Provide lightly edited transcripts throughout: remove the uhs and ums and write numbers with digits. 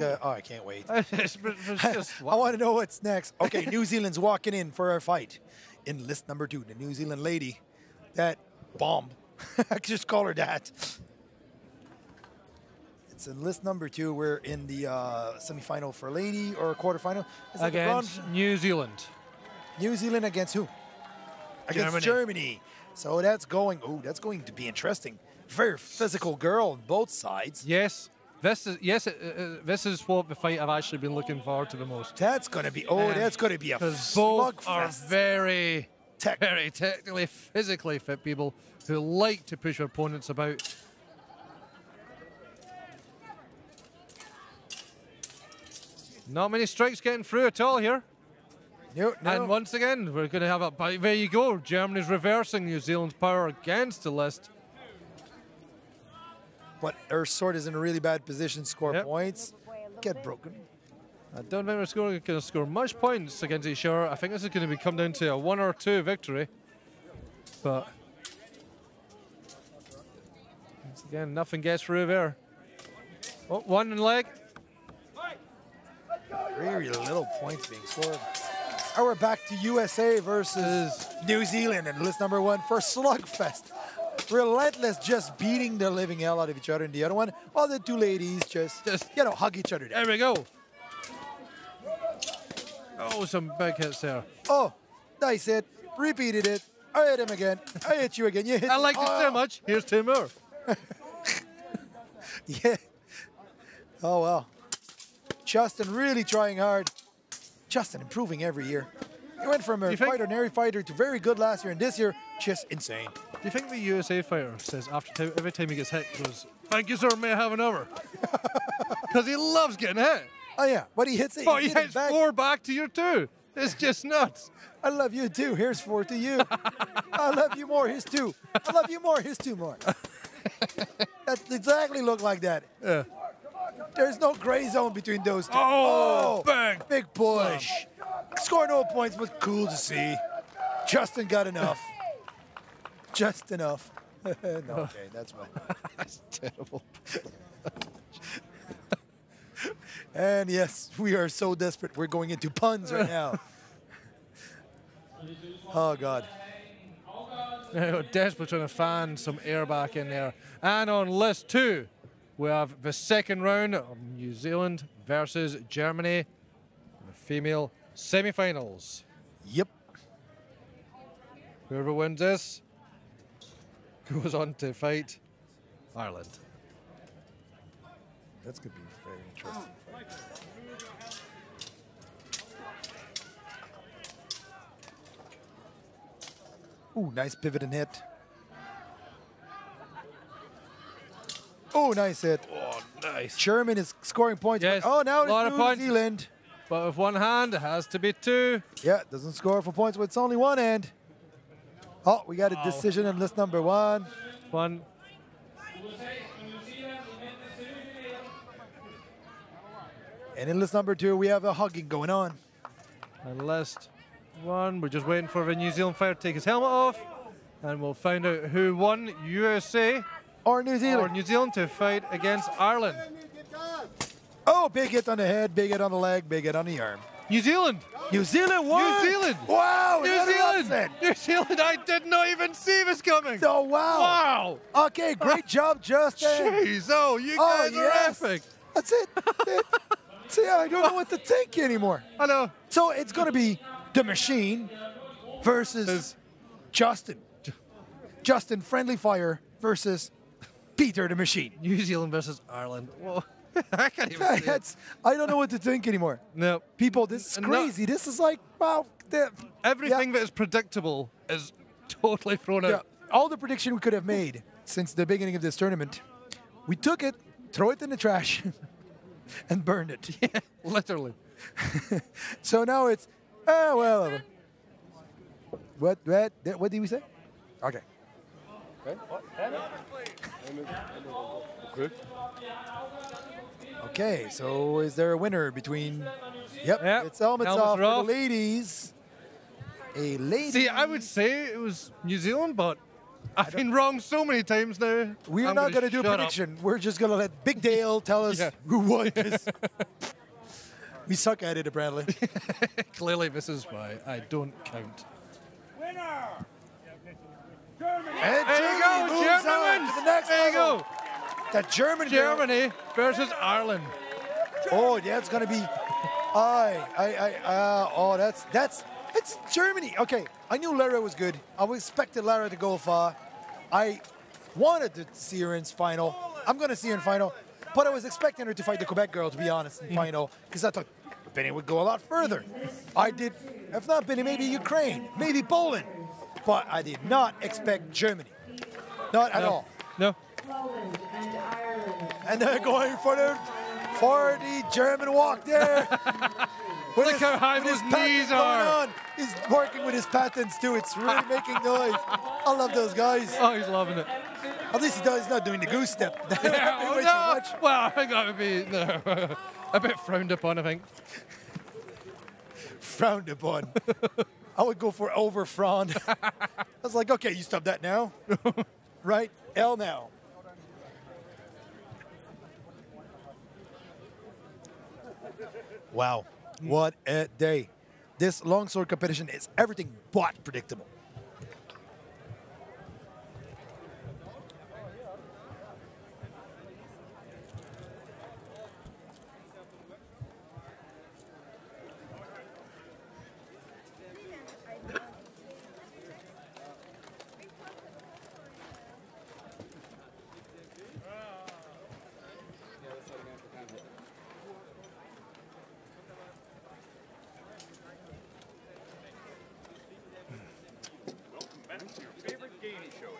Oh, I can't wait. It's just, I want to know what's next. Okay, New Zealand's walking in for our fight. In list number 2, the New Zealand lady, that bomb. I could just call her that. It's in list number 2. We're in the semifinal for lady or quarterfinal. Is that the against New Zealand. New Zealand against who? Against Germany. So that's going. Oh, that's going to be interesting. Very physical girl on both sides. Yes. This is what the fight I've actually been looking forward to the most. That's going to be. Oh, that's going to be a because both slugfest. are very technically, physically fit people who like to push their opponents about. Not many strikes getting through at all here. No. And once again, we're going to have a. There you go. Germany's reversing New Zealand's power against the list. But her sword is in a really bad position. Score points. Get broken. I don't think we're going to score much points against each other. I think this is going to come down to a 1 or 2 victory. But once again, nothing gets through there. Oh, one leg. Very little points being scored. Now we're back to USA versus New Zealand in list number 1 for slugfest. Relentless, just beating the living hell out of each other. And the other one, while the 2 ladies just you know, hug each other down. There we go. Oh, some big hits there. Oh, nice hit. Repeated it. I hit him again. I hit you again. You hit I liked it so much. Here's 2 more. Yeah. Oh, well. Justin really trying hard. Justin improving every year. He went from a ordinary fighter to very good last year, and this year, just insane. Do you think the USA fighter says every time he gets hit, he goes, "Thank you, sir, may I have another?" Because he loves getting hit. Oh, yeah, but he hits it. Oh, he hits back. 4 back to your 2. It's just nuts. I love you too. Here's 4 to you. I love you more. Here's 2. I love you more. Here's 2 more. That exactly look like that. Yeah. There's no gray zone between those 2. Oh, bang. Big push. Score no points, but cool to see. Justin got enough. Just enough. No, okay, that's fine. That's terrible. And yes, we are so desperate. We're going into puns right now. Oh, God. Desperate trying to fan some air back in there. And on list 2, we have the second round of New Zealand versus Germany, the female semi-finals. Yep. Whoever wins this goes on to fight Ireland. That's going to be a very interesting fight. Ooh, nice pivot and hit. Oh, nice hit. Oh, nice. German is scoring points. Yes, Oh, now lot it's of New points. Zealand. But with one hand, it has to be 2. Yeah, doesn't score for points, but it's only one hand. Oh, we got a decision on list number 1. 1. And in list number 2, we have a hugging going on. And list 1, we're just waiting for the New Zealand fighter to take his helmet off. And we'll find out who won, USA or New Zealand. Or New Zealand to fight against Ireland. Oh, big hit on the head, big hit on the leg, big hit on the arm. New Zealand. New Zealand won. New Zealand. Wow. New Zealand. New Zealand. I did not even see this coming. Oh, wow. Wow. Okay, great job, Justin. Jeez. Oh, you guys are epic. That's it. See, I don't know what to think anymore. I know. So it's going to be the Machine versus Justin. Justin Friendly Fire versus Peter the Machine. New Zealand versus Ireland. Whoa. I can't even see it. I don't know what to think anymore. No. People, this is crazy. This is like, wow. Everything that is predictable is totally thrown out. All the prediction we could have made since the beginning of this tournament, we took it, throw it in the trash, and burned it. Yeah, literally. So now it's, well. What did we say? Okay. Okay, so is there a winner between... Yep. It's helmets off for the ladies. A lady... See, I would say it was New Zealand, but I've been wrong so many times now. We're I'm not going to do a shut up. prediction. We're just going to let Big Dale tell us who won. 'Cause we suck at it, apparently. Clearly, this is why I don't count. Winner! And There you go, moves Germany on wins. to the next There you level. go. That German girl. Germany versus Ireland. Oh, yeah, it's going to be. It's Germany. Okay, I knew Lara was good. I expected Lara to go far. I wanted to see her in final. I'm going to see her in final. But I was expecting her to fight the Quebec girl, to be honest, in final. Because I thought Benny would go a lot further. I did, if not Benny, maybe Ukraine, maybe Poland. But I did not expect Germany. Not at all. No. And they're going for the German walk there. Look how high those knees are. He's working with his patents too. It's really making noise. I love those guys. Oh, he's loving it. At least he's not doing the goose step. Way too No. much. Well, I think that would be a bit frowned upon, I think. Frowned upon. I would go for over frowned. I was like, okay, you stop that now. Right? L now. Wow. What a day. This longsword competition is everything but predictable.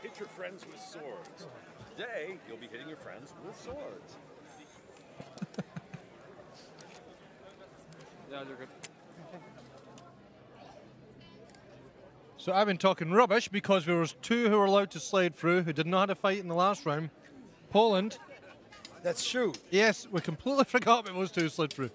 Hit your friends with swords. Today, you'll be hitting your friends with swords. Yeah, they're good. So I've been talking rubbish because there was two who were allowed to slide through who did not have a fight in the last round. Poland. That's true. Yes, we completely forgot about those two who slid through.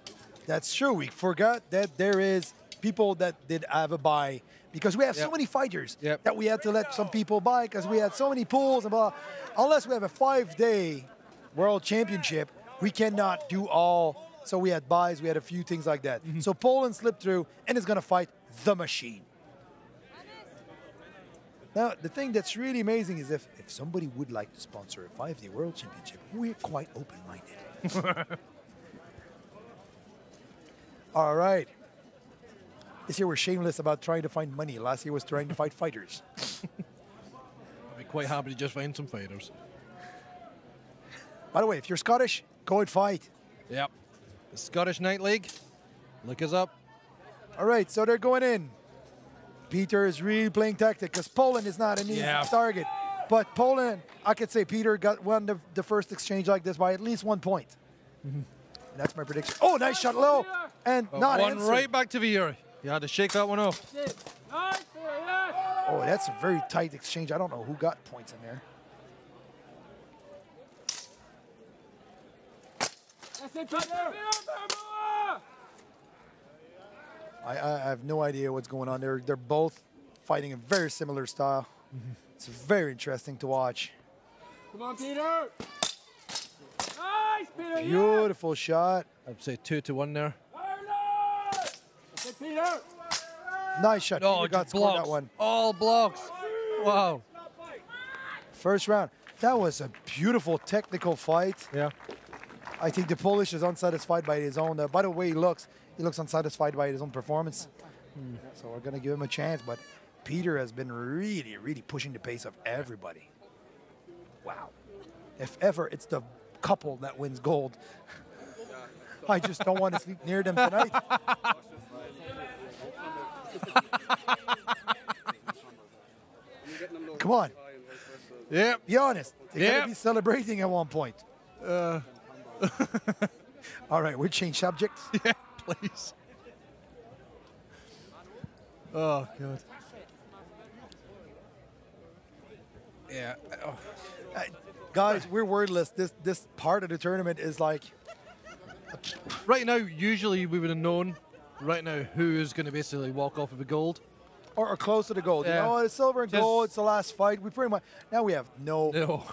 That's true. We forgot that there is people that did have a bye because we have so many fighters that we had to let some people buy because we had so many pools and blah. Unless we have a 5-day world championship, we cannot do all. So we had buys, we had a few things like that. So Poland slipped through and is going to fight the machine. Now, the thing that's really amazing is if somebody would like to sponsor a 5-day world championship, we're quite open-minded. All right. This year we're shameless about trying to find money. Last year was trying to fight fighters. I'd be quite happy to just find some fighters. By the way, if you're Scottish, go and fight. Yep. The Scottish Night League. Look us up. All right, so they're going in. Peter is really playing tactic because Poland is not an easy target. But Poland, I could say Peter won the first exchange like this by at least 1 point. That's my prediction. Oh, nice shot low. And not one answered. right back to Viera. You had to shake that one off. Oh, that's a very tight exchange. I don't know who got points in there. I have no idea what's going on there. They're both fighting a very similar style. It's very interesting to watch. Come on, Peter. Nice, Peter. Beautiful shot. I'd say 2-1 there. Peter. Nice shot. Oh, Peter got just scored blocks. that one. All blocks. Wow. First round. That was a beautiful technical fight. Yeah. I think the Polish is unsatisfied by his own. By the way he looks unsatisfied by his own performance. So we're going to give him a chance. But Peter has been really, really pushing the pace of everybody. Wow. If ever it's the couple that wins gold, I just don't want to sleep near them tonight. Come on. Yep. Be honest. They're going to be celebrating at one point. All right, we'll change subjects. Yeah, please. Oh, God. Yeah. Oh. Guys, we're wordless. This part of the tournament is like... Right now, usually we would have known right now who is going to basically walk off with the gold. or close to the gold. Yeah. You know, it's silver and Just- gold. It's the last fight. We pretty much now we have no No.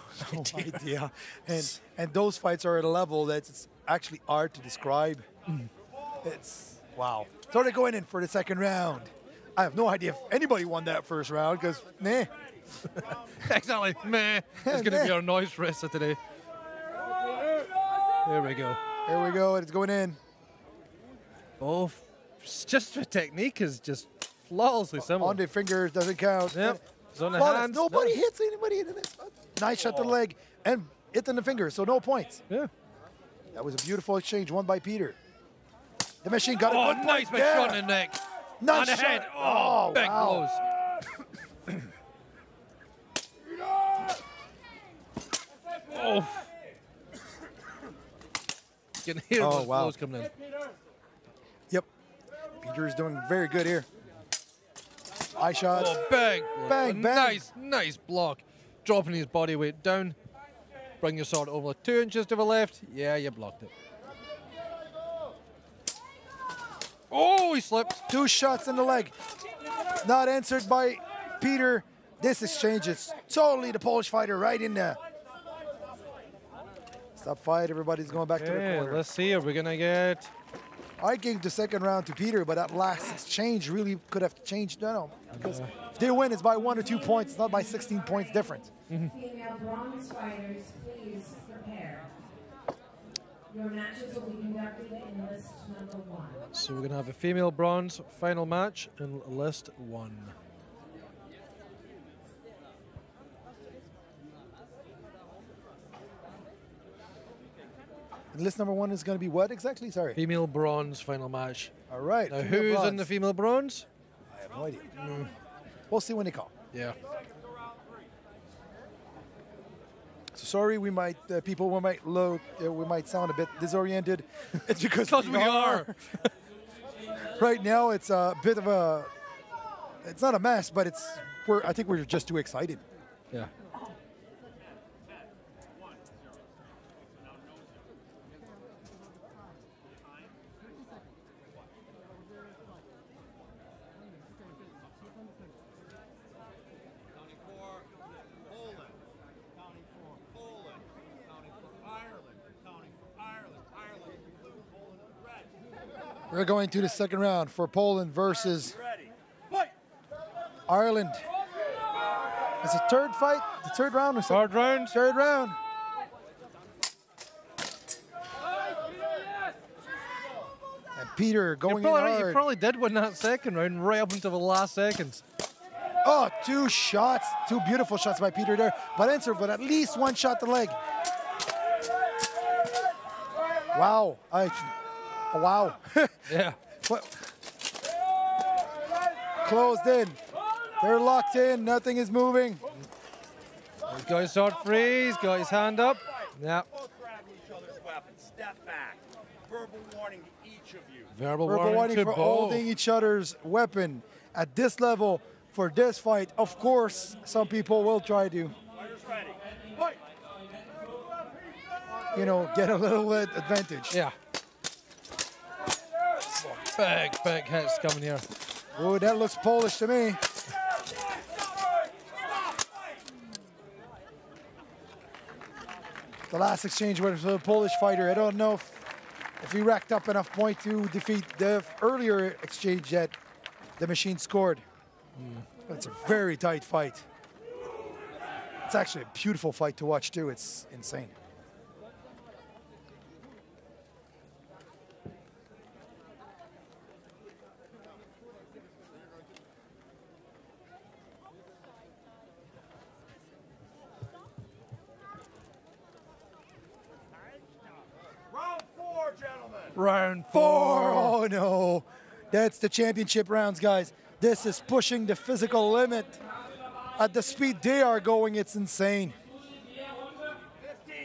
idea. And those fights are at a level that it's actually hard to describe. It's wow. So they're going in for the second round. I have no idea if anybody won that first round because nah. Exactly. Meh. It's going to be our noise for the rest of today. There we go. Here we go. It's going in. Oh, just the technique is just flawlessly similar. On the fingers doesn't count. Yep. It's on the Flawless. hands. Nobody hits anybody in this. Nice shot to the leg and hit in the fingers, so no points. Yeah. That was a beautiful exchange, won by Peter. The machine got a Oh, good nice point big there. shot in the neck. Nice On the shot. head. Oh, big wow. blows. Oh. You can hear those wow. blows coming in. Yep. Peter's doing very good here. Eye shots. Oh, bang. Bang, bang. Nice block. Dropping his body weight down. Bring your sword over 2 inches to the left. Yeah, you blocked it. Oh, he slipped. 2 shots in the leg. Not answered by Peter. This exchange is totally the Polish fighter right in there. Stop fight. Everybody's going back to the Okay, corner. let's see. Are we going to get... I gave the second round to Peter, but that last exchange really could have changed. No, because if they win, it's by 1 or 2 points, it's not by 16 points difference. Female bronze fighters, please prepare. Your matches will be conducted in list number 1. So we're going to have a female bronze final match in list 1. And list number 1 is going to be what exactly? Sorry. Female bronze final match. All right. Now, female who's in bronze. the female bronze? I have no idea. We'll see when they call. Yeah. So sorry, we might people we might look we might sound a bit disoriented. It's because We are. Right now, it's a bit of a. It's not a mess, but it's. I think we're just too excited. Yeah. We're going to the second round for Poland versus Ireland. It's a third fight, the third round or something? Third round. Third round. And Peter going in You hard. probably did win that second round right up until the last seconds. Oh, 2 shots, 2 beautiful shots by Peter there, but answered with at least 1 shot to the leg. Wow. Wow. Yeah. What? Closed in. They're locked in. Nothing is moving. He's got his sword free. He's got his hand up. Yeah. Both grab each other's weapons. Step back. Verbal warning to each of you. Verbal We're warning warning to for both. holding each other's weapon at this level for this fight. Of course, some people will try to, Fighters ready. Fight. you know, get a little bit advantage. Yeah. Big hits coming here. Oh, that looks Polish to me. The last exchange was a Polish fighter. I don't know if he racked up enough points to defeat the earlier exchange that the machine scored. But it's a very tight fight. It's actually a beautiful fight to watch too. It's insane. Round 4, gentlemen. Round 4. 4. Oh no. That's the championship rounds, guys. This is pushing the physical limit. At the speed they are going, it's insane. 15.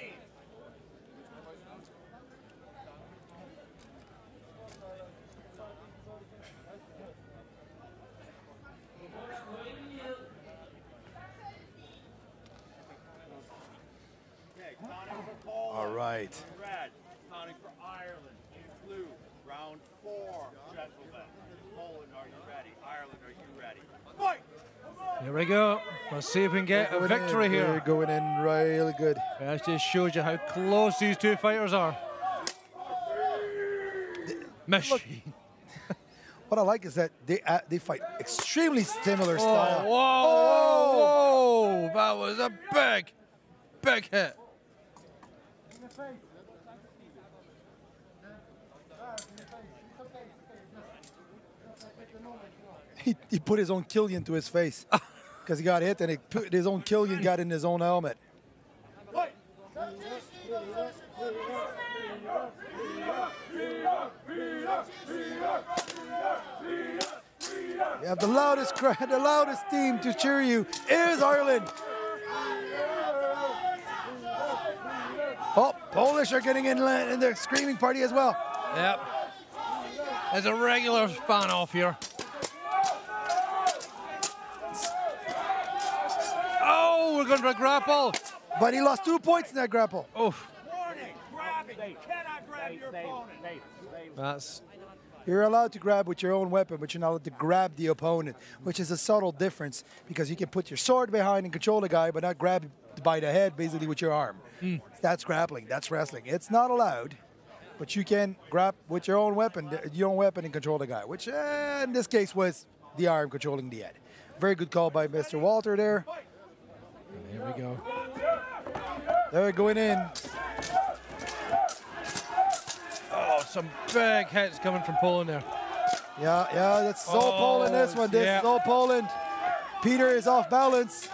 Okay, counting for Poland. All right. Red. Counting for Ireland. In blue. Round 4. Poland, are you ready? Ireland, are you ready? Fight! Here we go. Let's see if we can get a victory They're here. going in really good. That just shows you how close these two fighters are. Machine. What I like is that they fight extremely similar style. Whoa, that was a big hit. He put his own Killian to his face because he got hit, and his own Killian got in his own helmet. You have the loudest crowd, the loudest team to cheer you is Ireland. Oh, Polish are getting in the screaming party as well. Yep. There's a regular fan off here. Oh, we're going for a grapple. But he lost 2 points in that grapple. Oh, Warning! Grabbing! Cannot grab your opponent! that's You're allowed to grab with your own weapon, but you're not allowed to grab the opponent, which is a subtle difference because you can put your sword behind and control the guy, but not grab by the head basically with your arm. That's grappling. That's wrestling. It's not allowed, but you can grab with your own weapon and control the guy, which in this case was the arm controlling the head. Very good call by Mr. Walter there. Here we go. They're going in. Oh, some big hits coming from Poland there. Yeah, that's all Poland this one. This is all Poland. Peter is off balance.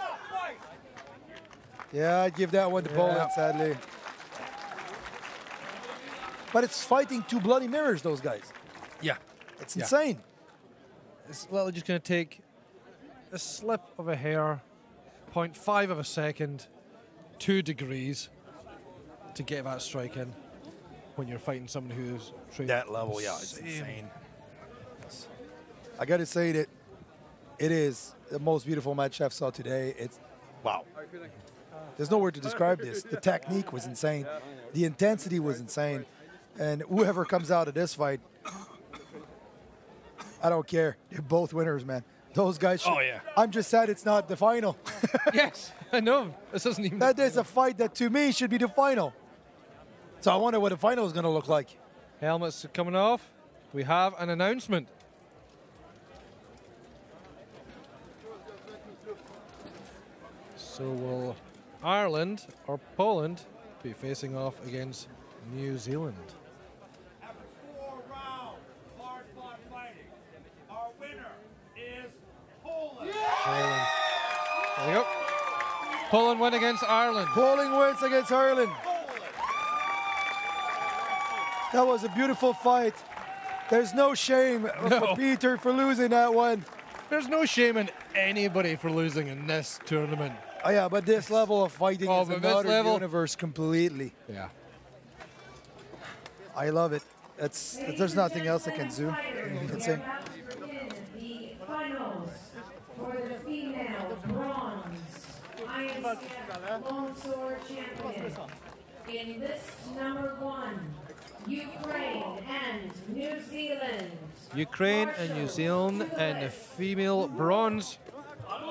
Yeah, I'd give that one to Poland, sadly. But it's fighting two bloody mirrors, those guys. Yeah. It's insane. It's literally just going to take a slip of a hair, 0.5 of a second, 2 degrees to get that strike in when you're fighting someone who's trained That level, yeah, it's insane. I got to say that it is the most beautiful match I've saw today. It's, wow. There's no word to describe this. The technique was insane. The intensity was insane. And whoever comes out of this fight, I don't care. They're both winners, man. Those guys should. Oh, yeah. I'm just sad it's not the final. Yes, I know. This isn't even. That is a fight that, to me, should be the final. So I wonder what the final is going to look like. Helmets coming off. We have an announcement. So will Ireland or Poland be facing off against New Zealand? After 4 rounds, hard-fought fighting, our winner is Poland. Poland. There we go. Poland win against Ireland. Poland wins against Ireland. That was a beautiful fight. There's no shame for Peter for losing that one. There's no shame in anybody for losing in this tournament. Oh, yeah, but this level of fighting is but this another level- universe completely. Yeah. I love it. There's nothing else I can do. You can say. The finals for the female bronze IMCF Long Sword Champion. In list number 1, Ukraine and New Zealand. Ukraine and New Zealand and the female bronze.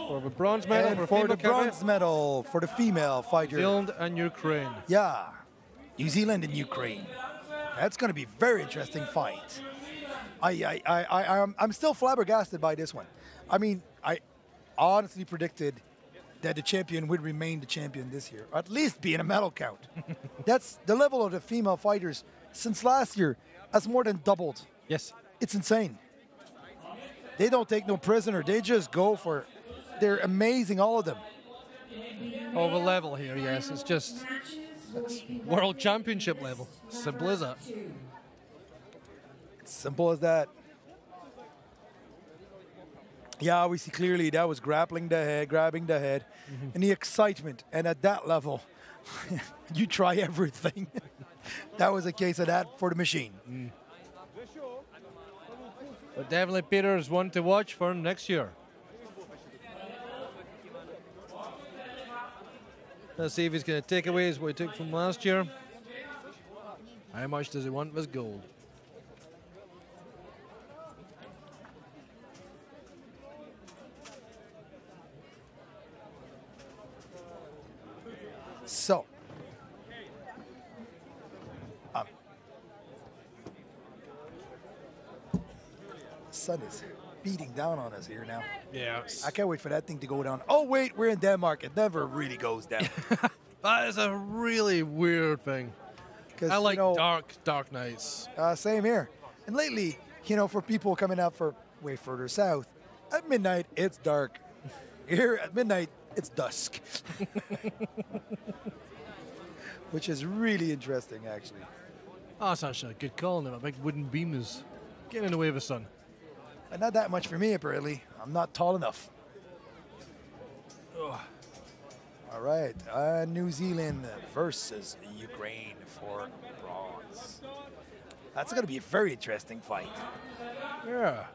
For the bronze medal And for for the female category, bronze medal for the female New fighter. Zealand and Ukraine. Yeah, New Zealand and Ukraine. That's going to be a very interesting fight. I'm still flabbergasted by this one. I mean, I honestly predicted that the champion would remain the champion this year, or at least be in a medal count. That's the level of the female fighters since last year has more than doubled. Yes. It's insane. They don't take no prisoner. They just go for it. They're amazing, all of them. Of a level here, yes. It's just world championship level. Simple as that. It's simple as that. Yeah, we see clearly that was grabbing the head, and the excitement. And at that level, you try everything. That was a case of that for the machine. But definitely Peter is one to watch for next year. Let's see if he's going to take away what he took from last year. How much does he want of his gold? sun is beating down on us here now. Yeah. I can't wait for that thing to go down. Oh, wait, we're in Denmark. It never really goes down. That is a really weird thing. I like dark nights. Same here. And lately, you know, for people coming out for way further south, at midnight, it's dark. Here at midnight, it's dusk. Which is really interesting, actually. Oh, that's actually a good call. Now, a big wooden beam is getting in the way of the sun. But not that much for me, apparently. I'm not tall enough. Ugh. All right, New Zealand versus Ukraine for bronze. That's going to be a very interesting fight. Yeah.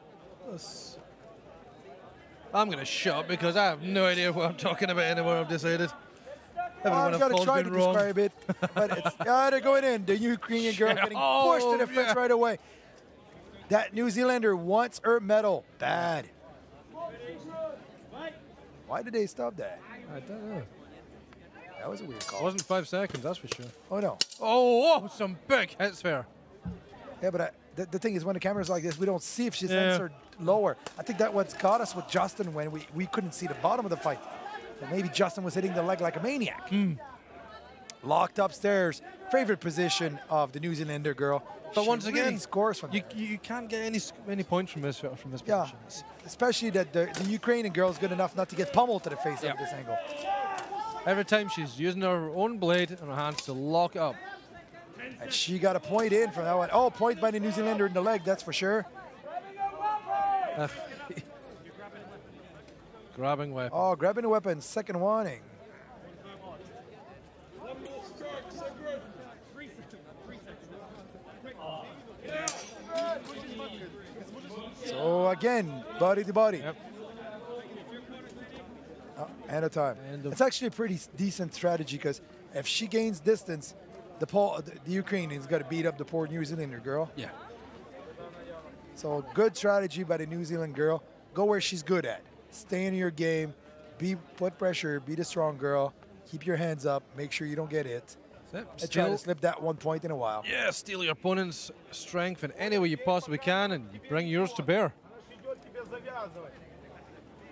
I'm going to shut up because I have no idea what I'm talking about anymore, I've decided. I'm going to try to describe it, but it's they're going in. The Ukrainian girl getting pushed to the fence right away. That New Zealander wants her medal. Bad. Why did they stop that? I don't know. That was a weird call. It wasn't 5 seconds, that's for sure. Oh, no. Oh, some big hits there. Yeah, but the thing is, when the camera's like this, we don't see if she's answered lower. I think that what's got us with Justin when we couldn't see the bottom of the fight. But maybe Justin was hitting the leg like a maniac. Locked upstairs. Favorite position of the New Zealander girl. But she once again, really scores from you can't get any points from this yeah, position. especially that the Ukrainian girl is good enough not to get pummeled to the face at this angle. Every time she's using her own blade in her hands to lock up. And she got a point in from that one. Oh, point by the New Zealander in the leg, that's for sure. Grabbing weapon. Oh, grabbing the weapon, second warning. So again, body to body. Yep. And a time. It's actually a pretty decent strategy because if she gains distance, the Ukrainian's got to beat up the poor New Zealander girl. Yeah. So good strategy by the New Zealand girl. Go where she's good at. Stay in your game. Put pressure. Be the strong girl. Keep your hands up. Make sure you don't get hit. And try to slip that 1 point in a while. Yeah, steal your opponent's strength in any way you possibly can and you bring yours to bear.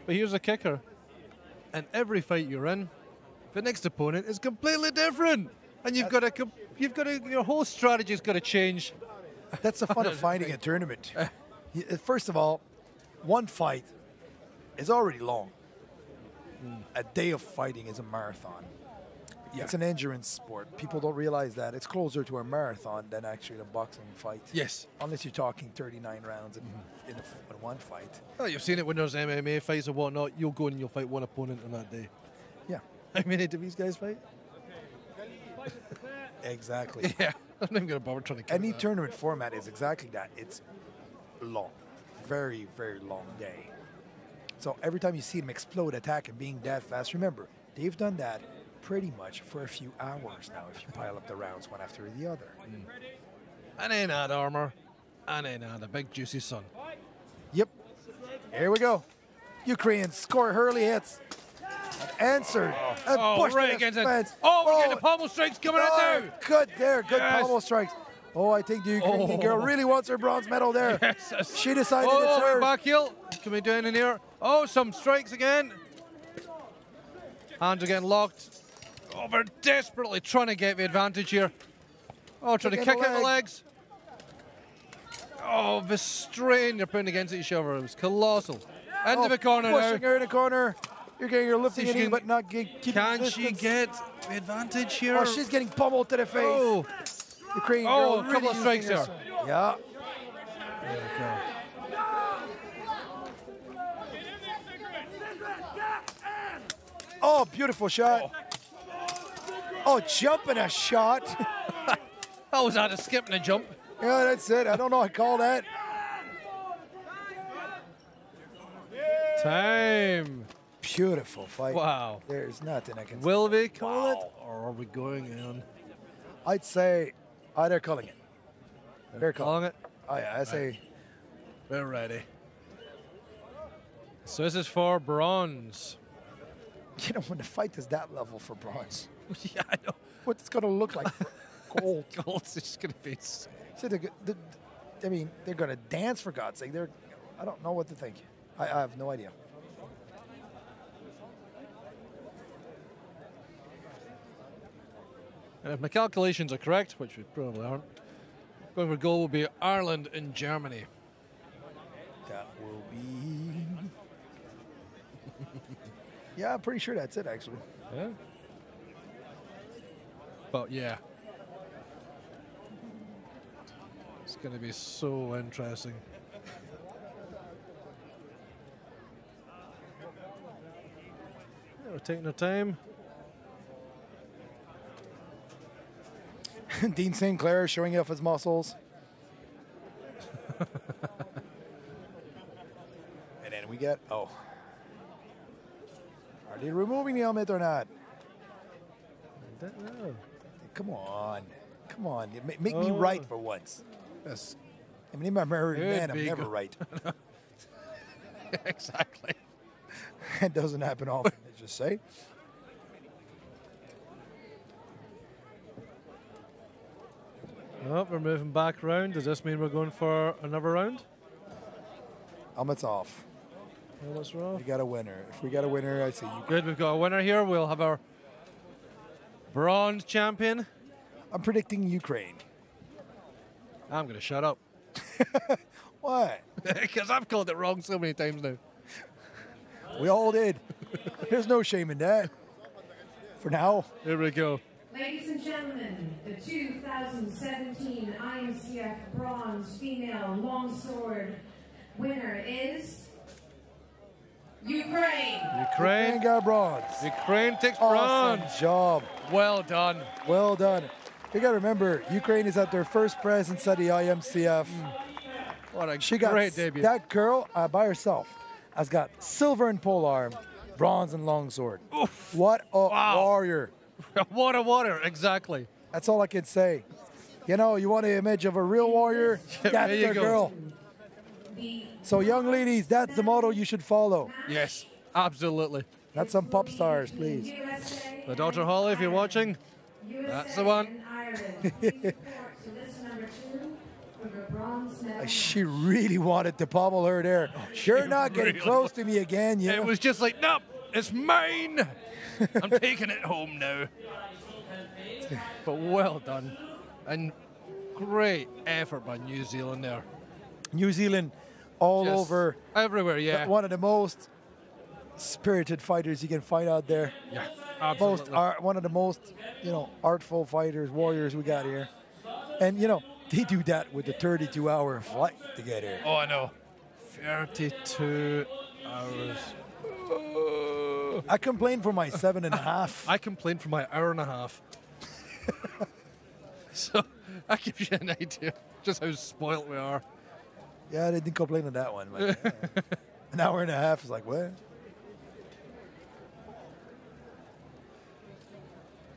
But here's a kicker. In every fight you're in, the next opponent is completely different. And your whole strategy's got to change. That's the fun of fighting a tournament. First of all, one fight is already long. A day of fighting is a marathon. Yeah. It's an endurance sport. People don't realize that. It's closer to a marathon than actually a boxing fight. Yes. Unless you're talking 39 rounds in one fight. Well, you've seen it when there's MMA fights or whatnot. You'll go and you'll fight one opponent on that day. Yeah. How many do these guys fight? Exactly. Yeah. I'm not even going to bother trying to Any tournament format is exactly that. It's long. Very, very long day. So every time you see them explode, attack, and being that fast, remember, they've done that pretty much for a few hours now if you pile up the rounds one after the other. And then add armor. And then add a big juicy sun. Yep. Here we go. Ukrainians score early hits. Answered. Right against it. Oh, we're getting the pommel strikes coming out now. Good there. Good pommel strikes. Oh, I think the Ukrainian girl really wants her bronze medal there. Yes. She decided it's hers. Back heel. Coming down in here. Oh, some strikes again. Hands are getting locked. Oh, we're desperately trying to get the advantage here. Oh, trying to kick out the legs. Oh, the strain they're putting against each other. It was colossal. Into the corner now. Pushing her in the corner. You're getting her lifting it in, but not keeping Can distance. she get the advantage here? Oh, she's getting pummeled to the face. Oh, Ukrainian girl a couple of strikes there. Yeah. There we go. Oh, beautiful shot. Oh, jumping a shot. That was out of skipping a jump. Yeah, that's it. I don't know. I call that. Time. Beautiful fight. Wow. There's nothing I can say. Will we call it, or are we going in? I'd say they're calling it. They're calling it? Oh, yeah, I say. We're ready. So this is for bronze. You know, when the fight is that level for bronze, Yeah, I know. what's it going to look like for gold? Gold's just going to be... So I mean, they're going to dance, for God's sake. They're I don't know what to think. I have no idea. And if my calculations are correct, which we probably aren't, going for goal will be Ireland and Germany. That will be... Yeah, I'm pretty sure that's it, actually. Yeah. But yeah. It's going to be so interesting. Yeah, we're taking our time. Dean St. Clair showing off his muscles. And then we get, oh. Are they removing the helmet or not? I don't know. Come on. Come on. Make me right for once. Yes. I mean, I'm a married Could man. I'm be never good. right. Exactly. It doesn't happen often, let's just say. Oh, we're moving back round. Does this mean we're going for another round? Helmet's off. What's wrong? We got a winner. If we got a winner, I say you. Good, we've got a winner here. We'll have our bronze champion. I'm predicting Ukraine. I'm going to shut up. What? Because I've called it wrong so many times now. We all did. There's no shame in that. For now. Here we go. Ladies and gentlemen, the 2017 IMCF Bronze Female Longsword winner is Ukraine. Ukraine got bronze. Ukraine takes Awesome bronze. job. Well done. Well done. You got to remember, Ukraine is at their first presence at the IMCF. What a She got great debut. that girl by herself has got silver in polearm, bronze in longsword. Oof. What a Wow. warrior. What a water, exactly. That's all I can say. You know, you want an image of a real warrior? There That's you the go. girl. So young ladies, that's the motto you should follow. Yes, absolutely. Not some pop stars, please. The Dr. Holly, if you're watching, that's the one. She really wanted to pummel her there. You're not getting really close to me again, you It know? was just like, nope, it's mine. I'm taking it home now. But well done. And great effort by New Zealand there. New Zealand all Just over. everywhere, yeah. One of the most spirited fighters you can find out there. Yeah, absolutely. One of the most, artful fighters, warriors we got here. And, they do that with a 32-hour flight to get here. Oh, I know. 32 hours. I complained for my 7.5. I complained for my hour and a half. So that gives you an idea just how spoilt we are. Yeah, they didn't complain on that one. But, an hour and a half is like, what?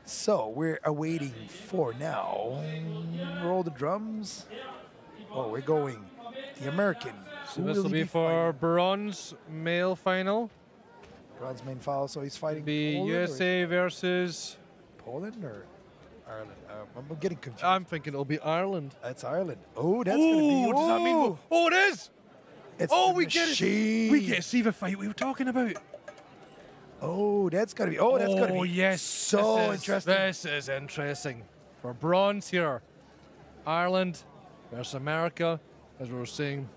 So we're awaiting for now. Roll the drums. Oh, we're going the American. So Who this will he be for fighting? bronze male final. Bronze main foul. So he's fighting Be Poland USA versus. or Poland or Ireland. I'm getting confused. I'm thinking it'll be Ireland. That's Ireland. Oh, that's gonna be. Does that mean? Oh, it is. It's Oh, the we get it. machine. We get to see the fight we were talking about. Oh, that's gonna be. Oh, that's gonna be. yes. So This is- interesting. This is interesting. For bronze here, Ireland versus America, as we were seeing,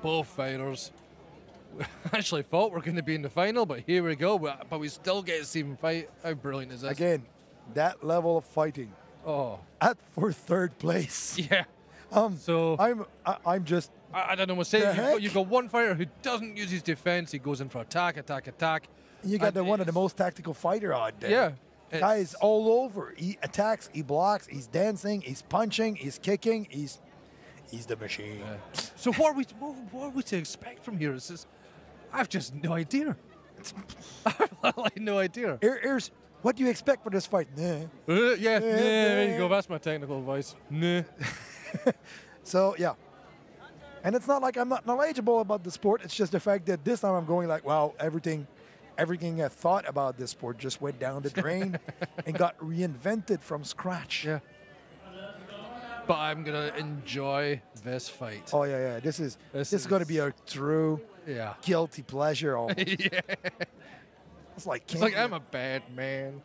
both fighters. We actually thought we were going to be in the final, but here we go. But we still get to see them fight. How brilliant is this? Again, that level of fighting Oh, for third place. yeah. So I'm just. I don't know what to say. The heck? You've got one fighter who doesn't use his defense. He goes in for attack. You got And one of the most tactical fighter out there. Yeah. Guy is all over. He attacks, he blocks, he's dancing, he's punching, he's kicking, he's the machine. So what are we to expect from here? Is this, I've just no idea. I've like no idea. Here's what do you expect for this fight? Nah. Yeah, there you go. That's my technical advice. Nah. So yeah. And it's not like I'm not knowledgeable about the sport. It's just the fact that this time I'm going like, wow, everything I thought about this sport just went down the drain and got reinvented from scratch. Yeah. but I'm gonna enjoy this fight. Oh yeah, yeah. This is going to be a true guilty pleasure. Almost. Yeah. It's like I'm a bad man.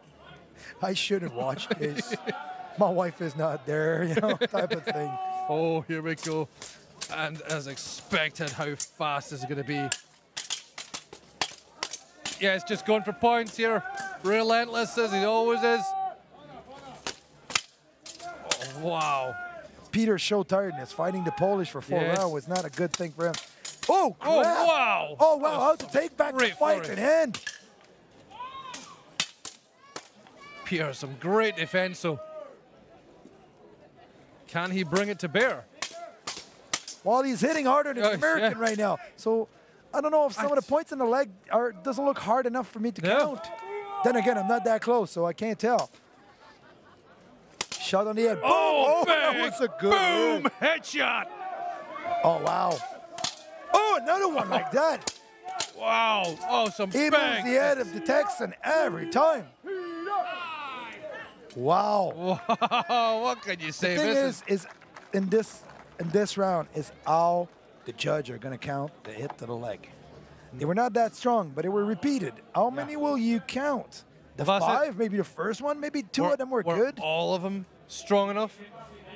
I shouldn't watch this. My wife is not there, you know, type of thing. Oh, here we go. And as expected, how fast is it going to be? Yeah, it's just going for points here. Relentless as he always is. Oh, wow. Peter's show tiredness. Fighting the Polish for 4 rounds was not a good thing for him. Oh, crap. Oh, wow. Oh, wow. How to take back the fight and end. Peter, some great defense, so can he bring it to bear? Well, he's hitting harder than the American right now. So I don't know if some of the points in the leg doesn't look hard enough for me to count. Then again, I'm not that close, so I can't tell. Shot on the head. Boom! Oh, that was a good boom! hit. Headshot! Oh, wow. Oh, another one like that. Wow. Oh, some He moves the head of the Texan every time. Wow. Wow. What can you say? The thing is in this round is how the judge are going to count the hit to the leg. They were not that strong, but they were repeated. How many will you count? The 5, maybe the first one, maybe 2 of them were good. All of them strong enough?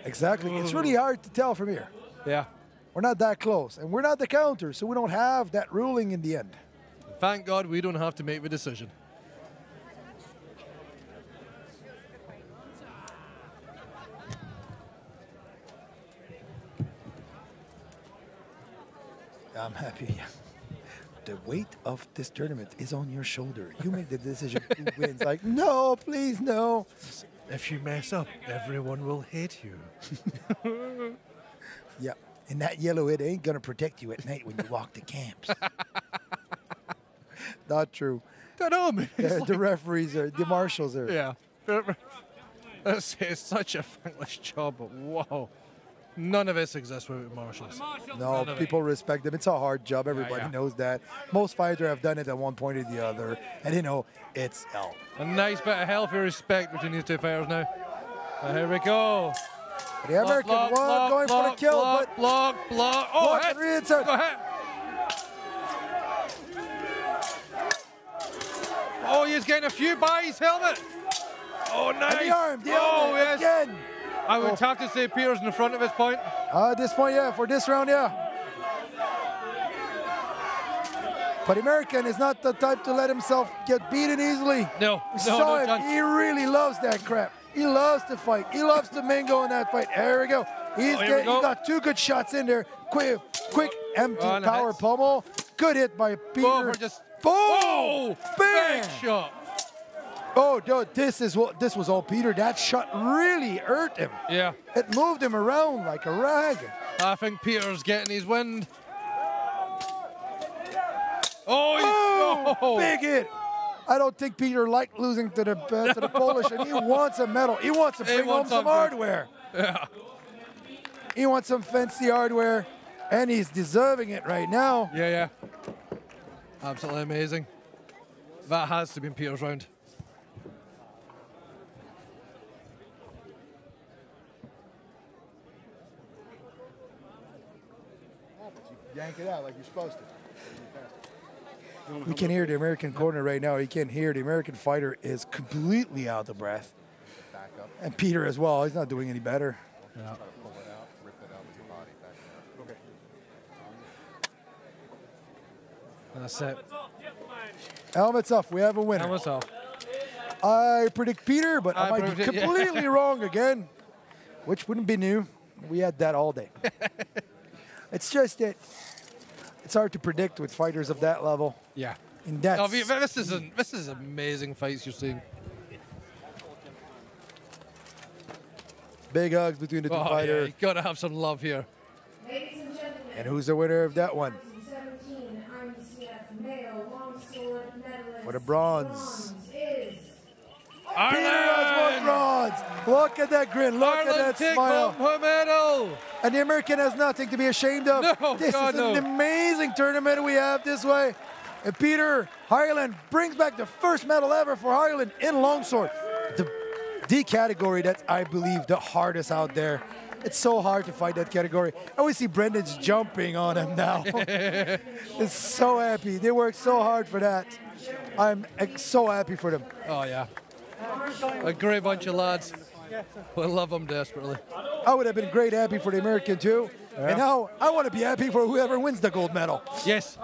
Exactly. It's really hard to tell from here. Yeah. We're not that close, and we're not the counter, so we don't have that ruling in the end. Thank God we don't have to make the decision. I'm happy. The weight of this tournament is on your shoulder. You make the decision who wins. Like, no, please, no. If you mess up, everyone will hate you. Yeah, and that yellow it ain't gonna protect you at night when you walk the camps. Not true. The referees are, the marshals are. Yeah. It's such a thankless job, but whoa. None of this exists with marshals. No, people respect them. It's a hard job. Everybody knows that. Most fighters have done it at one point or the other, and you know, it's hell. A nice bit of healthy respect between these two fighters now. Here we go. The American going for the kill, but block. Oh, head. Go ahead. Oh, he's getting a few by his helmet. Oh, nice. And the arm, yes. Again. I would have to say Peter's in the front of his point. At this point, yeah. For this round, yeah. But the American is not the type to let himself get beaten easily. No. He really loves that crap. He loves to fight. He loves to mingle in that fight. There we go. He got 2 good shots in there. Quick empty power pummel. Good hit by Peter. Boom! Bam! Big shot. Oh, dude, this was all Peter. That shot really hurt him. Yeah. It moved him around like a rag. I think Peter's getting his wind. Oh, big hit. I don't think Peter liked losing to the Polish, and he wants a medal. He wants to bring home some hardware. Yeah. He wants some fancy hardware, and he's deserving it right now. Yeah. Absolutely amazing. That has to be Peter's round. Yank it out like you're supposed to. We can hear the American corner right now. You can hear the American fighter is completely out of breath. And Peter as well. He's not doing any better. Yeah. That's it. Helmets off. We have a winner. Helmets off. I predict Peter, but I might be completely wrong again, which wouldn't be new. We had that all day. It's just that it's hard to predict with fighters of that level. Yeah. And that's this is amazing fights you're seeing. Big hugs between the two fighters. Yeah, you gotta have some love here. Ladies and gentlemen, And who's the winner of that one? 2017 Imcf male longsword medalist For the bronze. is Peter has won bronze. Look at that grin. Look at that smile. Home medal. And the American has nothing to be ashamed of. No, this is an amazing tournament we have this way. And Peter Ireland brings back the first medal ever for Ireland in longsword. The D category, that's, I believe, the hardest out there. It's so hard to fight that category. I always see Brendan's jumping on him now. It's so happy. They worked so hard for that. I'm so happy for them. Oh, yeah. A great bunch of lads. I love them desperately. I would have been great happy for the American too. Yeah. And now I want to be happy for whoever wins the gold medal. Yes.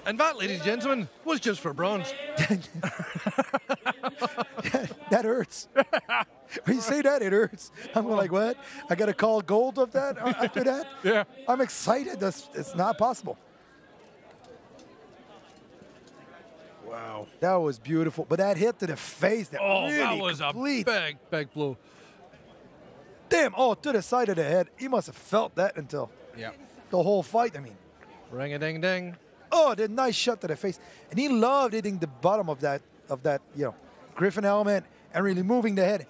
And that, ladies and gentlemen, was just for bronze. That hurts. When you say that, it hurts. I'm like, what? I got to call gold of that after that? Yeah. I'm excited. It's not possible. Wow. That was beautiful. But that hit to the face, that really that was complete. a big blow. Damn, to the side of the head. He must have felt that until the whole fight, I mean. Ring-a-ding-ding. Oh, the nice shot to the face. And he loved hitting the bottom of that, Griffin helmet and really moving the head.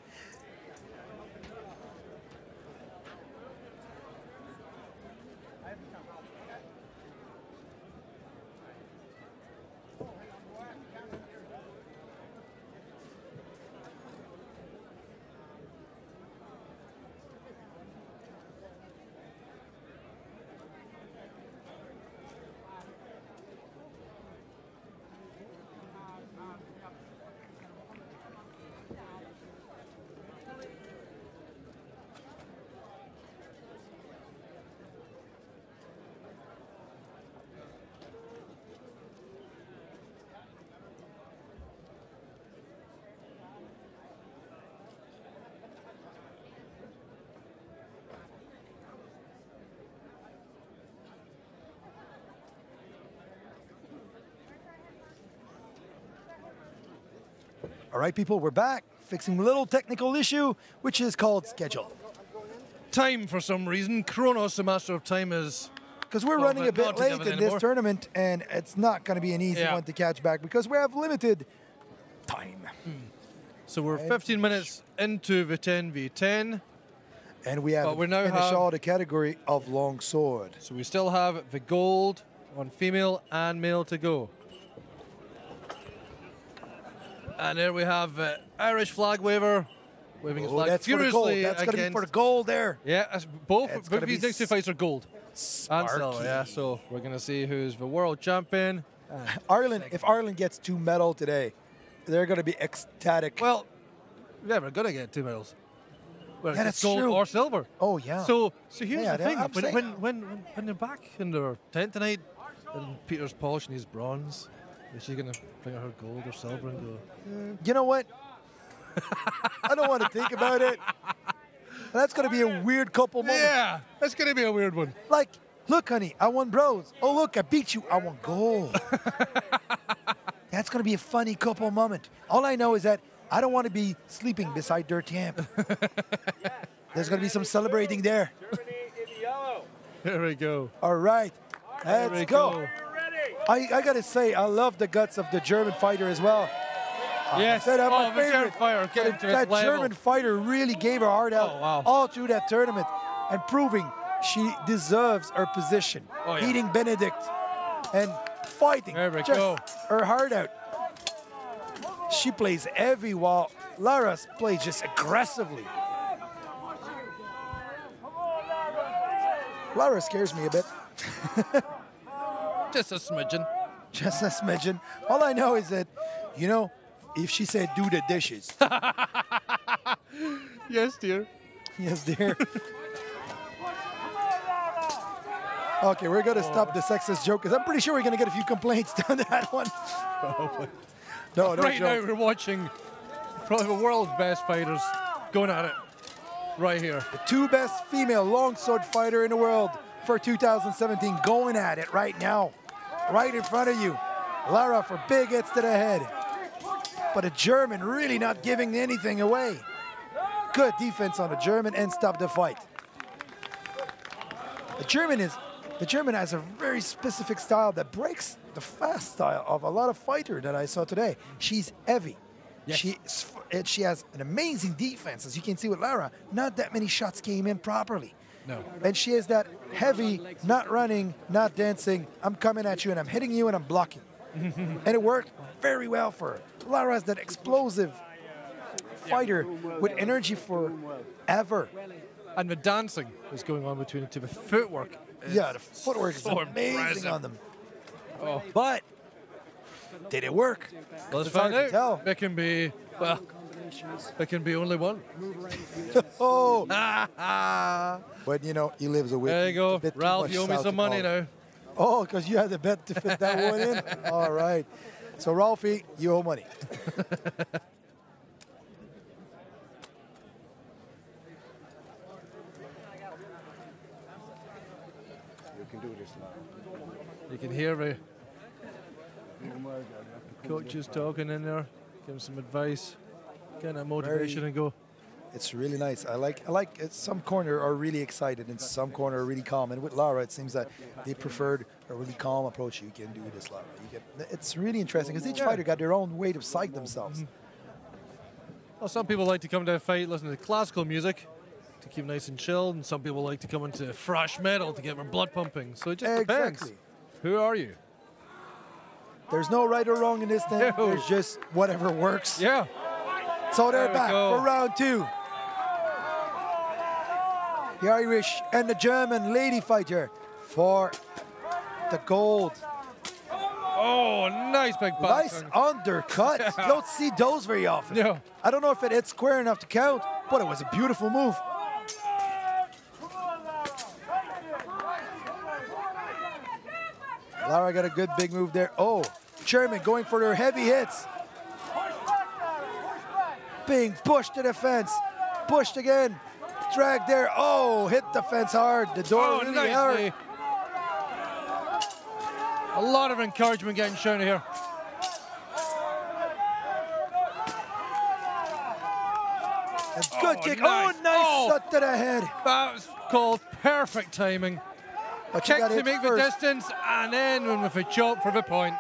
All right, people, we're back, fixing a little technical issue, which is called schedule. Time, for some reason. Chronos, the master of time, is... Because we're running a bit late in this tournament, and it's not going to be an easy one to catch back because we have limited time. So we're 15 minutes into the 10v10. And we have finished all the category of long sword. So we still have the gold on female and male to go. And there we have Irish flag waver waving his flag that's furiously. That's going to be for the gold there. Yeah, both of these next two fights are gold. Sparky. And silver, yeah. So we're going to see who's the world champion. Ireland, if Ireland gets 2 medals today, they're going to be ecstatic. Well, yeah, we're going to get 2 medals. Well, Yeah, it's that's gold true. or silver. Oh, yeah. So here's Yeah, the thing. I'm saying- When they're back in their tent tonight, and Peter's polishing his bronze, is she going to bring her gold or silver and go, You know what? I don't want to think about it. That's going to be a weird couple moments. yeah, that's going to be a weird one. Like, look, honey, I won bronze. Oh, look, I beat you. I won gold. That's going to be a funny couple moment. All I know is that I don't want to be sleeping beside Dirty Amp. There's going to be some celebrating there. Germany in yellow. There we go. All right, There we let's go. We're ready. I got to say, I love the guts of the German fighter as well. Yes. Said I'm my the German favorite. fire getting to That its level. German fighter really gave her heart out wow. all through that tournament and proving she deserves her position. Oh, yeah. Beating Benedict and fighting There we just go. her heart out. She plays heavy while Lara plays just aggressively. Lara scares me a bit. Just a smidgen. Just a smidgen. All I know is that, you know, if she said do the dishes. Yes, dear. Yes, dear. Okay, we're going to stop the sexist joke because I'm pretty sure we're going to get a few complaints on that one. Probably. No Right now joke. we're watching probably the world's best fighters going at it right here. The 2 best female longsword fighter in the world for 2017 going at it right now. Right in front of you. Lara for big hits to the head. But a German really not giving anything away. Good defense on the German and stop the fight. The German has a very specific style that breaks the fast style of a lot of fighters that I saw today. She's heavy. Yes. She has an amazing defense. As you can see with Lara, not that many shots came in properly. No. And she has that heavy, not running, not dancing, I'm coming at you and I'm hitting you and I'm blocking. And it worked very well for her. Lara has that explosive fighter with energy forever. And the dancing is going on between the two. The footwork. Yeah, the footwork is so amazing impressive. on them. Oh. But did it work? Let's It's hard find to tell. out. It can be, well, it can be only one. Oh, Ah, but you know, he lives a bit. there you go. a bit too Ralph, much you owe me south some to money call it. now. Oh, because you had the bet to fit that one in? All right. So, Ralphie, you owe money. You can do this now. You can hear the coaches talking in there, giving some advice, getting that motivation and go. It's really nice. I like it. Some corner are really excited and some corner are really calm. And with Lara, it seems that they preferred a really calm approach. You can do this, Lara. It's really interesting because each fighter got their own way to psych themselves. Well, some people like to come to a fight, listen to classical music to keep nice and chilled, and some people like to come into thrash metal to get their blood pumping. So it just depends. Exactly. Who are you? There's no right or wrong in this thing. No. There's just whatever works. Yeah. So they're There we back go. for round two. The Irish and the German lady fighter for the gold. Oh, nice big Nice back. undercut. You don't see those very often. Yeah. I don't know if it hit square enough to count, but it was a beautiful move. Lara got a good big move there. Oh, German going for their heavy hits. Being pushed to the fence. Pushed again. Dragged there. Oh, hit the fence hard. The door Oh, really nice hard. knee. A lot of encouragement getting shown here. A good kick. nice. Oh, nice Oh. shot to the head. That was called perfect timing. But you Kick got to hit make the first. distance, and then with a chop for the point.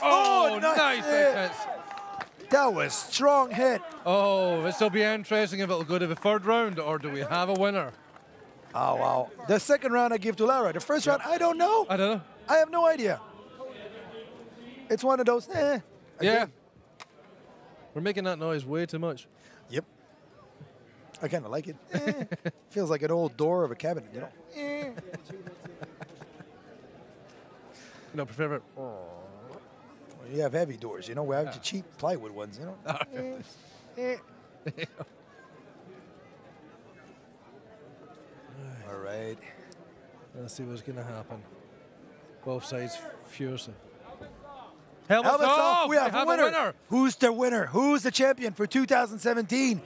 Oh, nice nice big hit. hits. That was strong hit. Oh, this will be interesting if it'll go to the third round, or do we have a winner? Oh, wow. The second round I give to Lara. The first round, I don't know. I don't know. I have no idea. It's one of those, Yeah. again. We're making that noise way too much. Yep. I kind of like it. Feels like an old door of a cabinet, you know? No, prefer it. You have heavy doors, you know? We have the cheap plywood ones, you know? All right. Let's see what's going to happen. Both sides furiously. Helmets Helmets off. off. We have a winner. Who's the winner? Who's the champion for 2017?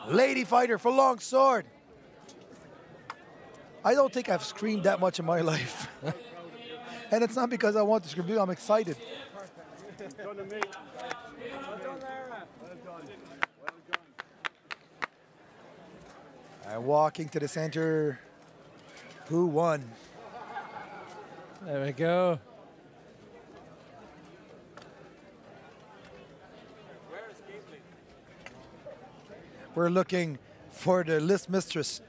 Lady fighter for long sword. I don't think I've screamed that much in my life. And it's not because I want to scream. I'm excited. And walking to the center. Who won? There we go. We're looking for the list mistress,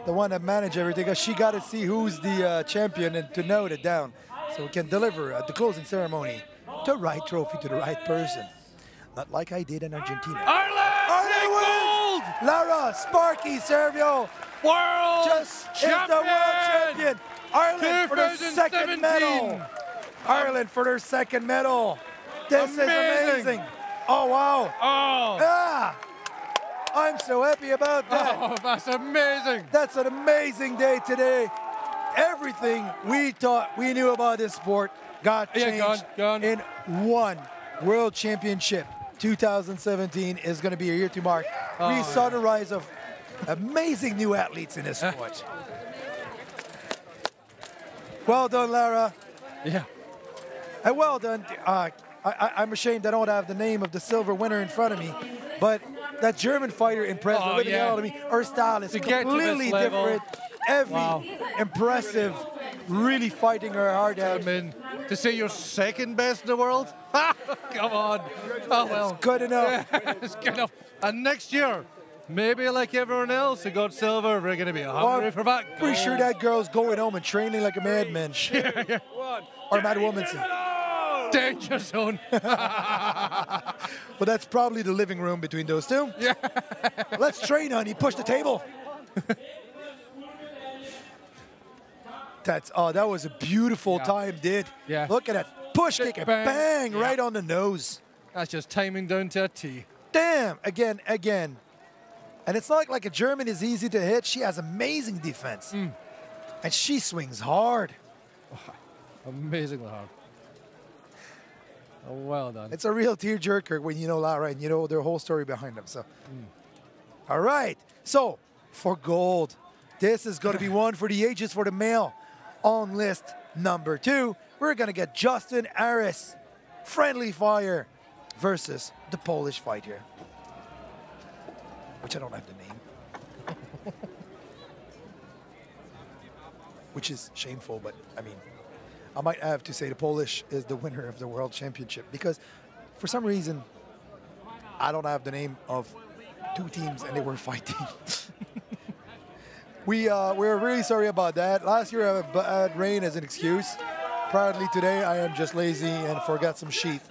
the one that managed everything, because she got to see who's the champion and to note it down so we can deliver at the closing ceremony the right trophy to the right person. Not like I did in Argentina. Ireland wins! Lara Sparky Servio World just champion! is the world champion. Ireland for their second 2017. medal. Ireland for their second medal. This Amazing. is amazing. Oh, wow. Oh, Ah! I'm so happy about that. oh, that's amazing. That's an amazing day today. Everything we thought we knew about this sport got changed gone. in one World Championship. 2017 is going to be a year to mark. We saw the rise of amazing new athletes in this sport. Well done, Lara. Yeah. And well done. I'm ashamed I don't have the name of the silver winner in front of me, but that German fighter impressed the living hell out of me. Her style is To get to this completely level. different. Wow. Impressive. Really fighting her heart out. I mean, to say you're second best in the world? Come on. Oh, well. Good enough. It's good enough. And next year, maybe like everyone else who got silver, we're going to be hungry for that Pretty sure gold. that girl's going home and training like a madman. Or Matt Womanson. Danger zone. But that's probably the living room between those two. Yeah. Let's train, honey. Push the table. That was a beautiful time, dude. Yeah. Look at that. Push kick and bang Yeah. right on the nose. That's just timing down to a T. Damn. Again. And it's not like a German is easy to hit. She has amazing defense. And she swings hard. Amazingly hard. Oh, well done. It's a real tearjerker when you know Lara and you know their whole story behind them. So, all right. So, for gold, this is going to be one for the ages for the male. On list number 2, we're going to get Justin Aris, friendly fire, versus the Polish fighter, which I don't have the name, which is shameful, but I mean, I might have to say the Polish is the winner of the World Championship because for some reason, I don't have the name of 2 teams and they were fighting. We're really sorry about that. Last year I had bad rain as an excuse. Proudly today I am just lazy and forgot some sheet.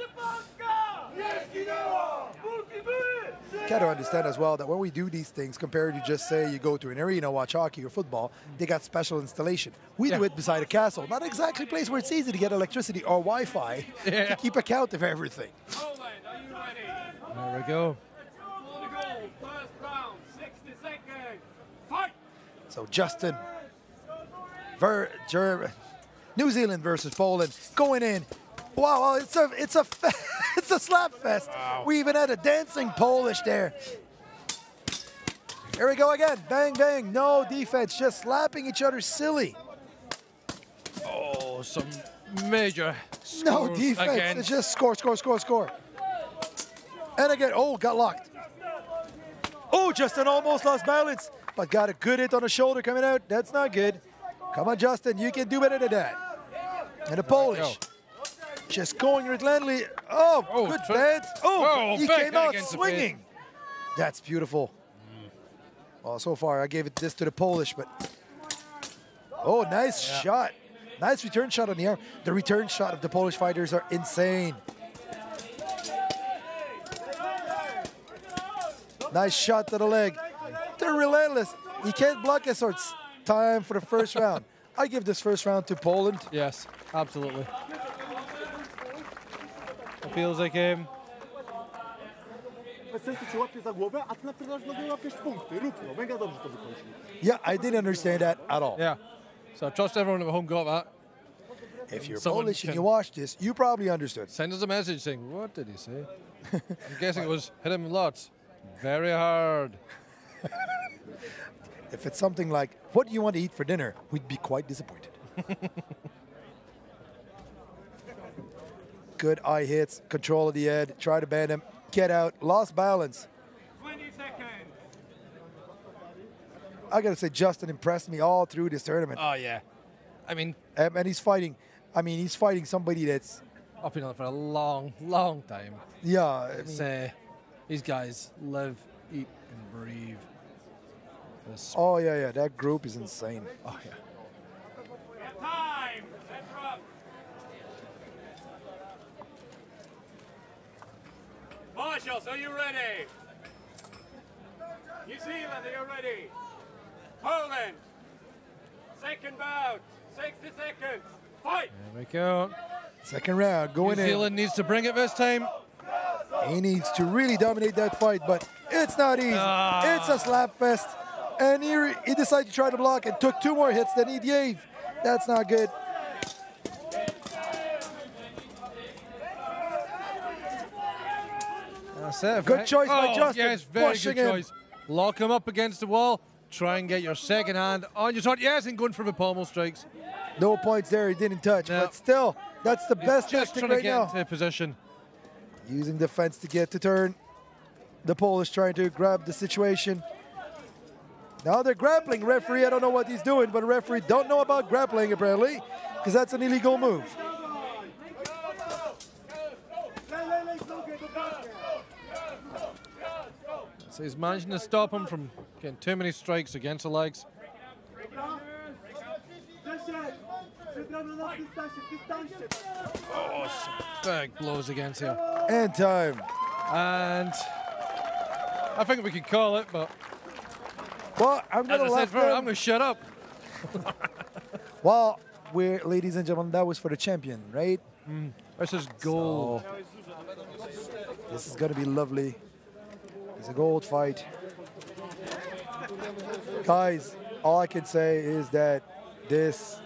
Got to understand as well that when we do these things, compared to just say you go to an arena, watch hockey or football, they got special installation. We do it beside a castle. Not exactly a place where it's easy to get electricity or Wi-Fi to keep account of everything. There we go. First round, 60 seconds. Fight! So Justin, New Zealand versus Poland, going in. Wow, it's a it's a slap fest. Wow. We even had a dancing Polish there. Here we go again. Bang, bang. No defense, just slapping each other silly. Oh, some major No scores defense. again. It's just score. And again, got locked. Oh, Justin almost lost balance, but got a good hit on the shoulder coming out. That's not good. Come on, Justin, you can do better than that. And the Polish just going relentlessly. Oh, good bend. Oh, he came out swinging. That's beautiful. Well, so far I gave this to the Polish, but nice shot. Nice return shot on the arm. The return shot of the Polish fighters are insane. Nice shot to the leg. They're relentless. You can't block it, so it's time for the first round. I give this first round to Poland. Yes, absolutely. It feels like Bez sensu cię łapie za głowę, a ty napierdasz nogą i łapiesz punkty. Rób to, mega dobrze to wychodzi. Yeah, I didn't understand that at all. Yeah. So I trust everyone at home got that. If you're Someone Polish and can you watch this, you probably understood. Send us a message saying, what did he say? I'm guessing it was hit him lots. Very hard. If it's something like, what do you want to eat for dinner? We'd be quite disappointed. Good eye hits, control of the head, try to bend him, get out, lost balance. 20 seconds. I gotta say, Justin impressed me all through this tournament. Oh, yeah. I mean, And he's fighting somebody that's, up in it for a long, long time. yeah, I mean, These guys live, eat, and breathe this. oh yeah, that group is insane. Oh, yeah. Time. Spottrup. Marshals, are you ready? New Zealand, are you ready? Poland. Second bout. 60 seconds. Fight. There we go. Second round, going New Zealand needs to bring it this time. in. He needs to really dominate that fight, but it's not easy. It's a slap fest. And he decided to try to block and took 2 more hits than he gave. That's not good. That's it. Good choice by Justin. Yes, very Pushing good him. choice. Lock him up against the wall. Try and get your second hand on your shot. Yes, and going for the pommel strikes. No points there, he didn't touch, No. but still, that's the best Just tactic trying to right get now. into position. Using the fence to get to turn. The Polish trying to grab the situation. Now they're grappling. Referee, I don't know what he's doing, but referee don't know about grappling apparently, because that's an illegal move. So he's managing to stop him from getting too many strikes against the legs. Przybrano nas dystansie. Oh, some big blows against here. And time. And I think we could call it, but Well, I'm as gonna I said, let before, I'm them. going to shut up. Well, ladies and gentlemen, that was for the champion, right? This is gold. This is gonna be lovely. It's a gold fight. Guys, all I can say is that this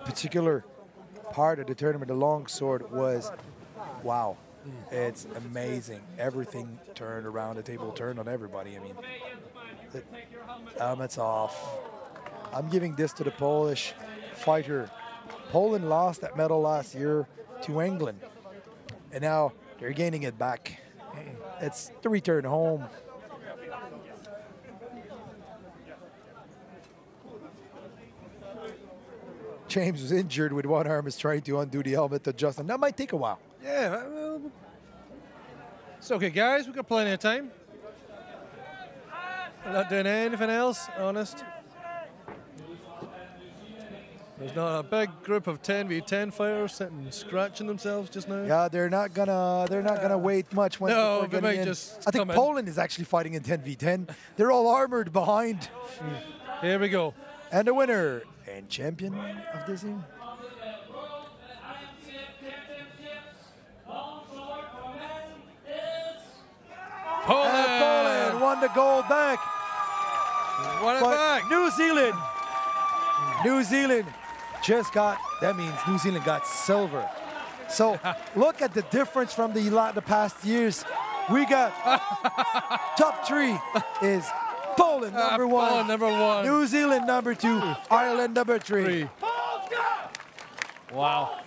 particular part of the tournament, the longsword, was wow. It's amazing. Everything turned around the table, turned on everybody. I mean, the helmet's off. I'm giving this to the Polish fighter. Poland lost that medal last year to England, and now they're gaining it back. It's the return home. James was injured with one arm, is trying to undo the helmet to Justin. That might take a while. Yeah, well, it's okay, guys. We've got plenty of time. We're not doing anything else, honest. There's not a big group of 10v10 fighters sitting scratching themselves just now. Yeah, they're not gonna wait much when No, before they getting might in. just I think come in. Poland is actually fighting in 10v10. They're all armored behind. Here we go. And the winner and champion of this year. Poland! And Poland won the gold back. Won it But back. New Zealand just got, that means New Zealand got silver. So look at the difference from the past years. We got top 3 is Poland number 1, Poland number 1. New Zealand number 2, Ireland number 3. Wow.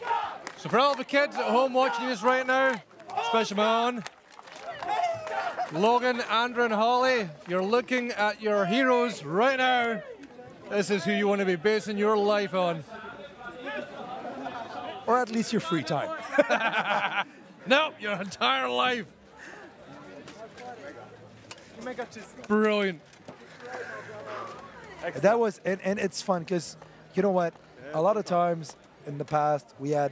So for all the kids at home watching this right now, especially my own, Logan, Andrew and Holly, you're looking at your heroes right now. This is who you want to be basing your life on. Or at least your free time. Nope, your entire life. Brilliant. That was, and it's fun because, you know what, a lot of times in the past we had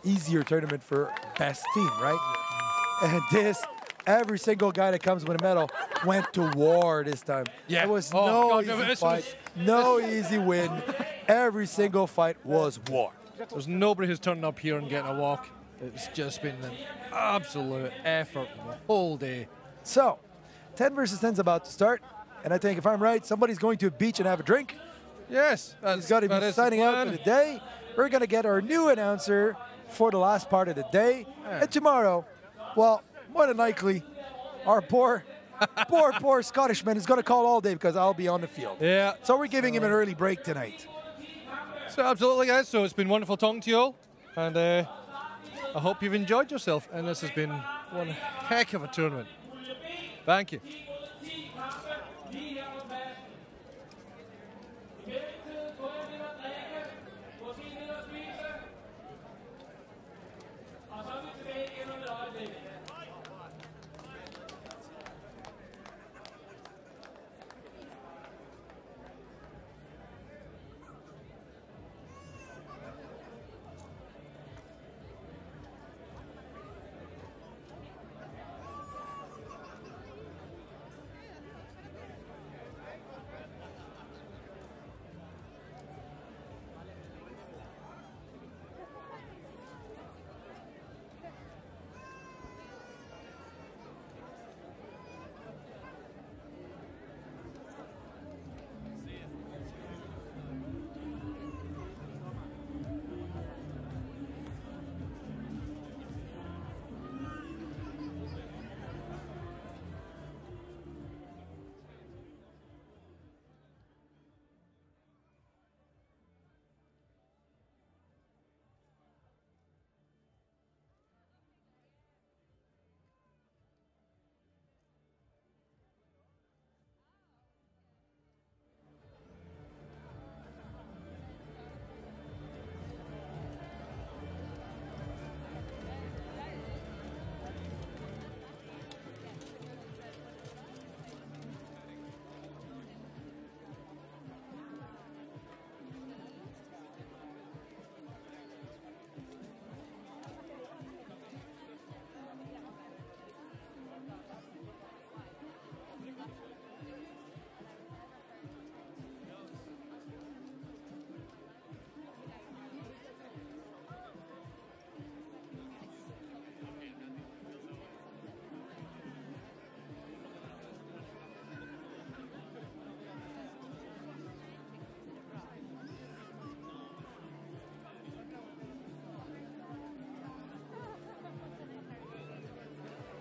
easier tournament for best team, right? And this, every single guy that comes with a medal went to war this time. Yeah. It was Oh, no God, easy this fight, no easy win. Every single fight was war. There's nobody who's turning up here and getting a walk. It's just been an absolute effort the whole day. So, 10 versus 10 is about to start. And I think if I'm right, somebody's going to a beach and have a drink. Yes, He's got to be signing out for the day. We're going to get our new announcer for the last part of the day. Yeah. And tomorrow, well, more than likely, our poor Scottishman is going to call all day because I'll be on the field. Yeah. So we're giving him an early break tonight. So absolutely, guys. So it's been wonderful talking to you all. And I hope you've enjoyed yourself. And this has been one heck of a tournament. Thank you.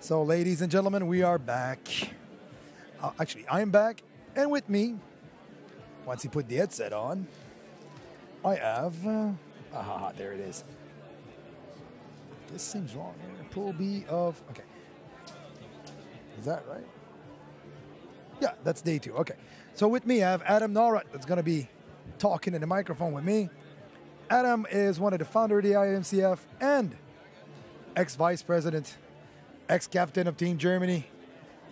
So, ladies and gentlemen, we are back. Actually, I'm back, and with me, once he put the headset on, I have. There it is. This seems wrong here. Pool B of. Okay. Is that right? Yeah, that's day 2. Okay. So with me, I have Adam Norrut that's going to be talking in the microphone with me. Adam is one of the founder of the IMCF and ex-vice president, ex-captain of Team Germany.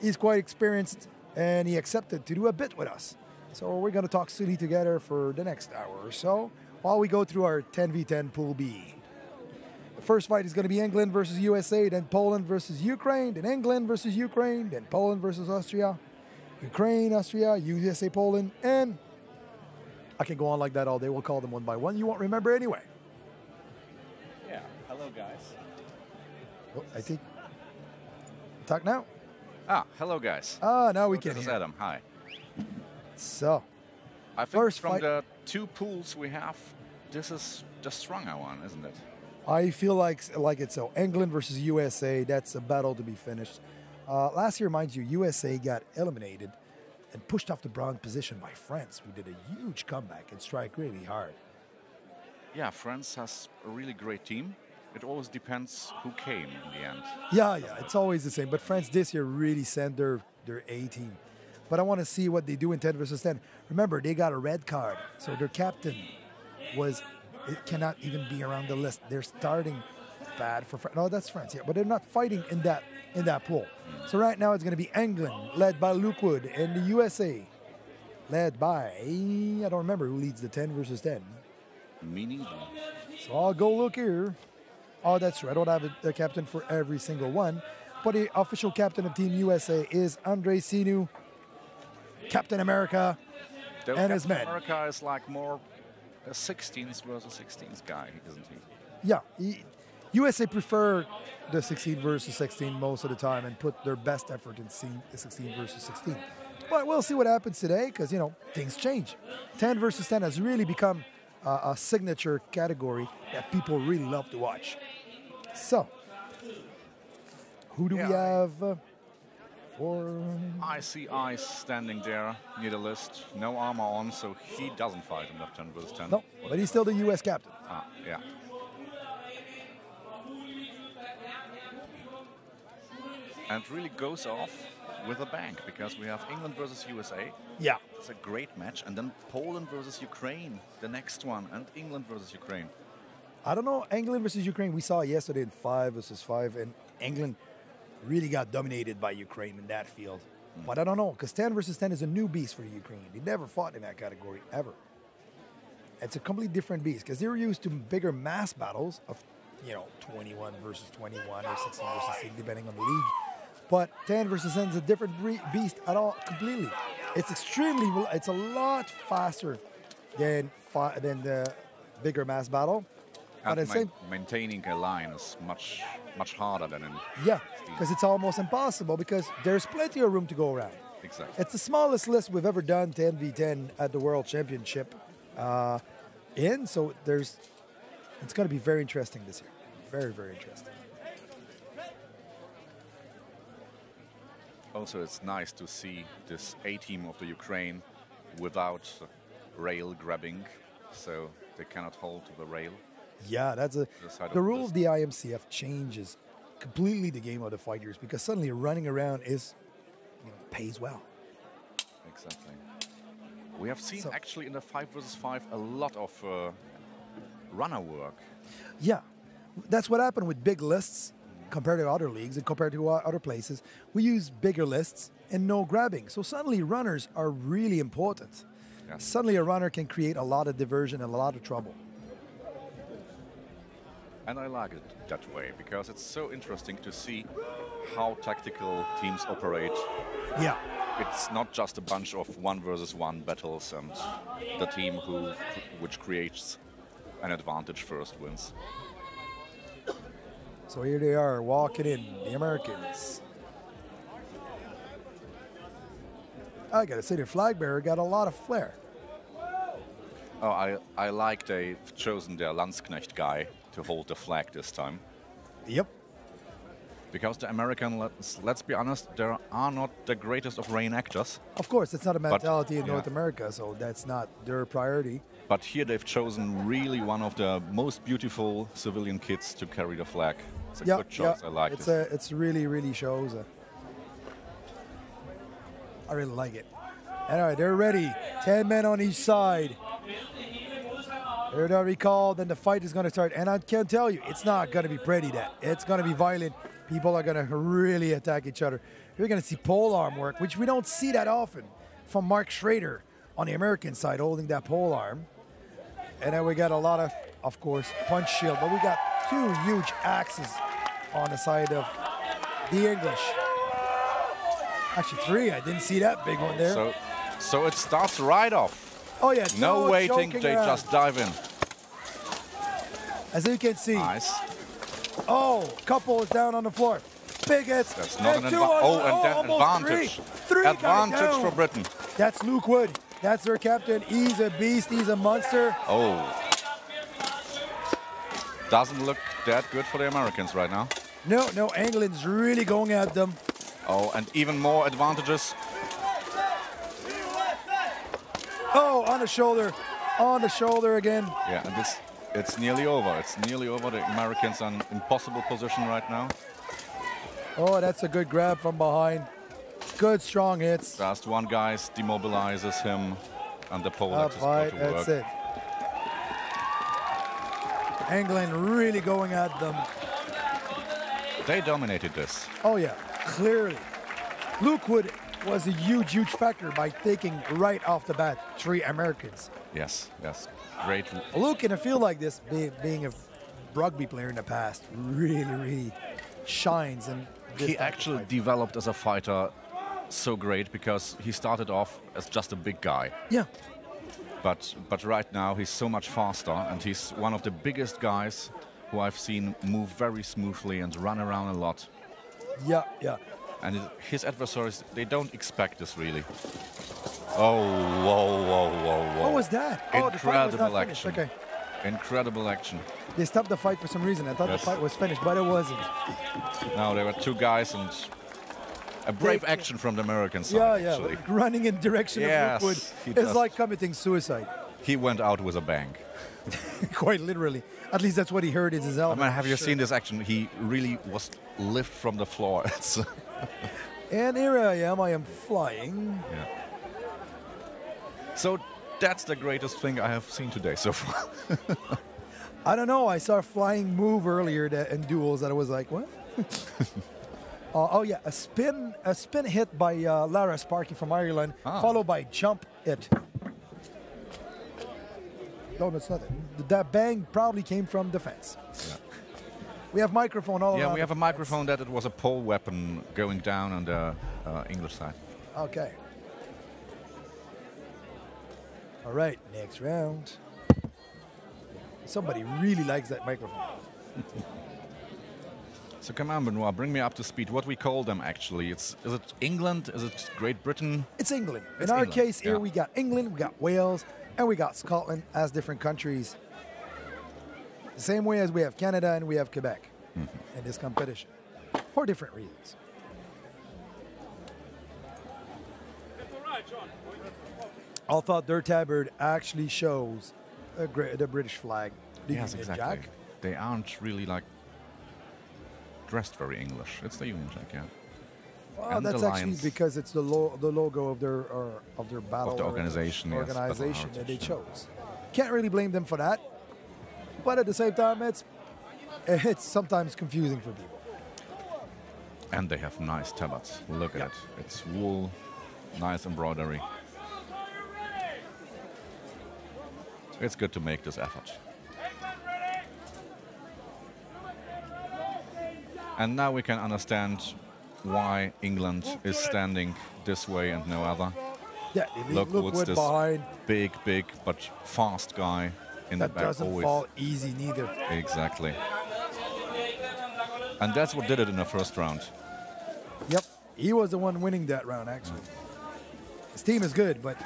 He's quite experienced, and he accepted to do a bit with us. So we're going to talk silly together for the next hour or so while we go through our 10v10 Pool B. The first fight is going to be England versus USA, then Poland versus Ukraine, then England versus Ukraine, then Poland versus Austria, Ukraine, Austria, USA, Poland, and I can go on like that all day. We'll call them one by one. You won't remember anyway. Yeah. Hello, guys. Oh, I think. Talk now. Hello, guys. Now we can This is hear. Adam. Hi. So, I think First from fight- the 2 pools we have, this is the stronger one, isn't it? I feel like it's so. England versus USA, that's a battle to be finished. Last year, mind you, USA got eliminated and pushed off the bronze position by France, who did a huge comeback and strike really hard. Yeah, France has a really great team. It always depends who came in the end. Yeah, it's always the same. But France this year really sent their A team. But I want to see what they do in 10 versus 10. Remember, they got a red card, so their captain it cannot even be around the list. They're starting bad for France. No, that's France, yeah, but they're not fighting in that pool. So right now it's going to be England, led by Luke Wood, and the USA, led by, I don't remember who leads the 10 versus 10. Me neither. So I'll go look here. Oh, that's true. I don't have a captain for every single one. But the official captain of Team USA is Andre Sinu, Captain America, Though and his Captain men. America is like more a 16s versus 16s guy, isn't he? Yeah, USA prefer the 16 versus 16 most of the time and put their best effort in the 16 versus 16. But we'll see what happens today because, things change. 10 versus 10 has really become a signature category that people really love to watch. So, who do we have for... I see Ice standing there near the list. No armor on, so he doesn't fight in the 10 versus 10. No, but he's still the US captain. Yeah. And really goes off with a bang because we have England versus USA. Yeah. It's a great match. And then Poland versus Ukraine, the next one, and England versus Ukraine. I don't know, England versus Ukraine, we saw yesterday in 5 versus 5, and England really got dominated by Ukraine in that field. But I don't know, because 10 versus 10 is a new beast for Ukraine. They never fought in that category, ever. It's a completely different beast, because they were used to bigger mass battles of, 21 versus 21 or 16 versus 16, depending on the league. But 10 versus 10 is a different beast at all, completely. It's a lot faster than the bigger mass battle. But at the same, maintaining a line is much harder than in... yeah, because it's almost impossible because there's plenty of room to go around. Exactly. It's the smallest list we've ever done 10v10 at the World Championship so it's going to be very interesting this year. Very, very interesting. Also, it's nice to see this A-team of the Ukraine without rail grabbing, so they cannot hold to the rail. Yeah, that's side of the the rule list. of the IMCF changes completely the game of the fighters because suddenly running around pays well. Exactly. We have seen So- actually in the 5 versus 5 a lot of runner work. Yeah, that's what happened with big lists compared to other leagues and compared to other places. We use bigger lists and no grabbing. So suddenly runners are really important. Yes. Suddenly a runner can create a lot of diversion and a lot of trouble. And I like it that way because it's so interesting to see how tactical teams operate. Yeah, It's not just a bunch of 1 versus 1 battles and the team which creates an advantage first wins. so here they are walking in, the Americans. I gotta say, the flag bearer got a lot of flair. Oh, I like they've chosen their Landsknecht guy to hold the flag this time. Yep. Because the American, let's be honest, they are not the greatest of reenactors. Of course, it's not a mentality in yeah. North America, so that's not their priority. But here they've chosen really one of the most beautiful civilian kids to carry the flag. It's a good choice. I like it. It's really, really shows. I really like it. All right, they're ready. 10 men on each side. They're not recalled, then the fight is going to start. And I can tell you, it's not going to be pretty. It's going to be violent. People are going to really attack each other. You're going to see pole arm work, which we don't see that often from Mark Schrader on the American side, holding that pole arm. And then we got a lot of course, punch shield. But we got 2 huge axes on the side of the English. Actually 3, I didn't see that big one there. So it starts right off. Oh yeah, no waiting, they just dive in. As you can see. Nice. Oh, couple is down on the floor. Big hits. That's not an advantage. Three advantage for Britain. That's Luke Wood. That's their captain. He's a beast. He's a monster. Oh. Doesn't look that good for the Americans right now. No, England's really going at them. Oh, and even more advantages. Oh, on the shoulder again. Yeah, and it's nearly over. It's nearly over. The Americans are in an impossible position right now. Oh, that's a good grab from behind. Good, strong hits. Just one guy demobilizes him, and the pole axes go to work. That's it. England really going at them. They dominated this. Oh yeah, clearly. Luke Wood was a huge factor by taking right off the bat 3 Americans. Yes, great. Luke in a field like this, being a rugby player in the past, really shines. And he actually developed as a fighter so great because he started off as just a big guy. Yeah. But right now he's so much faster, and he's one of the biggest guys who I've seen move very smoothly and run around a lot. Yeah. And his adversaries, they don't expect this really. Oh, whoa. What was that? Incredible Oh, action. okay. Incredible action. They stopped the fight for some reason. I thought the fight was finished, but it wasn't. No, there were 2 guys, and a brave action from the American side, Yeah, actually. running in direction of Luke Wood is like committing suicide. He went out with a bang. Quite literally. At least that's what he heard in his helmet. I mean, have you seen this action? He really was lifted from the floor. And here I am flying. Yeah. So that's the greatest thing I have seen today so far. I don't know. I saw a flying move earlier in duels that I was like, what? Oh yeah, a spin hit by Lara Sparky from Ireland, followed by jump hit. No, that's not it. That bang probably came from defense. Yeah. We have microphone all around. Yeah, we have a microphone that it was a pole weapon going down on the English side. Okay. All right, next round. Somebody really likes that microphone. So come on, Benoit, bring me up to speed. What we call them actually? Is it England? Is it Great Britain? It's England. It's In our England, case here, we got England, we got Wales, and we got Scotland as different countries. The same way as we have Canada and we have Quebec in this competition, for different reasons. I thought their tabard actually shows the British flag. Yes, exactly. Jack. They aren't really like dressed very English. It's the Union Jack, yeah. Well, and that's the actually lions. Because it's the logo of their battle Of the organization, yes, battle organization that they heritage, chose. Can't really blame them for that, but at the same time, it's sometimes confusing for people. And they have nice tabards. Look at it. It's wool, nice embroidery. It's good to make this effort. And now we can understand why England is standing this way and no other. Yeah, Look, what's Wood this behind. big but fast guy in the That back. doesn't always. fall easy neither. Exactly. And that's what did it in the first round. Yep, he was the one winning that round actually. His team is good, but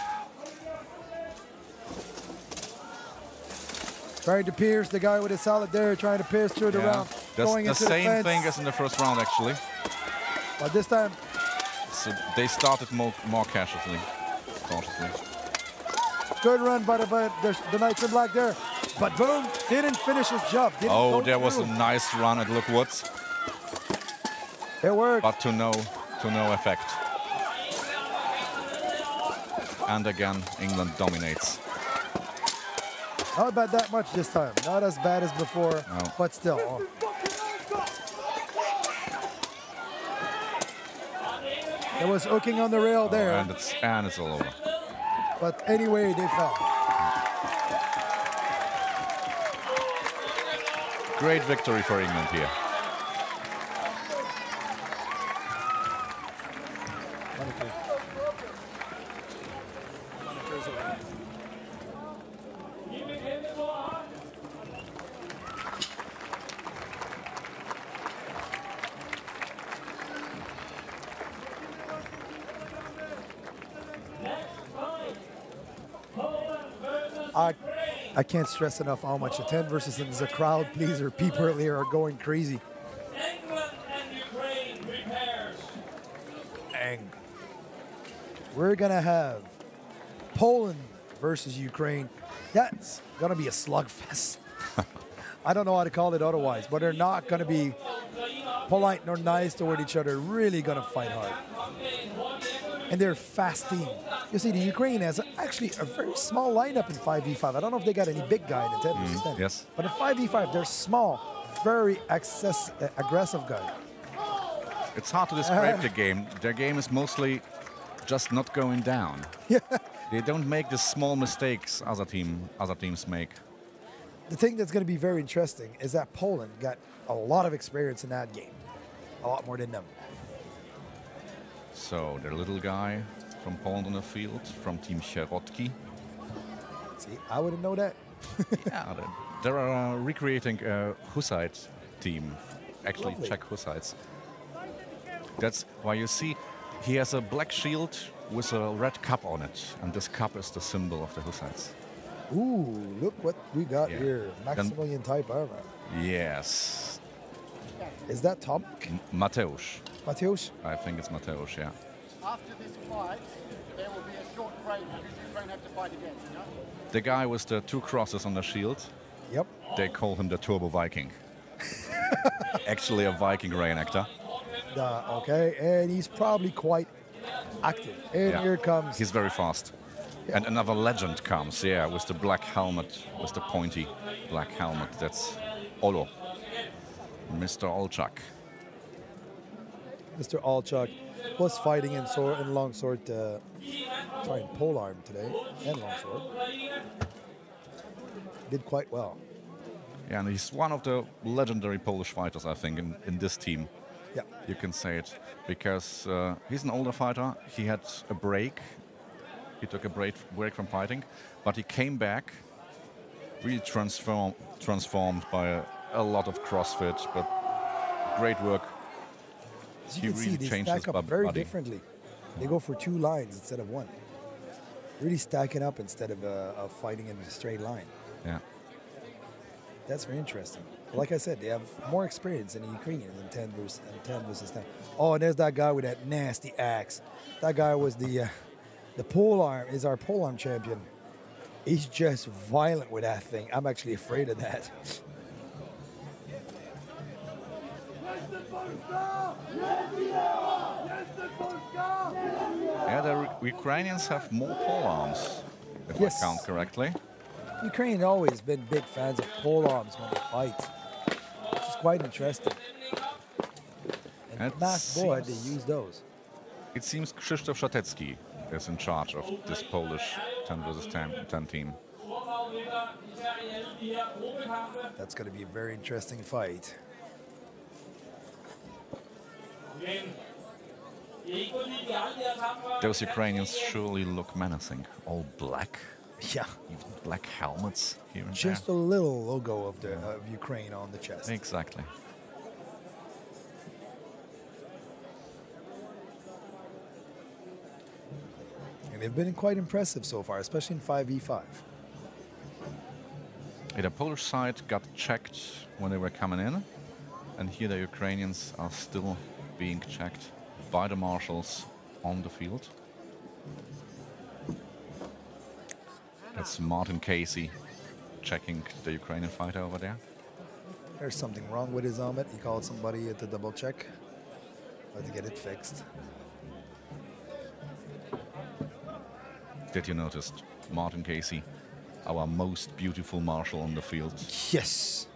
trying to pierce the guy with a salad there, trying to pierce through the round. That's going the into same the fence. thing as in the first round, actually. But this time, So they started more cautiously. good run by the Knights in Black there. But boom, didn't finish his job. Didn't Oh, go there was a through. nice run at Look Woods, It worked. but to no effect. And again, England dominates. Not bad that much this time. Not as bad as before, No. but still. Oh. It was hooking on the rail there. And it's all over. But anyway, they fell. Great victory for England here. I can't stress enough how much a 10 versus 10 is a crowd pleaser. People here are going crazy. England and Ukraine prepares. And we're going to have Poland versus Ukraine. That's going to be a slugfest. I don't know how to call it otherwise, but they're not going to be polite nor nice toward each other. Really going to fight hard. And they're fast team. You see, the Ukraine has actually a very small lineup in 5v5. I don't know if they got any big guy in the 10 versus 10. Yes. But in 5v5, they're small, very aggressive guy. It's hard to describe the game. Their game is mostly just not going down. Yeah. They don't make the small mistakes other teams make. The thing that's going to be very interesting is that Poland got a lot of experience in that game. A lot more than them. So their little guy from Poland on the field, from Team Sierotki. See, I wouldn't know that. Yeah, they're recreating a Hussite team, actually Lovely. Czech Hussites. That's why you see he has a black shield with a red cup on it, and this cup is the symbol of the Hussites. Ooh, look what we got Yeah. here. Maximilian type armor. Yes, Is that Tom? Mateusz. Mateusz? I think it's Mateusz, yeah. After this fight, there will be a short break because Ukraine have to fight again, you know? The guy with the two crosses on the shield, Yep. they call him the Turbo Viking. Actually a Viking reenactor. Okay, and he's probably quite active. And Yeah. here comes. He's very fast. And another legend comes, yeah, with the black helmet, with the pointy black helmet. That's Olo, Mr. Olchak. Mr. Alchuk was fighting in longsword, trying polearm today, and longsword. Did quite well. Yeah, and he's one of the legendary Polish fighters, I think, in this team. Yeah. You can say it, because he's an older fighter. He had a break. He took a break from fighting, but he came back, really transformed by a lot of CrossFit, but great work. As you He can see, really they changed stack his up very body. differently. They go for 2 lines instead of 1. Really stacking up instead of fighting in a straight line. Yeah. That's very interesting. Like I said, they have more experience in the Ukrainian than 10 versus 10. Oh, and there's that guy with that nasty axe. That guy was the polearm, is our polearm champion. He's just violent with that thing. I'm actually afraid of that. Yeah, the Ukrainians have more polearms, if Yes. I count correctly. Ukraine always been big fans of polearms when they fight, which is quite interesting. And It mass board, they seems- use those. It seems Krzysztof Szatecki is in charge of this Polish 10 versus 10 team. That's going to be a very interesting fight. Those Ukrainians surely look menacing. All black, Yeah, even black helmets here and just a little logo of Ukraine on the chest. there. Exactly. And they've been quite impressive so far, especially in 5v5. Yeah, the Polish side got checked when they were coming in, And here the Ukrainians are still being checked by the marshals on the field. That's Martin Casey checking the Ukrainian fighter over there. There's something wrong with his helmet. He called somebody to double check. Had to get it fixed. Did you notice Martin Casey, our most beautiful marshal on the field? Yes.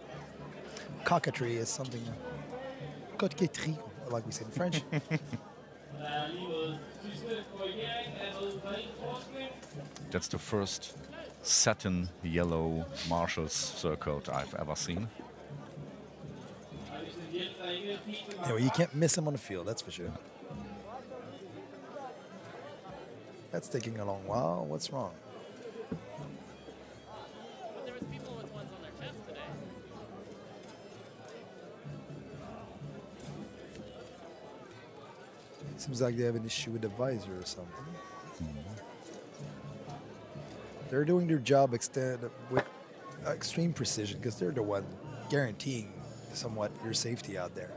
Coquetry is something. Coquetry, like we say in French. That's the first satin yellow marshal's surcoat I've ever seen. Anyway, you can't miss him on the field, that's for sure. That's taking a long while. What's wrong? There was people with ones on their chest today. Seems like they have an issue with the visor or something. They're doing their job with extreme precision because they're the one guaranteeing somewhat your safety out there.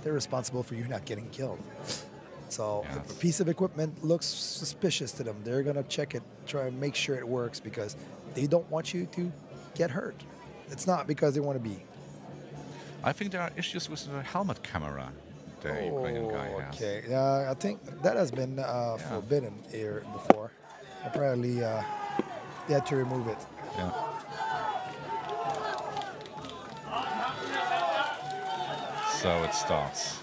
They're responsible for you not getting killed. So if a piece of equipment looks suspicious to them, they're going to check it, try and make sure it works because they don't want you to get hurt. It's not because they want to be. I think there are issues with the helmet camera the Ukrainian guy has. Okay, yeah, I think that has been forbidden here before. Apparently, they had to remove it. Yeah. So it starts.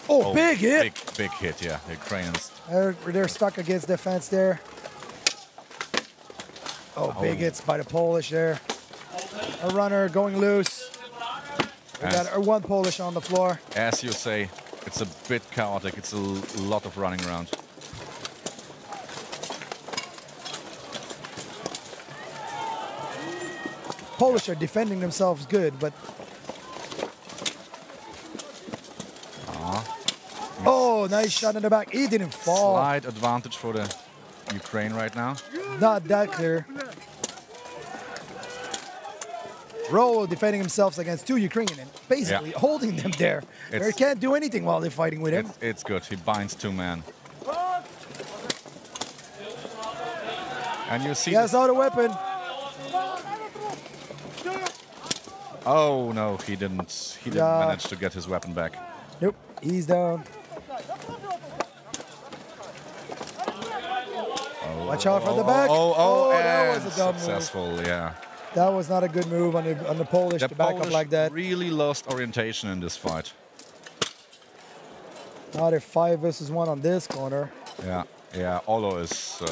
Oh, big hit! Big hit, yeah. The Ukrainians. They're stuck against defense there. Oh, big hits by the Polish there. A runner going loose. We got one Polish on the floor. As you say, it's a bit chaotic. It's a lot of running around. Polish are defending themselves good, but... Oh, nice shot in the back. He didn't fall. Slight advantage for the Ukraine right now. Not that clear. Roll defending himself against two Ukrainian and basically holding them there. They can't do anything while they're fighting with him. It's good. He binds two men. And you see... He has out a weapon. Oh, no, he didn't. He didn't manage to get his weapon back. Nope, he's down. Watch out from the back. That was a dumb successful, move. Yeah. That was not a good move on the Polish to back up like that. Really lost orientation in this fight. Now they're 5 versus 1 on this corner. Yeah. Olo is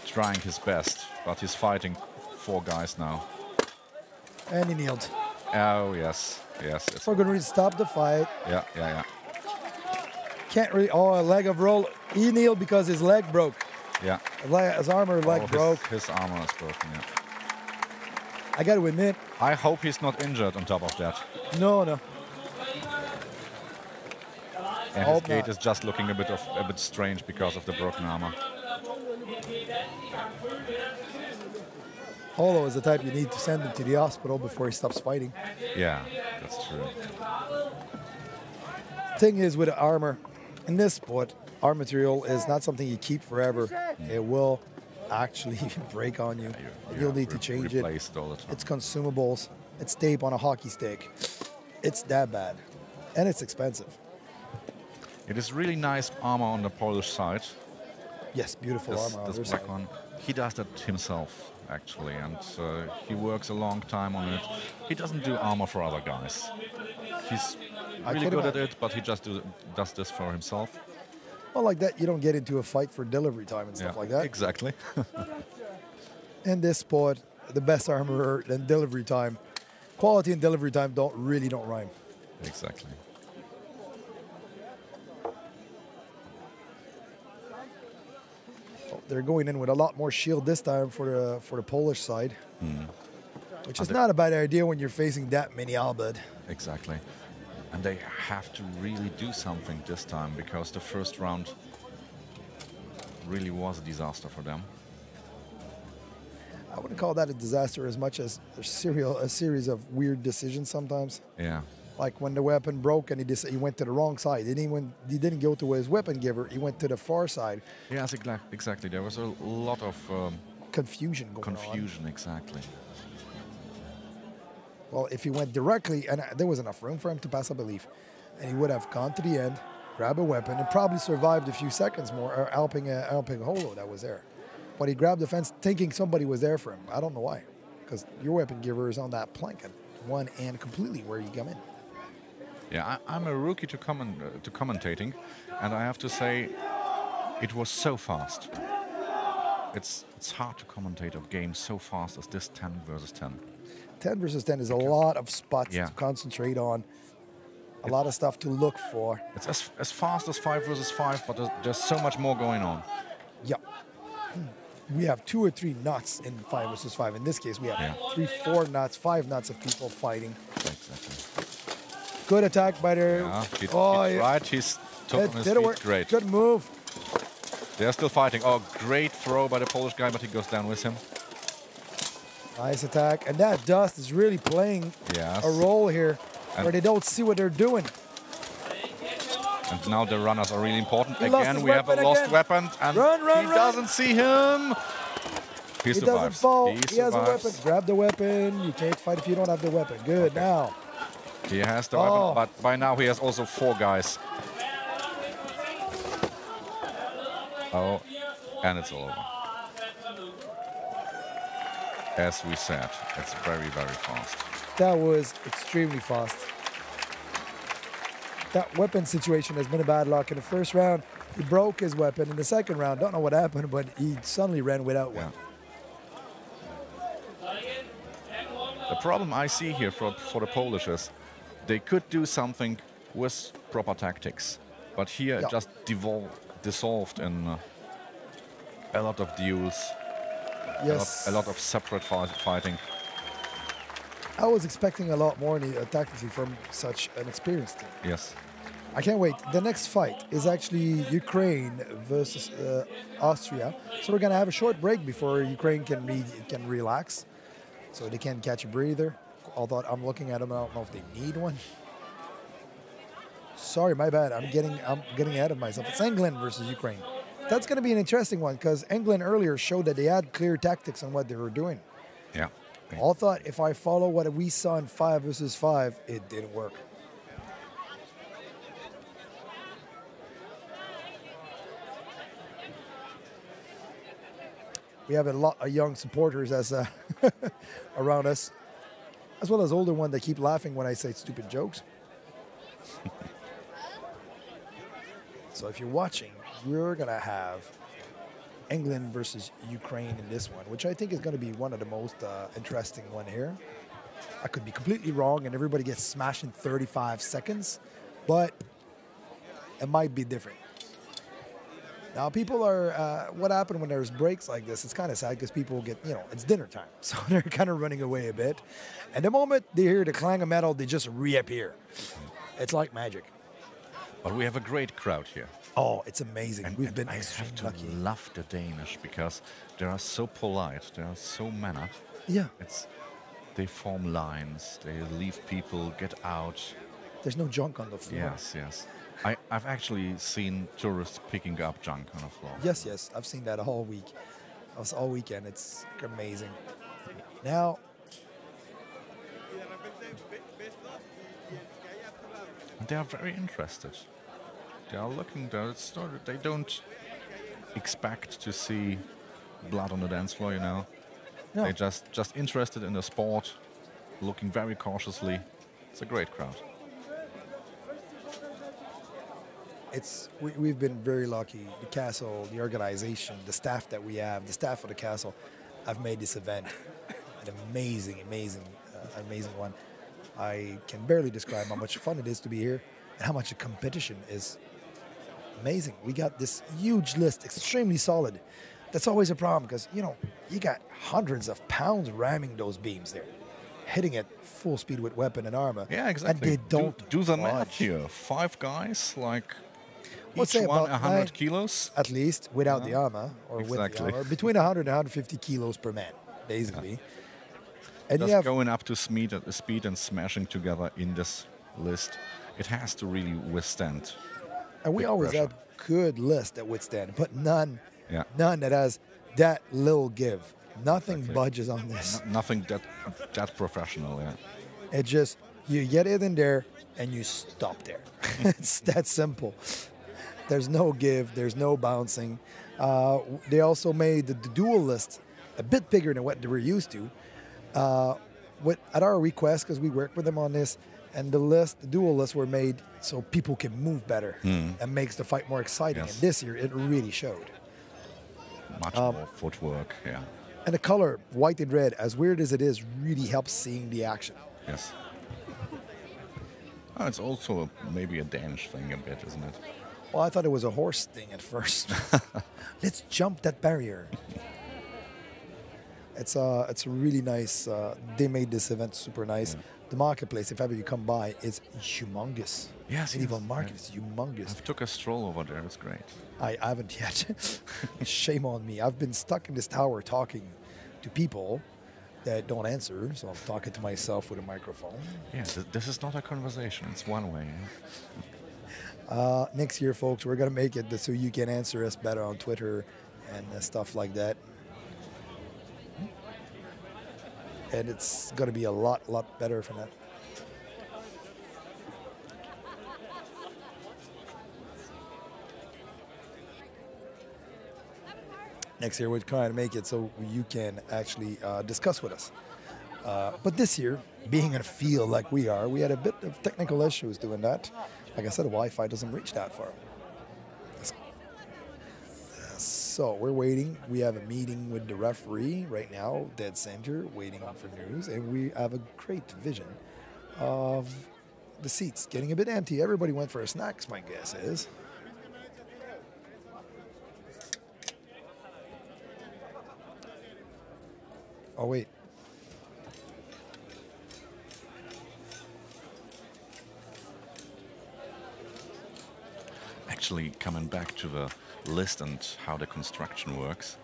trying his best, but he's fighting 4 guys now. And he kneeled. Oh, yes. For good reason, stop the fight. Yeah. Can't really... Oh, a leg of roll. He kneeled because his leg broke. Yeah. His armor leg broke. His armor is broken, yeah. I got to admit. I hope he's not injured on top of that. No. And his gait is just looking a bit strange because of the broken armor. Olo is the type you need to send him to the hospital before he stops fighting. Yeah, that's true. Thing is with armor, in this sport, armor material is not something you keep forever. It will actually break on you. You'll need to change it. All the time. It's consumables. It's tape on a hockey stick. It's that bad. And it's expensive. It is really nice armor on the Polish side. Yes, beautiful armor on this their black side. one. He does that himself, actually, and he works a long time on it. He doesn't do armor for other guys. He's really good at it, but he just does this for himself. Well, like that, you don't get into a fight for delivery time and stuff like that. Exactly. In this sport, the best armor and delivery time, quality and delivery time don't rhyme. Exactly. They're going in with a lot more shield this time for the Polish side, which is not a bad idea when you're facing that many Albert. Exactly. And they have to really do something this time because the first round really was a disaster for them. I wouldn't call that a disaster as much as a series of weird decisions sometimes. Yeah. Like when the weapon broke and he went to the wrong side. He didn't go to his weapon giver. He went to the far side. Yes, exactly. There was a lot of Confusion going on. confusion, exactly. Well, if he went directly, and there was enough room for him to pass, I believe, and he would have gone to the end, grabbed a weapon, and probably survived a few seconds more, or helping Holo that was there. But he grabbed the fence thinking somebody was there for him. I don't know why, because your weapon giver is on that plank at one end completely where you come in. Yeah, I'm a rookie to commentating, and I have to say, it was so fast. It's hard to commentate a game so fast as this 10 versus 10. 10 versus 10 is a lot of spots Yeah. to concentrate on, a lot of stuff to look for. It's as fast as 5 versus 5, but there's so much more going on. Yeah. We have 2 or 3 knots in 5 versus 5. In this case, we have Yeah. 3, 4 knots, 5 knots of people fighting. Exactly. Good attack by the... Yeah, he yeah. tried. He's took on his Did it feet. work. Great. Good move. They're still fighting. Oh, great throw by the Polish guy, but he goes down with him. Nice attack. And that dust is really playing Yes. a role here And- where they don't see what they're doing. And now the runners are really important. He lost Again, his we have a weapon lost again. weapon, and Run, he doesn't see him. He He survives. doesn't fall. He He has a survives. weapon. Grab the weapon. You can't fight if you don't have the weapon. Good. Now. He has the Oh. weapon, but by now he has also 4 guys. Oh, and it's over. As we said, it's very, very fast. That was extremely fast. That weapon situation has been a bad luck. In the first round, he broke his weapon. In the second round, don't know what happened, but he suddenly ran without one. The problem I see here for the Polish is they could do something with proper tactics, but here Yeah. it just dissolved in a lot of duels, Yes. a lot of separate fighting. I was expecting a lot more tactically from such an experienced team. Yes. I can't wait. The next fight is actually Ukraine versus Austria. So we're gonna have a short break before Ukraine can relax, so they can catch a breather. Although I'm looking at them, I don't know if they need one. Sorry, my bad. I'm getting ahead of myself. It's England versus Ukraine. That's gonna be an interesting one because England earlier showed that they had clear tactics on what they were doing. Yeah. All thought if I follow what we saw in 5 versus 5, it didn't work. We have a lot of young supporters as around us, as well as older ones that keep laughing when I say stupid jokes. So if you're watching, you're gonna have England versus Ukraine in this one, which I think is going to be one of the most interesting one here. I could be completely wrong and everybody gets smashed in 35 seconds, but it might be different. Now, people are, what happened when there's breaks like this, it's kind of sad because people get, it's dinner time. So they're kind of running away a bit. And the moment they hear the clang of metal, they just reappear. It's like magic. But we have a great crowd here. Oh, it's amazing. And, We've been I have extremely to lucky. love the Danish because they are so polite, they are so mannered. Yeah. They form lines, they leave people get out. There's no junk on the floor. Yes. I've actually seen tourists picking up junk on the floor. Yes. I've seen that all week. All weekend. It's amazing. Now, They are very interested. They are looking there. They don't expect to see blood on the dance floor, No. They're just interested in the sport, looking very cautiously. It's a great crowd. we've been very lucky. The castle, the organization, the staff that we have, the staff of the castle, have made this event an amazing one. I can barely describe how much fun it is to be here and how much the competition is amazing. We got this huge list, extremely solid. That's always a problem because, you got hundreds of pounds ramming those beams there, hitting at full speed with weapon and armor. Yeah, exactly. And they don't do the math budge. here. 5 guys, like Let's each say one about 100 nine- kilos. At least without the armor or with Exactly. the armor, between 100 and 150 kilos per man, basically. And you Just have going up to speed and smashing together in this list, it has to really withstand. And we big always pressure. have good lists that withstand, but none Yeah. that has that little give. Nothing Exactly. budges on this. Nothing that professional. Yeah. It just, you get it in there and you stop there. It's that simple. There's no give, there's no bouncing. They also made the dual list a bit bigger than what they were used to. At our request, because we worked with them on this, and the dual lists were made so people can move better and makes the fight more exciting. Yes. And this year, it really showed. Much more footwork. Yeah. And the color, white and red, as weird as it is, really helps seeing the action. Yes. Oh, it's also maybe a Danish thing a bit, isn't it? Well, I thought it was a horse thing at first. Let's jump that barrier. It's a really nice. They made this event super nice. Yeah. The marketplace, if ever you come by, is humongous. Yes, Medieval yes, market yes. is humongous. I took a stroll over there. It's great. I haven't yet. Shame on me. I've been stuck in this tower talking to people that don't answer, so I'm talking to myself with a microphone. Yeah, this is not a conversation. It's one way. Next year, folks, we're going to make it so you can answer us better on Twitter and stuff like that. And it's going to be a lot better for that. Next year, we're trying to make it so you can actually discuss with us. But this year, being in a field like we are, we had a bit of technical issues doing that. Like I said, the Wi-Fi doesn't reach that far. So we're waiting. We have a meeting with the referee right now, dead center, waiting for news. And we have a great vision of the seats getting a bit empty. Everybody went for a snacks, my guess is. Oh, wait. Actually, coming back to the list and how the construction works,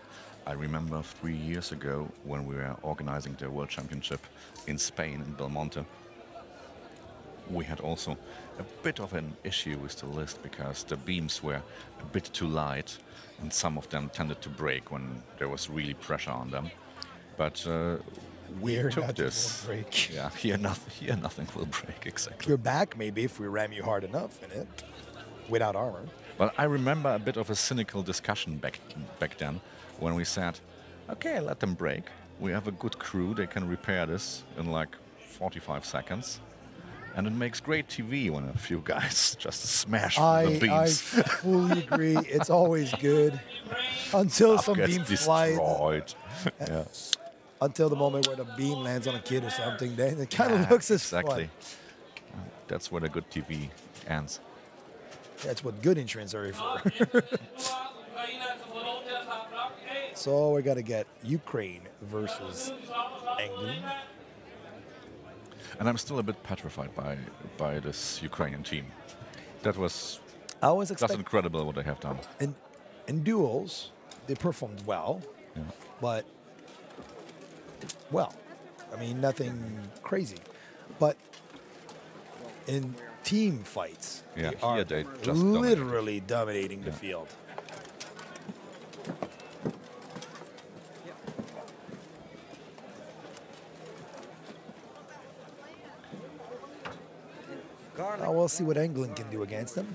I remember 3 years ago when we were organizing the World Championship in Spain, in Belmonte, we had also a bit of an issue with the list because the beams were a bit too light and some of them tended to break when there was really pressure on them. But we Here, took nothing this. will break. Yeah, here nothing will break, exactly. Your back, maybe, if we ram you hard enough in it, without armor. But I remember a bit of a cynical discussion back then when we said, okay, let them break. We have a good crew. They can repair this in like 45 seconds. And it makes great TV when a few guys just smash the I beams. fully agree. It's always good until some Gets beam flies. destroyed. Yeah, Until the moment where the beam lands on a kid or something. Then it kind of looks as exactly. fun. That's where the good TV ends. That's what good insurance are for. So we're going to get Ukraine versus England. And I'm still a bit petrified by this Ukrainian team. That was I was just expecting incredible what they have done. in duels, they performed well, Yeah. but well, I mean, nothing crazy. But in team fights, Yeah, they are here they just dominated. literally dominating the field. Now we'll see what England can do against them.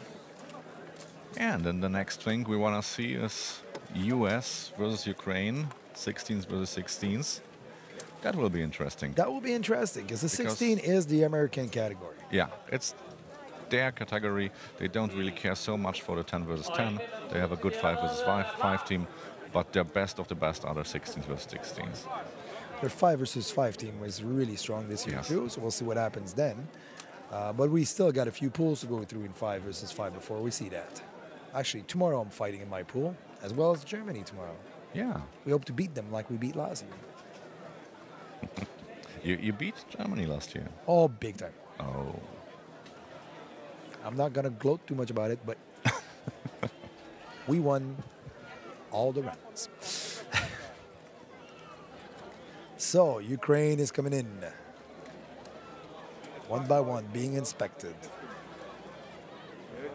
And then the next thing we want to see is US versus Ukraine, 16s versus 16s. That will be interesting. That will be interesting because the Because- 16 is the American category. Yeah, it's their category. They don't really care so much for the 10 versus 10. They have a good 5 versus 5 team, but their best of the best are the 16s versus 16s. Their 5 versus 5 team was really strong this year Yes. too, so we'll see what happens then. But we still got a few pools to go through in 5 versus 5 before we see that. Actually, tomorrow I'm fighting in my pool, as well as Germany tomorrow. Yeah. We hope to beat them like we beat last year. You beat Germany last year. Oh, big time. Oh. I'm not going to gloat too much about it, but we won all the rounds. So, Ukraine is coming in. one by one, being inspected.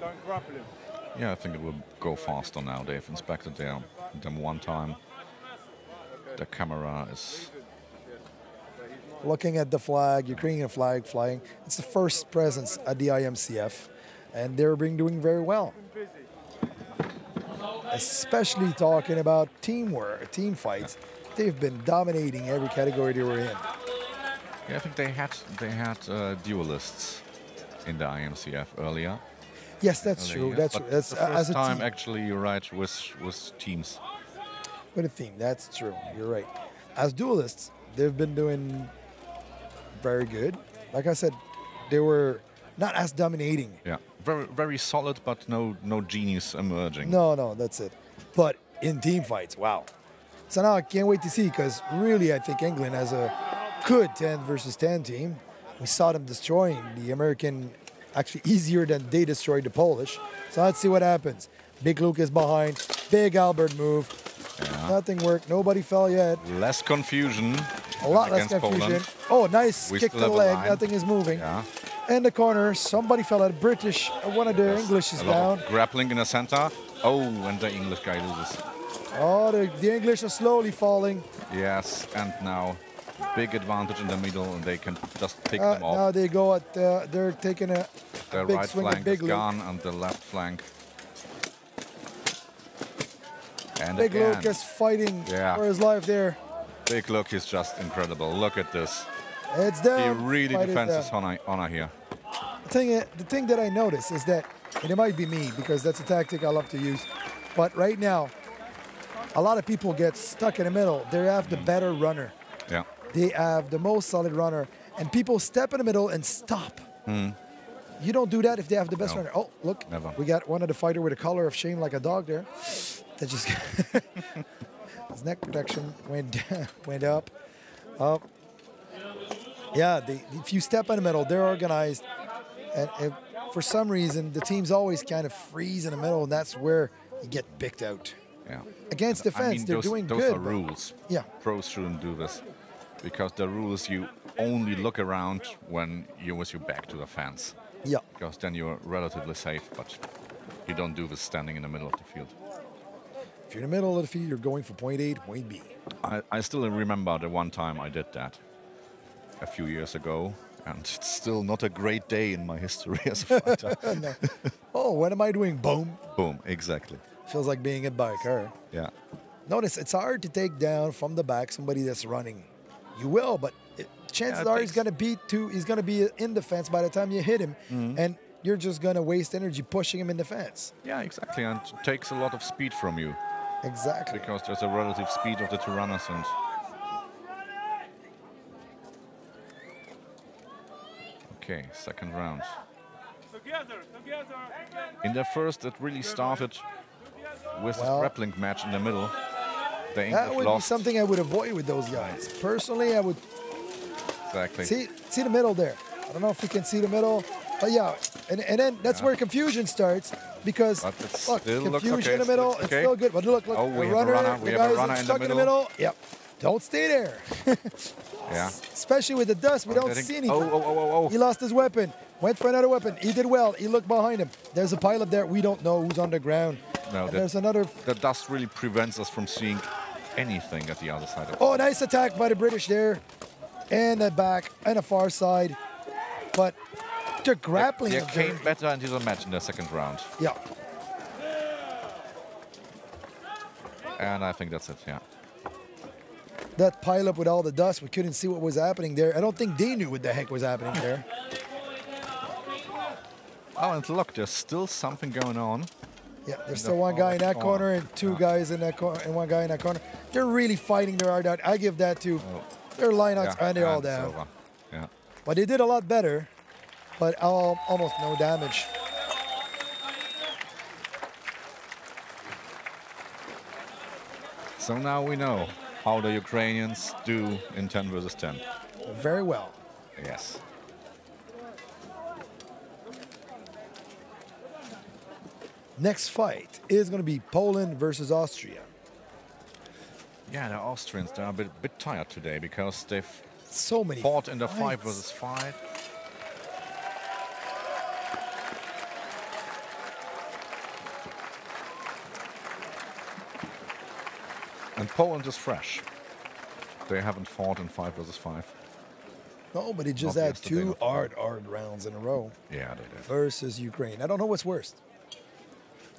Don't grapple him. Yeah, I think it will go faster now. They've inspected them one time. The camera is... Looking at the flag, Ukrainian flag flying. It's the first presence at the IMCF, and they're doing very well. Especially talking about teamwork, team fights. They've been dominating every category they were in. Yeah, I think they had duelists in the IMCF earlier. Yes, that's true. That's true. That's the first as a time team. actually, you're right, with teams. With a theme, that's true. You're right. As duelists, they've been doing very good. Like I said, they were not as dominating. Yeah, very solid, but no genius emerging. No, that's it. But in team fights, wow. So now I can't wait to see, because really I think England has a good 10 versus 10 team. We saw them destroying the American actually easier than they destroyed the Polish. So let's see what happens. Big Luke is behind. Big Albert move. Yeah. Nothing worked. Nobody fell yet. Less confusion. A lot less against confusion. Poland. Oh, nice We kick still to the have a leg. line. Nothing is moving. Yeah. In the corner, somebody fell out. British, one of the Yes. English is A lot down. of grappling in the center. Oh, and the English guy loses. Oh, the English are slowly falling. Yes, and now big advantage in the middle, and they can just pick them off. Now they go at, they're taking a The big right swing at flank Big is Luke. gone, and the left flank. And Big again, Luke is fighting Yeah. for his life there. Big Luke is just incredible. Look at this. It's He down. really Fight it defends down. his honor here. The thing that I notice is that, and it might be me because that's a tactic I love to use, but right now, a lot of people get stuck in the middle. They have the better runner. Yeah. They have the most solid runner, and people step in the middle and stop. You don't do that if they have the best No. runner. Oh, look, Never. we got one of the fighter with a collar of shame like a dog there. That just his neck protection went up. Yeah, if you step in the middle, they're organized, and if, for some reason the teams always kind of freeze in the middle, and that's where you get picked out. Yeah. Against defense, I mean, they're those, doing those good. are but- rules. Yeah. Pros shouldn't do this because the rules you only look around when you're with your back to the fence. Yeah. Because then you're relatively safe, but you don't do this standing in the middle of the field. If you're in the middle of the field, you're going for point A to point B. I still remember the one time I did that a few years ago, and it's still not a great day in my history as a fighter. No. Oh, what am I doing? Boom. Boom, exactly. Feels like being hit by a car. Yeah. Notice it's hard to take down from the back somebody that's running. You will, but chances it are takes- he's going to be in defense by the time you hit him, and you're just going to waste energy pushing him in defense. Yeah, exactly, and it takes a lot of speed from you Exactly. because there's a relative speed of the two runners. And okay, second round. Together. In the first, it really started with Well, a grappling match in the middle. The English That would lost. be something I would avoid with those guys. Personally, I would Exactly. see the middle there. I don't know if you can see the middle, but yeah, and then that's where confusion starts because But it's look, still looks confusion okay, in the middle, looks it's okay. still good. But look, Oh, the we have a runner, runner, we the have a guys runner in the stuck middle. Yep, don't stay there. Yeah. Especially with the dust, we don't Getting- see anything. Oh. He lost his weapon, went for another weapon. He did well. He looked behind him. There's a pile up there. We don't know who's on the ground. No, And there's another. the dust really prevents us from seeing anything at the other side of Oh, nice attack by the British there, and the back and the far side. But they're grappling. They is came very- better into the match in the second round. Yeah. And I think that's it, yeah. That pile up with all the dust, we couldn't see what was happening there. I don't think they knew what the heck was happening there. Oh, and look, there's still something going on. Yeah, there's In still the one guy in that far corner corner. and two guys in that corner and one guy in that corner. They're really fighting their heart out. I give that to their lineouts and they're all and it's down. over. Yeah. But they did a lot better, but almost no damage. So now we know how the Ukrainians do in 10 versus 10. Very well. Yes. Next fight is going to be Poland versus Austria. Yeah, the Austrians, they're a bit tired today because they've So many fought in the 5 fights. versus 5. And Poland is fresh. They haven't fought in 5 versus 5. No, but it just Not had yesterday, two but- hard rounds in a row Yeah, they did. versus Ukraine. I don't know what's worst.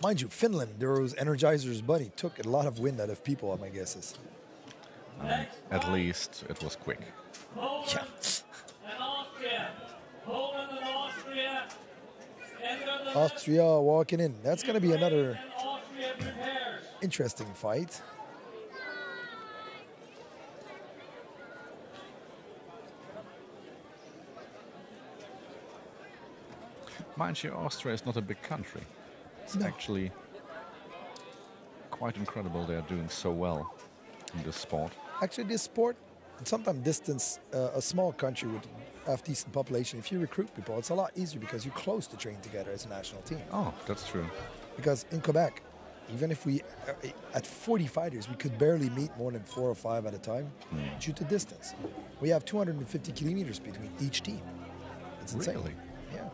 Mind you, Finland, those Energizers buddy, took a lot of wind out of people, my guess is. At least it was quick. Yeah. And Austria. Poland and Austria. Enter the Austria walking in. That's going to be another and Austria prepares. interesting fight. Mind you, Austria is not a big country. It's No. actually quite incredible they are doing so well in this sport. Actually, this sport, sometimes distance, a small country with half decent population, if you recruit people, it's a lot easier because you're close to train together as a national team. Oh, that's true. Because in Quebec, even if we, at 40 fighters, we could barely meet more than 4 or 5 at a time due to distance. We have 250 kilometers between each team. It's insane. Really? Yeah.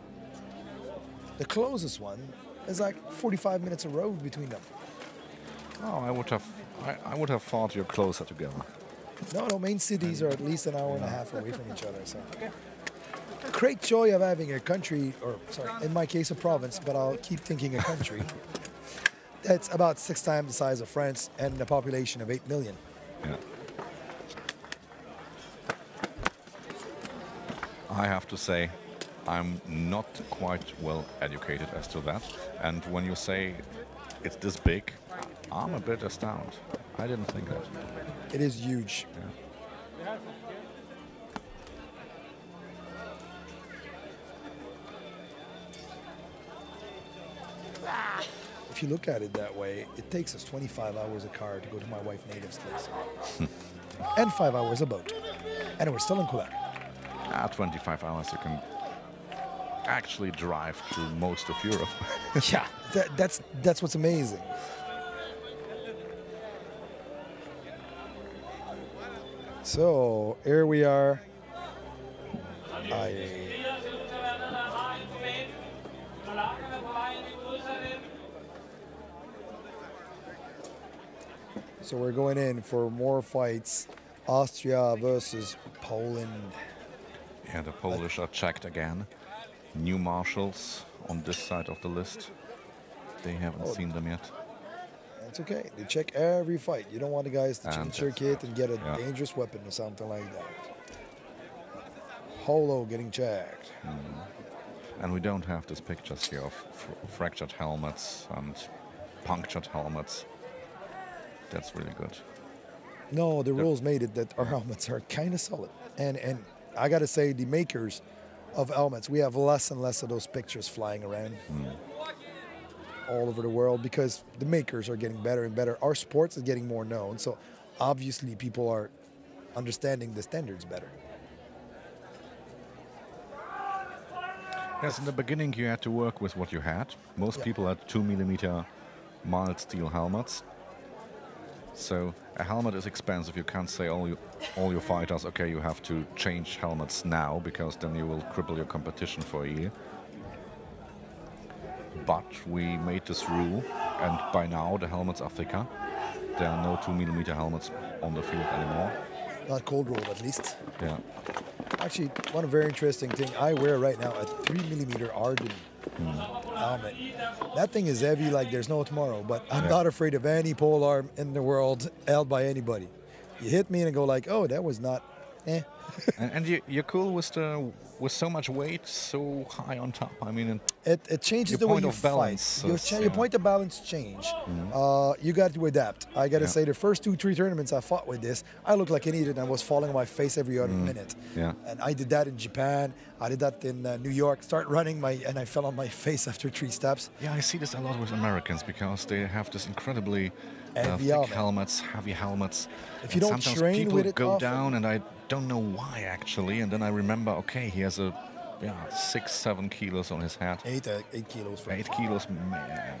The closest one is like 45 minutes of road between them. Oh, I would have thought you're closer together. No, main cities are at least an hour and a half away from each other. So, great joy of having a country, or sorry, in my case, a province, but I'll keep thinking a country that's about 6 times the size of France and a population of 8 million. Yeah. I have to say, I'm not quite well educated as to that. And when you say it's this big, I'm a bit astounded. I didn't think that. It is huge. Yeah. If you look at it that way, it takes us 25 hours a car to go to my wife native's place. And 5 hours a boat. And we're still in Quebec. 25 hours you can actually drive through most of Europe. Yeah, that's what's amazing. So here we are. So we're going in for more fights. Austria versus Poland. Yeah, the Polish are checked again. New marshals on this side of the list. They haven't seen them yet. That's okay. They check every fight. You don't want the guys to And change their kit and get a yeah. dangerous weapon or something like that. Holo getting checked. And we don't have these pictures here of fractured helmets and punctured helmets. That's really good. No, the rules made it that our helmets are kind of solid. And I got to say, the makers of helmets, we have less and less of those pictures flying around all over the world because the makers are getting better and better. Our sports is getting more known, so obviously people are understanding the standards better. Yes, in the beginning you had to work with what you had. Most people had 2mm mild steel helmets. So a helmet is expensive. You can't say all your fighters, okay, you have to change helmets now because then you will cripple your competition for a year. But we made this rule, and by now the helmets are thicker. There are no 2mm helmets on the field anymore. Not cold rolled, at least. Yeah. Actually, one very interesting thing, I wear right now a 3mm Arden helmet. That thing is heavy like there's no tomorrow, but I'm not afraid of any pole arm in the world held by anybody. You hit me and I go like, oh, that was not, eh. And you're cool with so much weight so high on top. I mean, It changes your the way point you of balance fight. Your point of balance change. You got to adapt. I got to say, the first 2-3 tournaments I fought with this, I looked like an idiot and I was falling on my face every other minute. Yeah. And I did that in Japan. I did that in New York. Start running and I fell on my face after 3 steps. Yeah, I see this a lot with Americans because they have this incredibly Heavy thick helmet. helmets, heavy helmets. If And you don't sometimes train people with it go often- down, and I don't know why actually. And then I remember, okay, he has a 6-7 kilos on his head. 8 kilos. For 8 kilos, man.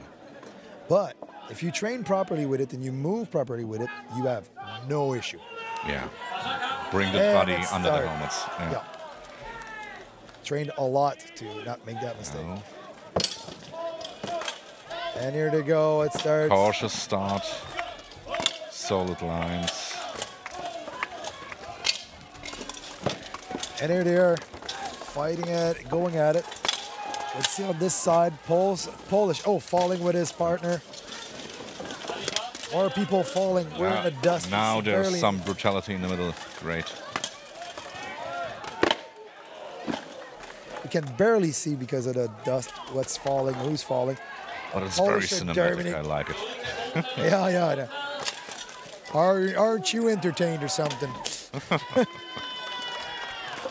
But if you train properly with it and you move properly with it, you have no issue. Yeah. Bring the And body it's under the started. helmets. Yeah. Trained a lot to not make that mistake. No. And here they go. It starts. Cautious start. solid lines. And here they are, fighting it, going at it. Let's see on this side, Polish, falling with his partner. More people falling, we're in the dust. Now It's there's barely- some brutality in the middle. Great. You can barely see because of the dust, what's falling, who's falling. But it's Polish very are cinematic. dominant. I like it. Yeah, I know. Aren't you entertained or something?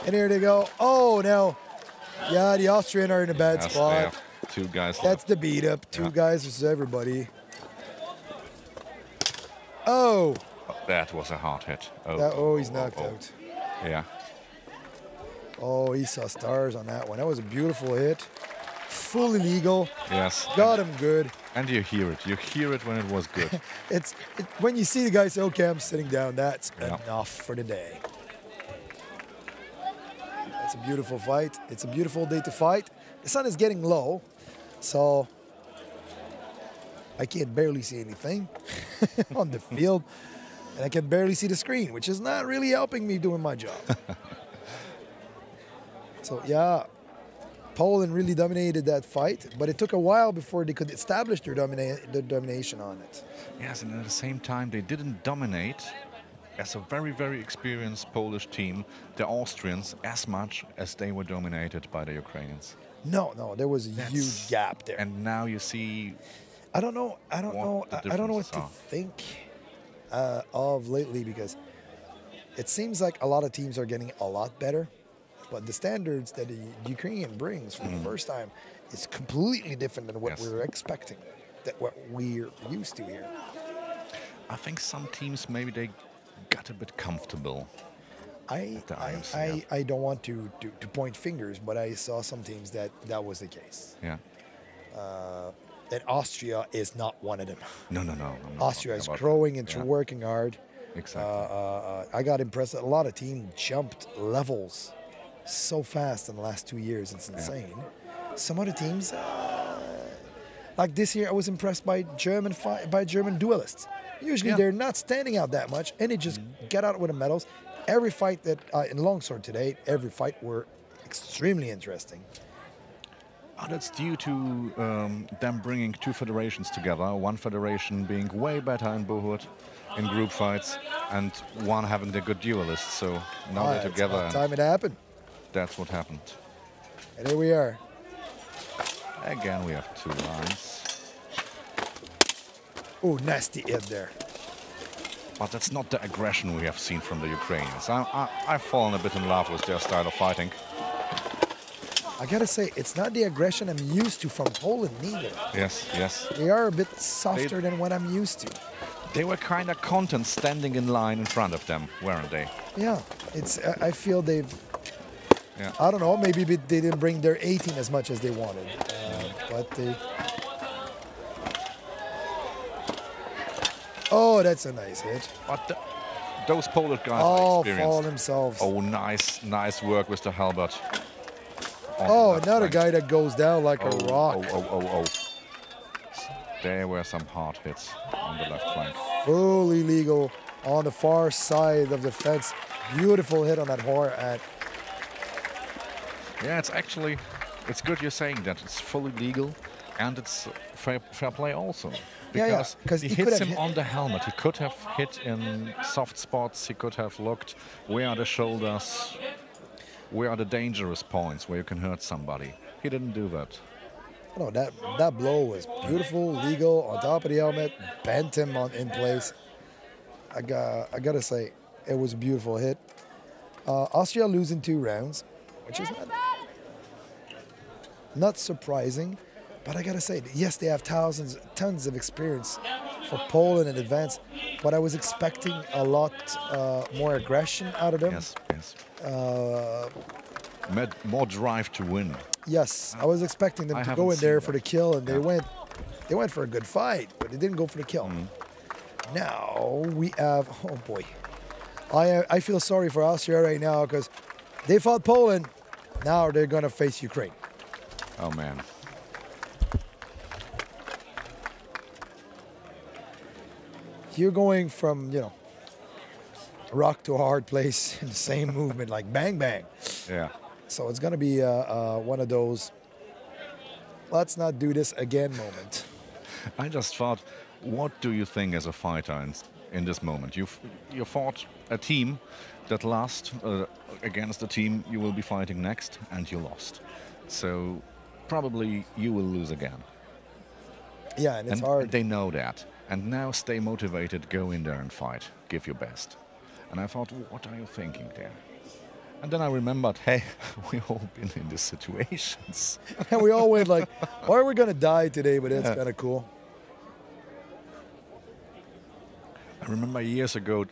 And here they go. Oh, now, yeah, the Austrian are in a bad Yes, they spot. have 2 guys That's left. the beat up. 2 Yeah. guys versus everybody. Oh, That was a hard hit. he's knocked out. Yeah. Oh, he saw stars on that one. That was a beautiful hit. Fully legal. Yes. Got him good. And you hear it. You hear it when it was good. When you see the guy say, okay, I'm sitting down, that's Yeah. enough for the day. It's a beautiful fight. It's a beautiful day to fight. The sun is getting low, so I can barely see anything on the field, and I can barely see the screen, which is not really helping me doing my job. So yeah, Poland really dominated that fight, but it took a while before they could establish their domination on it. Yes, and at the same time, they didn't dominate as a very, very experienced Polish team, the Austrians, as much as they were dominated by the Ukrainians. No, there was a huge gap there. And now you see I don't know what differences to are. think of lately, because it seems like a lot of teams are getting a lot better, but the standards that the Ukrainian brings for the first time is completely different than what Yes. we were expecting, that what we're used to here. I think some teams, maybe they got a bit comfortable. I don't want to point fingers, but I saw some teams that was the case. Yeah. That Austria is not one of them. No. I'm not Austria talking is about growing that. and Yeah, working hard. exactly. I got impressed that a lot of teams jumped levels so fast in the last 2 years. It's insane. Some other teams, like this year, I was impressed by German duelists. Usually they're not standing out that much, and they just get out with the medals. Every fight that in longsword today, every fight were extremely interesting. That's due to them bringing 2 federations together. One federation being way better in Bohut in group fights, and one having the good duelists. So now they're It's together, about and time it happened. that's what happened. And here we are. Again, we have 2 lines. Oh, nasty hit there. But that's not the aggression we have seen from the Ukrainians. I've fallen a bit in love with their style of fighting. I gotta say, it's not the aggression I'm used to from Poland neither. Yes. They are a bit softer than what I'm used to. They were kind of content standing in line in front of them, weren't they? Yeah, I feel they've. Yeah. I don't know. Maybe they didn't bring their 18 as much as they wanted, but they. Oh, that's a nice hit. But those Polish guys are experienced. Fall themselves. Oh, nice work with the halberd. Oh, another guy that goes down like a rock. Oh. There were some hard hits on the left flank. Fully legal on the far side of the fence. Beautiful hit on that horn. Yeah, it's good you're saying that. It's fully legal, and it's fair play also. Because 'cause he he could hits have him on the helmet. He could have hit in soft spots. He could have looked where are the shoulders, where are the dangerous points where you can hurt somebody. He didn't do that. No, that blow was beautiful, legal, on top of the helmet, bent him in place. I gotta say, it was a beautiful hit. Austria losing 2 rounds, which is not surprising, but I gotta say, yes, they have tons of experience for Poland in advance, but I was expecting a lot more aggression out of them. Yes. More drive to win. Yes, I was expecting them I to haven't go in seen there that. for the kill, and they went for a good fight, but they didn't go for the kill. Now we have, oh boy, I feel sorry for Austria right now because they fought Poland. Now they're gonna face Ukraine. Oh man. you're going from, you know, rock to a hard place in the same movement, like bang, bang. Yeah. So it's going to be one of those, let's not do this again moment. I just thought, what do you think as a fighter in this moment? You fought a team that lost against the team you will be fighting next, and you lost. So probably you will lose again. Yeah, and it's And hard. they know that. And now stay motivated, go in there and fight, give your best. And I thought, what are you thinking there? And then I remembered, hey, we've all been in these situations. And we all went like, why are we going to die today? But it's kind of cool. I remember years ago,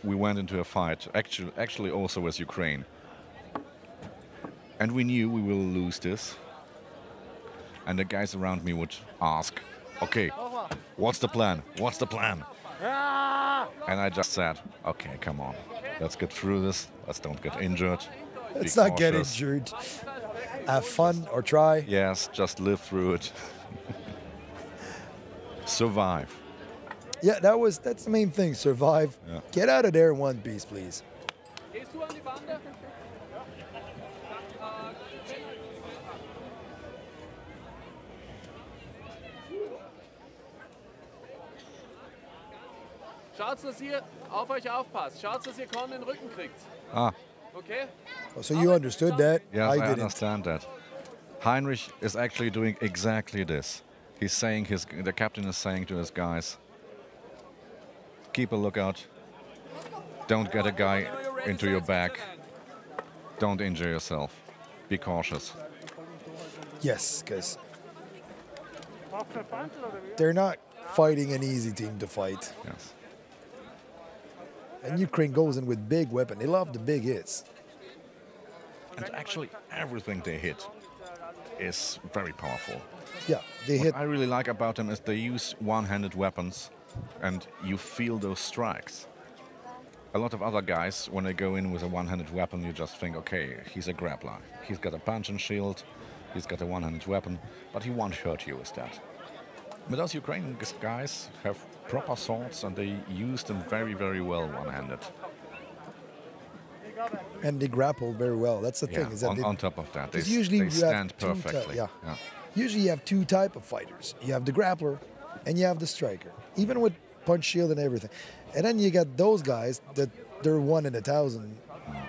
we went into a fight, actually also with Ukraine. And we knew we will lose this. And the guys around me would ask, okay, what's the plan? What's the plan? And I just said, okay, come on. Let's get through this. Let's don't get injured. Let's Be not get cautious. injured. Have fun or try. Yes, just live through it. Survive. Yeah, that's the main thing. Survive. Yeah. Get out of there in one piece, please. Schaut, dass ihr auf euch aufpasst. Schaut, dass ihr Korn in den Rücken kriegt. Ah, Okay? Oh, so you understood that? yes, I didn't. understand that. Heinrich is actually doing exactly this. He's saying the captain is saying to his guys, keep a lookout. Don't get a guy into your back. Don't injure yourself. Be cautious. Yes, because they're not fighting an easy team to fight. Yes. And Ukraine goes in with big weapon. They love the big hits. And actually, everything they hit is very powerful. Yeah, they hit. What I really like about them is they use one-handed weapons, and you feel those strikes. A lot of other guys, when they go in with a one-handed weapon, you just think, okay, he's a grappler. He's got a punch and shield, he's got a one-handed weapon, but he won't hurt you with that. But those Ukrainian guys have proper swords, and they use them very, very well one-handed. And they grapple very well. That's the Yeah, thing. Is that on top of that, they, 'cause usually they you have stand two perfectly. yeah. Usually you have two type of fighters. You have the grappler and you have the striker, even with punch shield and everything. And then you got those guys that they're 1 in 1,000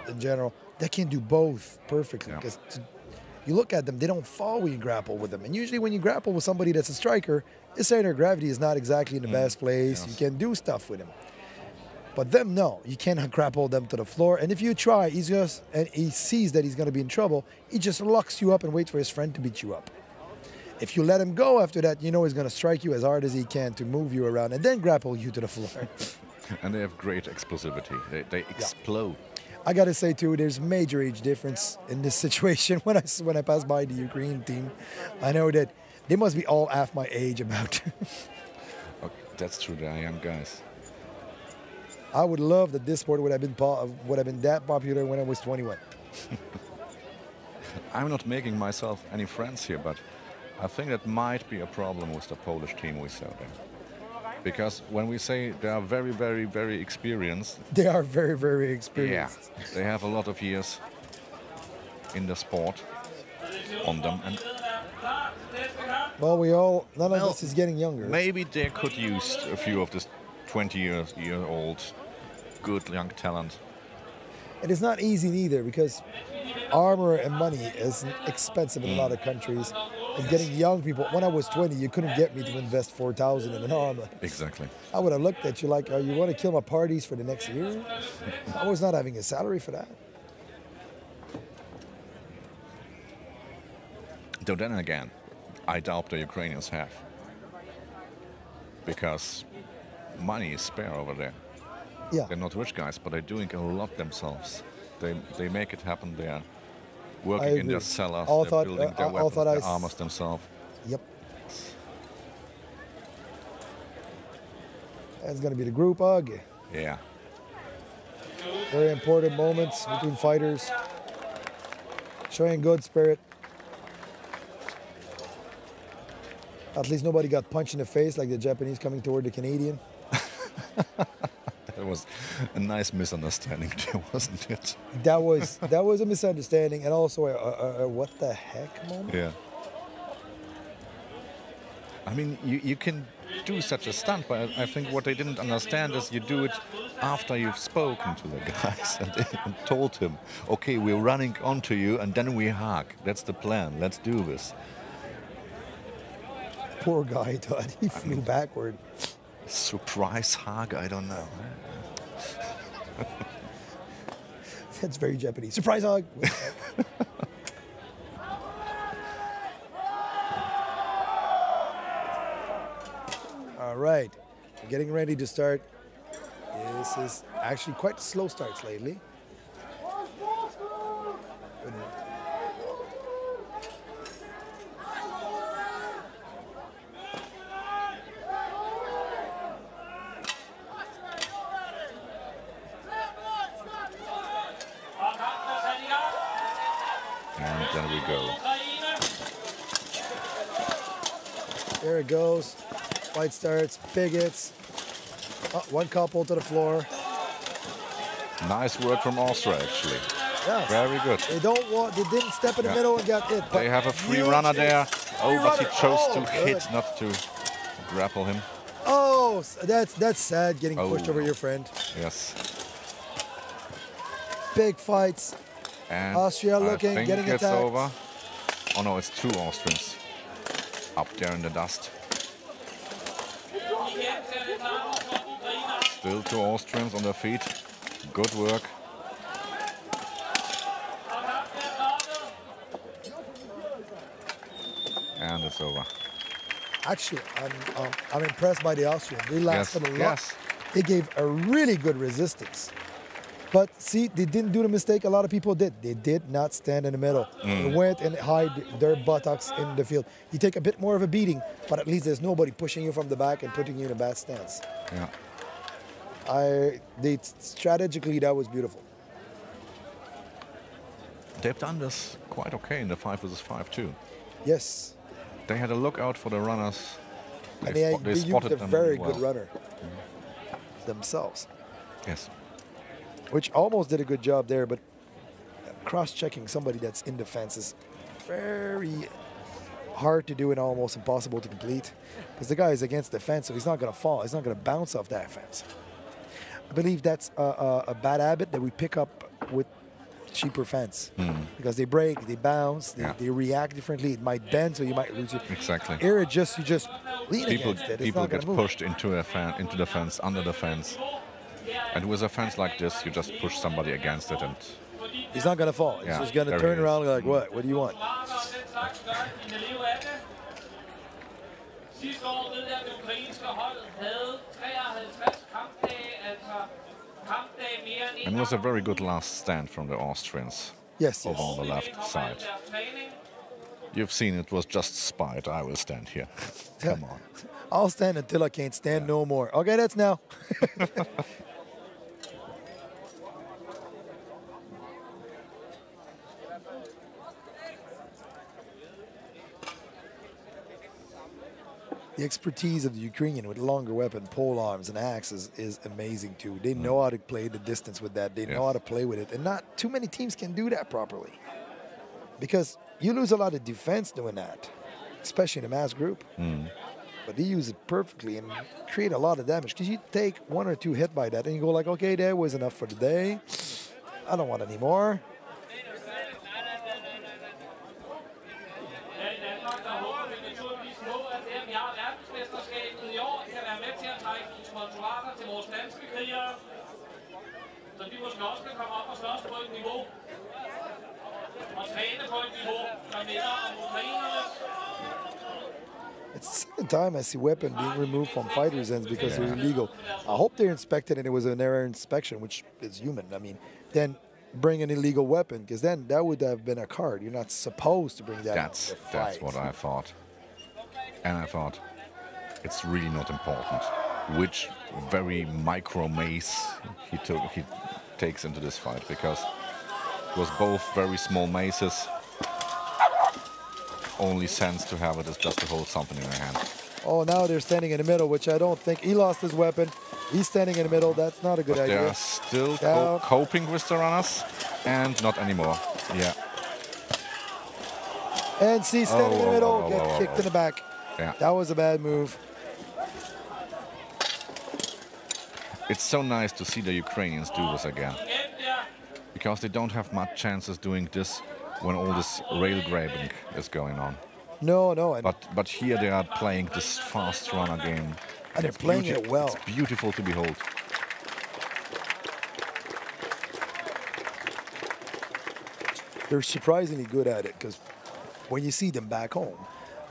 in general. They can do both perfectly. Yeah. Because you look at them, they don't fall when you grapple with them. And usually when you grapple with somebody that's a striker, his center of gravity is not exactly in the best place. Yes. You can do stuff with him. But them, no, you cannot grapple them to the floor. And if you try, and he sees that he's going to be in trouble, he just locks you up and waits for his friend to beat you up. If you let him go after that, you know he's going to strike you as hard as he can to move you around and then grapple you to the floor. And they have great explosivity. They explode. I got to say, too, there's major age difference in this situation. When I pass by the Ukraine team, I know that they must be all half my age about. Oh, that's true, they are young guys. I would love that this sport would have been that popular when I was 21. I'm not making myself any friends here, but I think that might be a problem with the Polish team we saw there. Because when we say they are very, very, very experienced, They are very, very experienced. yeah, they have a lot of years in the sport on them, and Well, none of us is getting younger. maybe they could use a few of this 20-year-old good young talent. It is not easy either because armor and money is expensive in a lot of countries. And getting young people, when I was 20, you couldn't get me to invest 4,000 in an armor. Exactly. I would have looked at you like, you want to kill my parties for the next year? I was not having a salary for that. Though then again, I doubt the Ukrainians have. Because money is spare over there. Yeah. They're not rich guys, but they're doing a lot themselves. They make it happen there. I Working in their agree. cellars, All they're thought- building their all weapons, thought I their s- armors themselves. Yep. That's going to be the group hug. Yeah. Very important moments between fighters. Showing good spirit. At least nobody got punched in the face like the Japanese coming toward the Canadian. That was a nice misunderstanding there, wasn't it? That was a misunderstanding and also a what the heck moment. Yeah. I mean, you can do such a stunt, but I think what they didn't understand is you do it after you've spoken to the guys and told him, okay, we're running onto you and then we hug. That's the plan. Let's do this. Poor guy thought he flew backward. Surprise hug, I don't know. That's very Japanese. Surprise hug. All right, we're getting ready to start. This is actually quite slow starts lately. And then we go. There it goes. Fight starts. Big hits. Oh, one couple to the floor. Nice work from Austria, actually. Yes. Very good. They didn't step in the middle and get hit. They have a free runner there. Oh, but he chose to good. hit, not to grapple him. Oh, that's sad getting pushed over your friend. Yes. Big fights. And Austria looking, I think getting it's attacked. over. Oh no, it's two Austrians up there in the dust. Still two Austrians on their feet. Good work. And it's over. Actually, I'm impressed by the Austrians. They lasted a lot. Yes. They gave a really good resistance. But see, they didn't do the mistake a lot of people did. They did not stand in the middle. They went and hide their buttocks in the field. You take a bit more of a beating, but at least there's nobody pushing you from the back and putting you in a bad stance. Yeah. Strategically, that was beautiful. They've done this quite okay in the 5 versus 5 too. Yes. They had a look out for the runners. And they used spotted a them very well. good runner themselves. Yes. Which almost did a good job there, but cross-checking somebody that's in defense is very hard to do and almost impossible to complete because the guy is against the fence, so he's not going to fall. He's not going to bounce off that fence. I believe that's a bad habit that we pick up with cheaper fence because they break, they bounce, they react differently. It might bend, so you might lose it. Exactly. Here, you just lean against it. It's People not going get to move. pushed into the fence, under the fence. And with a fence like this, you just push somebody against it and... He's not going to fall. He's just going to turn around and like, what? What do you want? And it was a very good last stand from the Austrians. Yes, over on the left side. You've seen it was just spite. I will stand here. Come on. I'll stand until I can't stand no more. Okay, that's now. The expertise of the Ukrainian with longer weapon, pole arms, and axes is amazing too. They know how to play the distance with that. They know how to play with it. And not too many teams can do that properly. Because you lose a lot of defense doing that, especially in a mass group. But they use it perfectly and create a lot of damage. Because you take 1 or 2 hit by that and you go like, okay, that was enough for the day. I don't want any more. It's the second time I see weapon being removed from fighters' ends because they're illegal. I hope they're inspected and it was an error inspection, which is human. I mean, then bring an illegal weapon, because then that would have been a card. You're not supposed to bring that. That's what I thought. And I thought it's really not important which very micro mace he takes into this fight, because it was both very small maces. Only sense to have it is just to hold something in your hand. Oh, now they're standing in the middle, which I don't think. He lost his weapon. He's standing in the middle. That's not a good But they idea. are still Down. coping with the runners, and not anymore. Yeah. And see, standing in the middle, get kicked in the back. Yeah. That was a bad move. It's so nice to see the Ukrainians do this again, because they don't have much chances doing this when all this rail grabbing is going on. No, no. And But here they are playing this fast runner game. And they're playing it well. It's beautiful to behold. They're surprisingly good at it, because when you see them back home,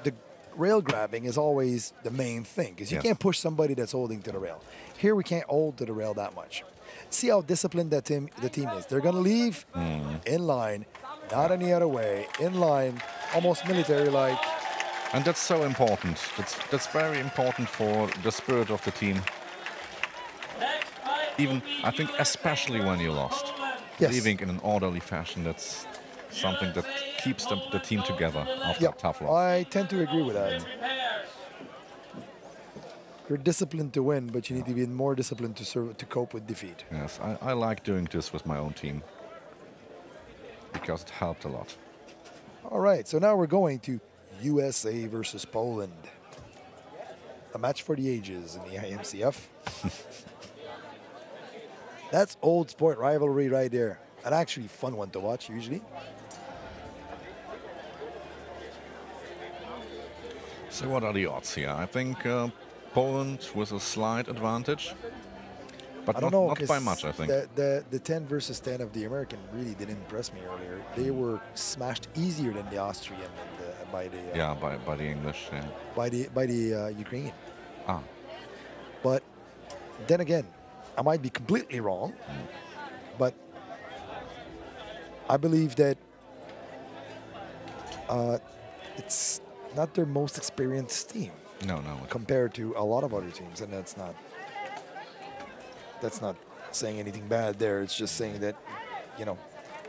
the rail grabbing is always the main thing, because you can't push somebody that's holding to the rail. Here we can't hold to the rail that much. See how disciplined the team is. They're going to leave in line, not any other way, in line, almost military-like. And that's so important. That's very important for the spirit of the team. Even, I think, especially when you lost. Yes. Leaving in an orderly fashion, that's something that keeps the team together after a tough loss. I tend to agree with that. You're disciplined to win, but you need to be more disciplined to cope with defeat. Yes, I like doing this with my own team, because it helped a lot. All right, so now we're going to USA versus Poland. A match for the ages in the IMCF. That's old sport rivalry right there. An actually fun one to watch usually. So what are the odds here? I think Poland with a slight advantage, but I don't know, not by much, I think. The 10 versus 10 of the American really didn't impress me earlier. They were smashed easier than the Austrian and by the English, yeah. by the Ukrainian. Ah. But then again, I might be completely wrong, but I believe that it's not their most experienced team. No. Compared to a lot of other teams, and that's not saying anything bad there. It's just saying that, you know,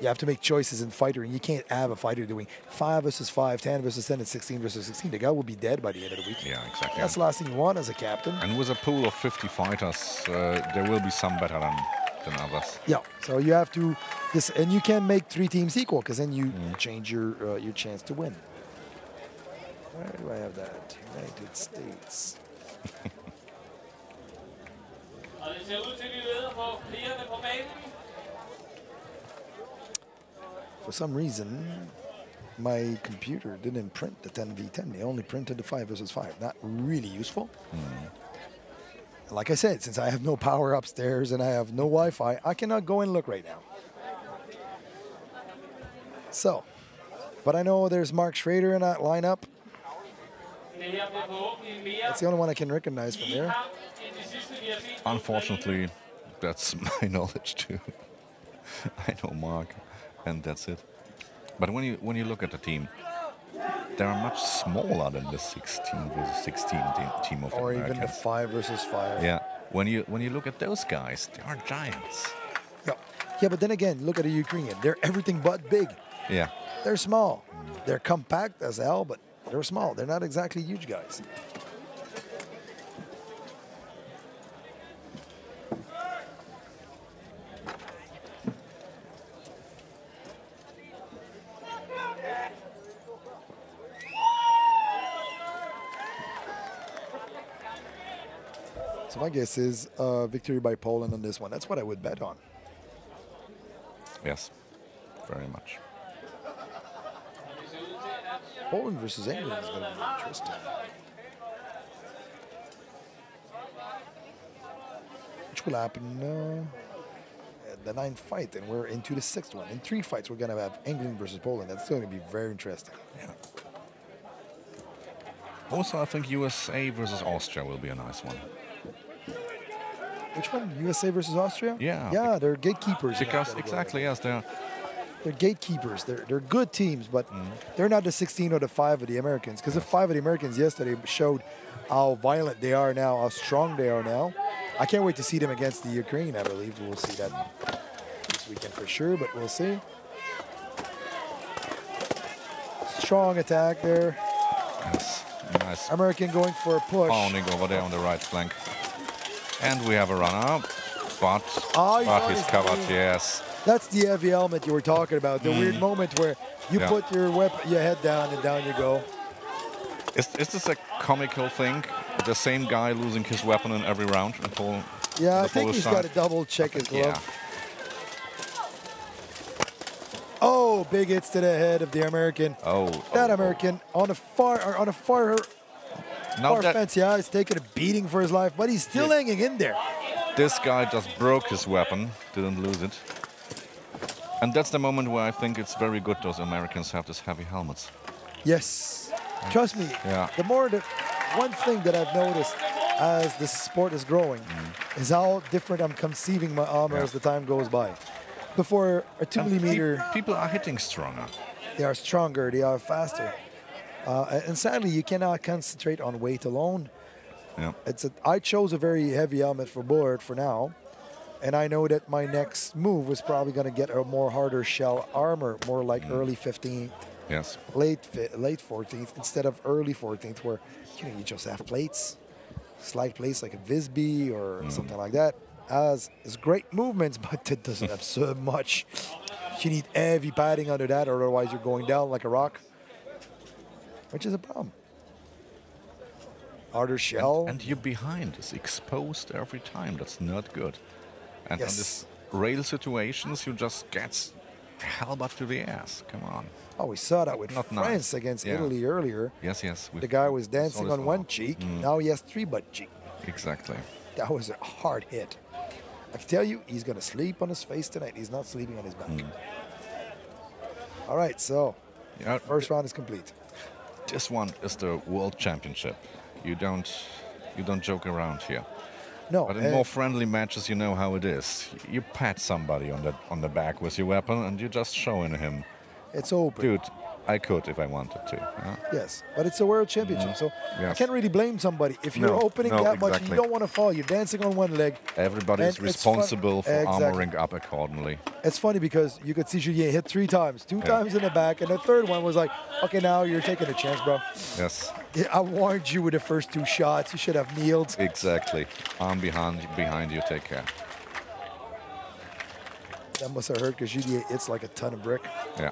you have to make choices in fighter, and you can't have a fighter doing 5 versus 5, 10 versus 10, and 16 versus 16. The guy will be dead by the end of the week. Yeah, exactly. That's the last thing you want as a captain. And with a pool of 50 fighters, there will be some better than others. Yeah, so you have to, and you can make 3 teams equal, because then you change your chance to win. Where do I have that? United States. For some reason, my computer didn't print the 10v10. They only printed the 5 versus 5. Not really useful. Like I said, since I have no power upstairs and I have no Wi-Fi, I cannot go and look right now. So, but I know there's Mark Schrader in that lineup. That's the only one I can recognize from there. Unfortunately, that's my knowledge too. I know Mark, and that's it. But when you look at the team, they are much smaller than the 16 versus 16 team of the Or Americans. even the 5 versus 5. Yeah, when you look at those guys, they are giants. Yeah, but then again, look at the Ukrainian. They're everything but big. Yeah. They're small. They're compact as hell, but they're small. They're not exactly huge guys. So my guess is victory by Poland on this one. That's what I would bet on. Yes, very much. Poland versus England is going to be interesting. Which will happen at the 9th fight, and we're into the 6th one. In 3 fights, we're going to have England versus Poland. That's going to be very interesting. Yeah. Also, I think USA versus Austria will be a nice one. Which one? USA versus Austria? Yeah. Yeah, they're gatekeepers. Because exactly, yes, they're gatekeepers. They're good teams, but they're not the 16 or the 5 of the Americans. Because the 5 of the Americans yesterday showed how violent they are now, how strong they are now. I can't wait to see them against the Ukraine. I believe we'll see that this weekend for sure, but we'll see. Strong attack there. Yes, nice. American going for a push. Pounding over there on the right flank. And we have a runner, but Oh, he's on he's his covered, knee. yes. That's the heavy helmet you were talking about. The weird moment where you Yeah. put your head down and down you go. Is this a comical thing? The same guy losing his weapon in every round? Yeah, I the think Polish he's side? got to double check his glove. Yeah. Oh, big hits to the head of the American. That American on a far Now that fence. Yeah, he's taking a beating for his life, but he's still hanging in there. this guy just broke his weapon, didn't lose it. And that's the moment where I think it's very good those Americans have these heavy helmets. Yes, trust me. Yeah. One thing that I've noticed as the sport is growing is how different I'm conceiving my armor as the time goes by. Before a 2 millimeter, people are hitting stronger. They are stronger. They are faster. And sadly, you cannot concentrate on weight alone. Yeah. I chose a very heavy helmet for Bullard for now, and I know that my next move was probably going to get a more harder shell armor, more like early 15th, Yes. late 14th, instead of early 14th, where you just have plates, slight plates like a Visby or something like that. Has great movements, but it doesn't have so much. You need heavy padding under that, or otherwise you're going down like a rock, which is a problem. Harder shell. And you're behind. It's exposed every time. That's not good. And Yes. on these rail situations, you just get helmet to the ass. Come on. Oh, we saw that with Not France nice. against Yeah. Italy earlier. Yes, yes. The guy was dancing saw on this one all. cheek. Now he has 3 butt cheek. Exactly. That was a hard hit. I can tell you, he's going to sleep on his face tonight. He's not sleeping on his back. All right, so Yeah, first round is complete. this one is the World Championship. You don't joke around here. No, But in more friendly matches, you know how it is. You pat somebody on the back with your weapon, and you're just showing him, it's open. dude, I could if I wanted to. Yeah? Yes, but it's a world championship, so I Yes. can't really blame somebody. If you're No, opening no, that much, exactly. you don't want to fall. You're dancing on one leg. Everybody is And it's fun- responsible for Exactly. armoring up accordingly. It's funny because you could see Julien hit 3 times, 2 times in the back, and the third one was like, okay, now you're taking a chance, bro. Yes, I warned you with the first 2 shots. You should have kneeled. exactly. Arm behind you, take care. That must have hurt because Julien hits like a ton of brick. Yeah.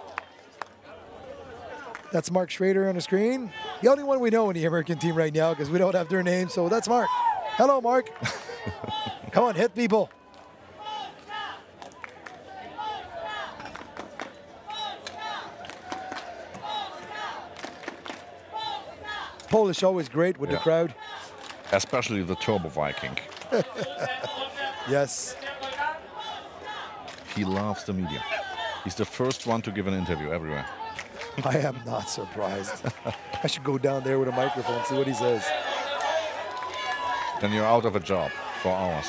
That's Mark Schrader on the screen. The only one we know in the American team right now because we don't have their names. So that's Mark. Hello, Mark. Come on, hit people. Polish always great with the Yeah. crowd. Especially the Turbo Viking. Yes. He loves the media. He's the first one to give an interview everywhere. I am not surprised. I should go down there with a microphone, see what he says. Then you're out of a job for hours.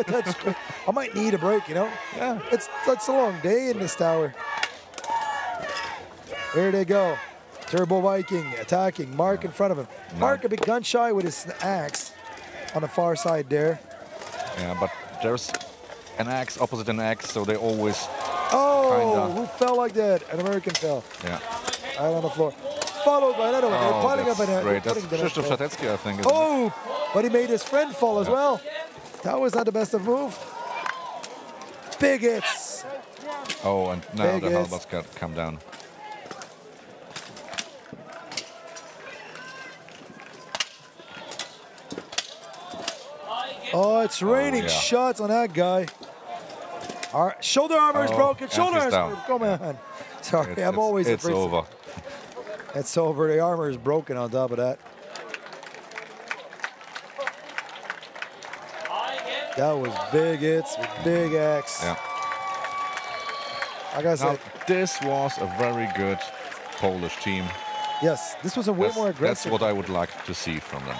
That's good. I might need a break, you know? Yeah. That's a long day in this tower. There they go. Turbo Viking attacking. Mark in front of him. Mark a bit gun shy with his axe on the far side there. Yeah, but there's an axe opposite an axe, so they always Oh, Kinda. who fell like that? An American fell. yeah. Right on the floor. Followed by another one. They're Oh, piling up that's in great. That's Krzysztof Szatecki, I think. Isn't it? Oh, but he made his friend fall as well. That was not the best of move. Big hits. Oh, and now Big the hits. helmets got come down. Oh, it's raining yeah. shots on that guy. All right, shoulder armor is Oh, broken. and Shoulder he's armor. down. Come on. Sorry, I'm always It's afraid. over. It's over. The armor is broken on top of that. That was big hits with big axe. Yeah. Like I Now, said, this was a very good Polish team. yes, this was a way more That's aggressive. what I would like to see from them.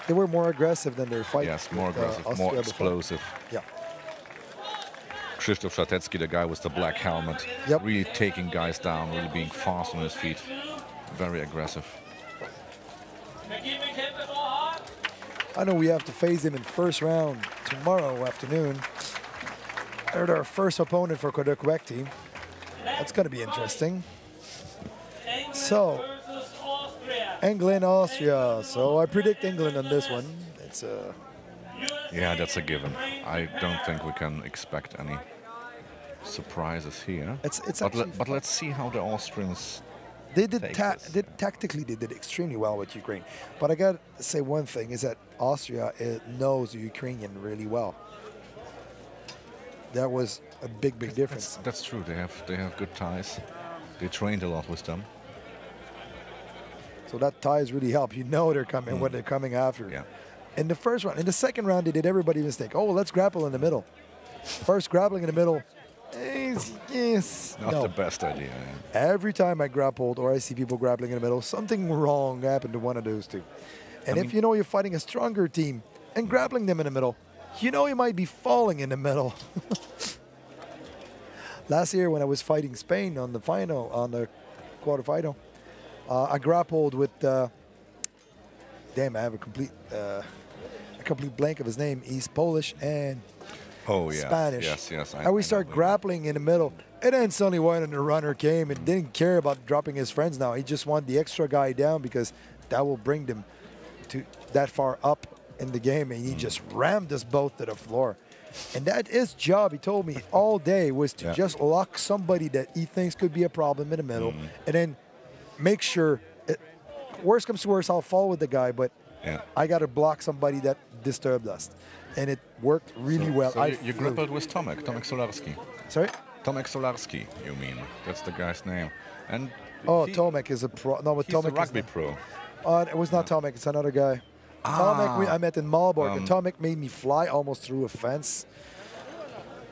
They were more aggressive than their fight. Yes, more with, aggressive, Austria more before. explosive. Yeah. Krzysztof Szatecki, the guy with the black helmet, Yep. really taking guys down, really being fast on his feet. Very aggressive. I know we have to face him in first round tomorrow afternoon. They're our first opponent for the Quebec team. That's going to be interesting. So, England, Austria. So I predict England on this one. It's Yeah, that's a given. I don't think we can expect any surprises here. It's but, actually but let's see how the Austrians They did, take this. tactically, they did extremely well with Ukraine. But I got to say one thing is that Austria knows the Ukrainian really well. That was a big difference. That's true. They have good ties. They trained a lot with them. So that ties really help. You know they're coming when they're coming after. Yeah. In the first round, in the second round, they did everybody mistake. Oh, let's grapple in the middle. First grappling in the middle. Yes. Not the best idea. Yeah. Every time I grappled or I see people grappling in the middle, something wrong happened to one of those two. And if you know you're fighting a stronger team and grappling them in the middle, you know you might be falling in the middle. Last year when I was fighting Spain on the final, on the quarterfinal, I grappled with, damn, I have a complete blank of his name. He's Polish and Spanish. Yes. And we start grappling in the middle. And then suddenly one of the runner came and didn't care about dropping his friends now. He just wanted the extra guy down because that will bring them to that far up in the game. And he just rammed us both to the floor. And that his job, he told me, all day was to just lock somebody that he thinks could be a problem in the middle. And then make sure, worst comes to worst, I'll fall with the guy, but I got to block somebody that disturbed us. And it worked really well. So you grappled with Tomek Solarski. Sorry? Tomek Solarski, you mean. That's the guy's name. And Tomek is a pro. No, but he's Tomek a rugby pro. It was not Tomek, it's another guy. Tomek, I met in Malbork, and Tomek made me fly almost through a fence.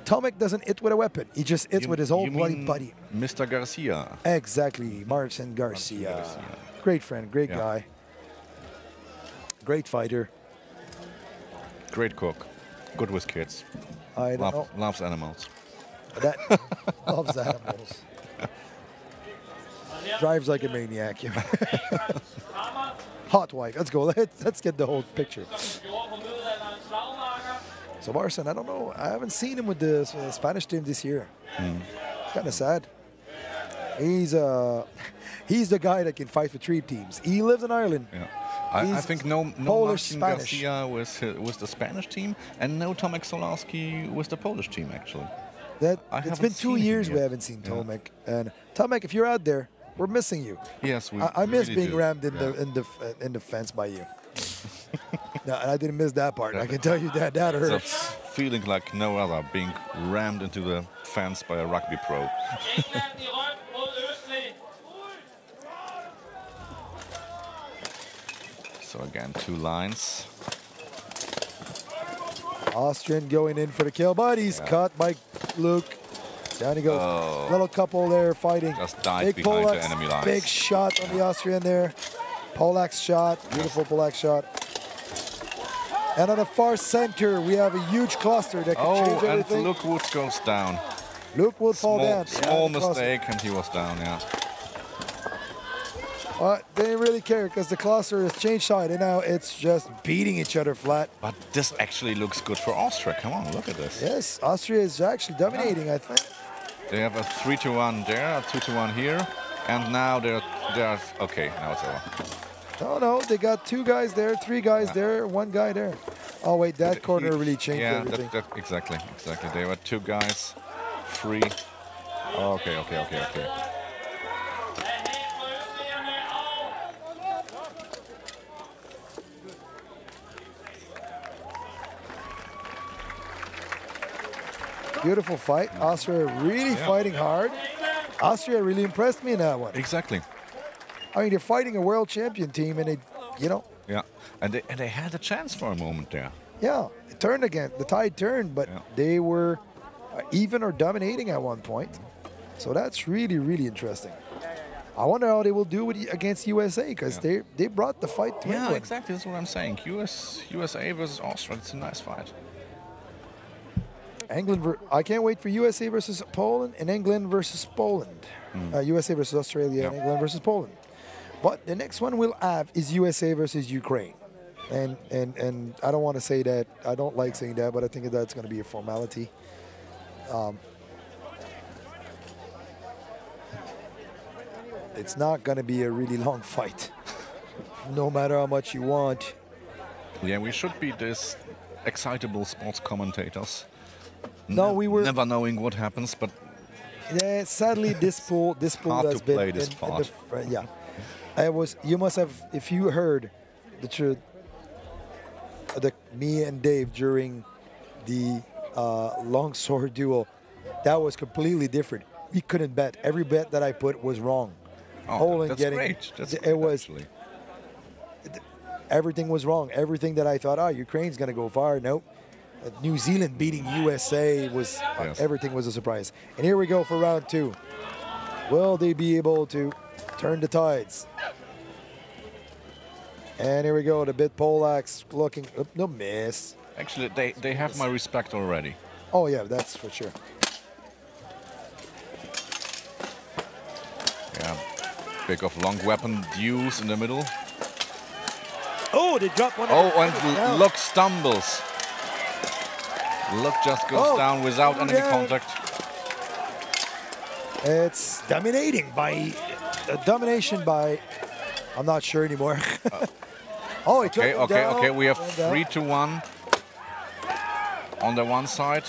Tomek doesn't hit with a weapon. He just hits with his whole bloody body. Mr. Garcia. Exactly, Marcin Garcia. Great friend, great guy. Great fighter. Great cook. Good with kids. I don't know. Loves animals. That loves animals. Drives like a maniac. Hot wife. Let's go. Let's get the whole picture. So Marcin, I don't know. I haven't seen him with the Spanish team this year. It's kind of sad. He's the guy that can fight for 3 teams. He lives in Ireland. Yeah. I think no Polish, Marcin Spanish. Garcia with the Spanish team, and no Tomek Solarski with the Polish team, actually. It's been 2 years we haven't seen Tomek. And Tomek, if you're out there, we're missing you. Yes, I miss really being do. rammed in the fence by you. No, I didn't miss that part. I can tell you that hurt. It's a feeling like no other, being rammed into the fence by a rugby pro. So again, 2 lines. Austrian going in for the kill, but he's caught by Luke. Down he goes. Little couple there fighting. Just dive Big behind the Polacks, enemy lines. big shot on the Austrian there. Polak's shot, beautiful Polak shot. And on the far center, we have a huge cluster that can change and everything. Luke Woods goes down. Luke will fall down. Small the cluster. mistake, and he was down, They didn't really care because the cluster has changed side, and now it's just beating each other flat. But this actually looks good for Austria. Come on, look at this. Yes, Austria is actually dominating, I think. They have a 3-1 there, a 2-1 here, and now they're okay. Now it's over. No, they got 2 guys there, 3 guys there, 1 guy there. Oh wait, that corner really changed everything. Exactly. There were 2 guys, 3. Okay. Beautiful fight. Austria really fighting hard. Austria really impressed me in that one. Exactly. I mean, they're fighting a world champion team, and Yeah, and they had a chance for a moment there. Yeah, it turned again. The tide turned, but they were even or dominating at one point. So that's really, really interesting. I wonder how they will do against USA, because they brought the fight to England. Yeah, exactly. That's what I'm saying. USA versus Austria. It's a nice fight. I can't wait for USA versus Poland and England versus Poland. USA versus Australia and England versus Poland. But the next one we'll have is USA versus Ukraine. And I don't want to say that. I don't like saying that, but I think that's going to be a formality. It's not going to be a really long fight, no matter how much you want. Yeah, we should be this excitable sports commentators. No, we were never knowing what happens, but yeah. Sadly, this pool hard has to been play this part. yeah. I was. You must have, if you heard the truth. Me and Dave during the longsword duel, that was completely different. We couldn't bet. Every bet that I put was wrong. Oh, Poland that's getting great. That's it great, was actually. everything was wrong. Everything that I thought, oh, Ukraine's gonna go far. Nope. New Zealand beating USA was everything was a surprise. And here we go for round 2. Will they be able to turn the tides? And here we go. The bit Polacks looking. No miss. Actually, they have my respect already. Oh yeah, that's for sure. Yeah, big of long weapon duels in the middle. Oh, they dropped one. Oh, and Luck stumbles. Luck just goes down without enemy contact. It's domination by. I'm not sure anymore. Oh, okay. We have 3-1 on the one side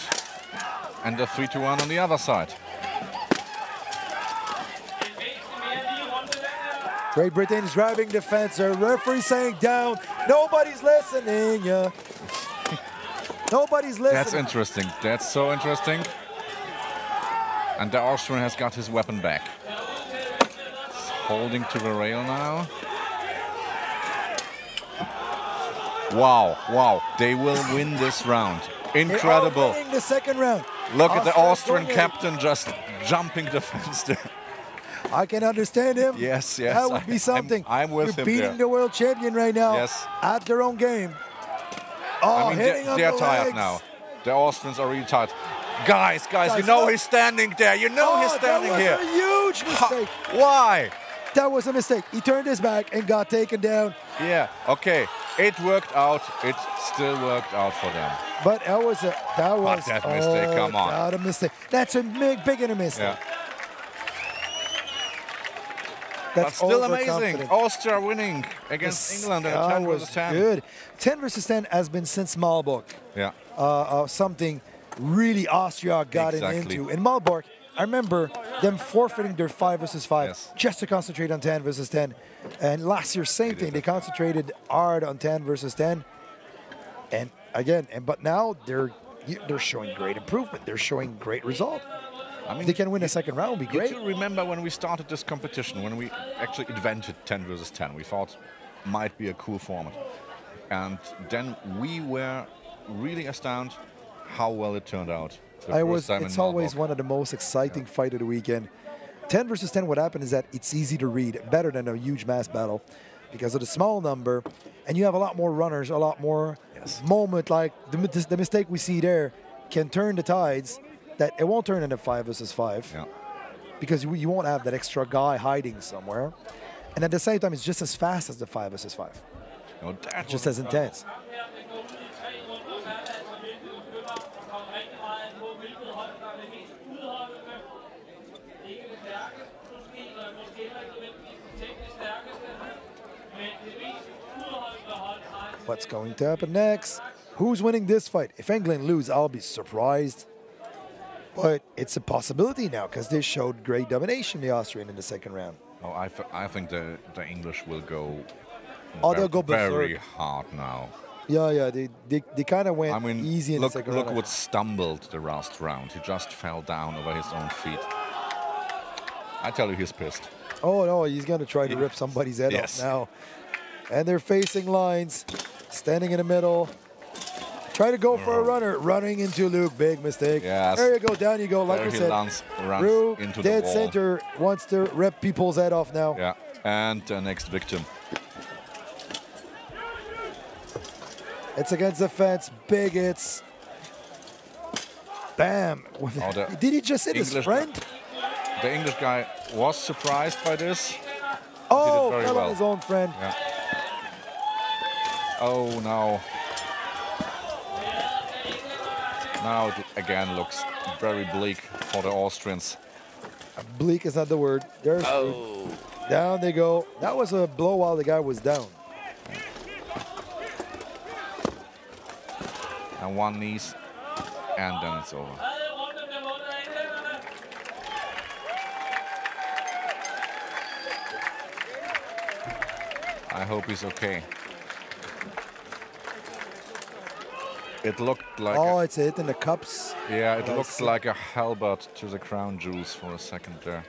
and the 3-1 on the other side. Great Britain is driving the fence. The referee saying down. Nobody's listening. Nobody's listening. That's interesting. That's so interesting. And the Austrian has got his weapon back. He's holding to the rail now. Wow. They will win this round. Incredible. They are winning the second round. Look at the Austrian captain just jumping the fence there. I can understand him. Yes. That would be something. I'm with him beating the world champion right now. Yes. At their own game. Oh, I mean, hitting on they're the tired legs. now. The Austrians are really tired. Guys, you know he's standing there. You know he's standing here. That was a huge mistake. Why? That was a mistake. He turned his back and got taken down. Yeah, okay. It worked out. It still worked out for them. But that was But that mistake, come on. Not a mistake. That's a bigger mistake. Yeah. That's but still amazing. Austria winning against England in 10 versus 10. Good. 10 versus 10 has been since Malbork. Yeah. Something really Austria got into. In Malbork, I remember them forfeiting their 5 versus 5 just to concentrate on 10 versus 10. And last year, same thing. They concentrated hard on 10 versus 10. And again, but now they're showing great improvement. They're showing great result. I mean, if they can win a second round, would be great. Do you remember when we started this competition, when we actually invented 10 versus 10? We thought might be a cool format. And then we were really astounded how well it turned out. It's always one of the most exciting fight of the weekend. 10 versus 10, what happened is that it's easy to read, better than a huge mass battle because of the small number. And you have a lot more runners, a lot more moment. Like the mistake we see there can turn the tides. That it won't turn into 5 versus 5 because you won't have that extra guy hiding somewhere. And at the same time, it's just as fast as the 5 versus 5. No, just as intense. What's going to happen next? Who's winning this fight? If England lose, I'll be surprised. But it's a possibility now because they showed great domination, the Austrian, in the second round. Oh, I think the English will go. They'll go very hard now. Yeah, they kind of went easy in the second round. Look what stumbled the last round. He just fell down over his own feet. I tell you, he's pissed. Oh no, he's gonna try to rip somebody's head off now. And they're facing lines, standing in the middle. Try to go for a runner, running into Luke. Big mistake. Yes. There you go, down you go. Like I said, runs Luke, into dead the wall. center, wants to rip people's head off now. Yeah, and the next victim. It's against the fence, big hits. Bam. Did he just hit his friend? The English guy was surprised by this. Oh, fell on his own friend. Yeah. Oh, no. Now it again looks very bleak for the Austrians. Bleak is not the word. There's down they go. That was a blow while the guy was down. And one knees, and then it's over. I hope he's okay. It looked like... Oh, it's a hit in the cups. Yeah, it looked like a halberd to the crown jewels for a second there.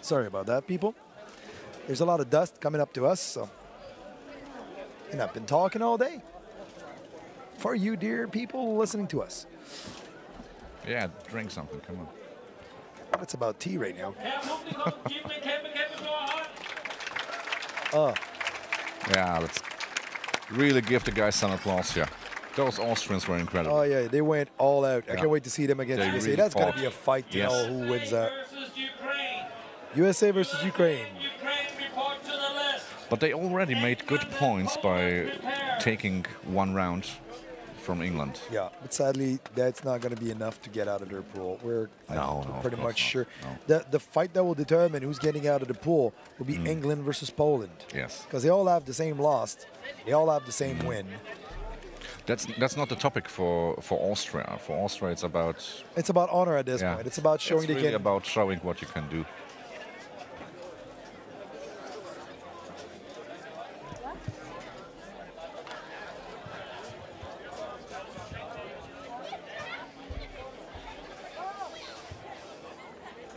Sorry about that, people. There's a lot of dust coming up to us, so... And I've been talking all day. For you, dear people listening to us. Yeah, drink something, come on. It's about tea right now. Yeah, let's really give the guys some applause here. Those Austrians were incredible. Oh, yeah, they went all out. I can't wait to see them against They USA. really That's going to fought. be a fight to Yes. know who wins that. USA versus Ukraine. But they already made good points by taking one round from England. Yeah, but sadly, that's not going to be enough to get out of their pool. We're pretty much sure. No. The fight that will determine who's getting out of the pool will be England versus Poland. Yes. Because they all have the same loss. They all have the same win. That's not the topic for Austria. For Austria, it's about... It's about honor at this point. It's about showing it's they really can... about showing what you can do.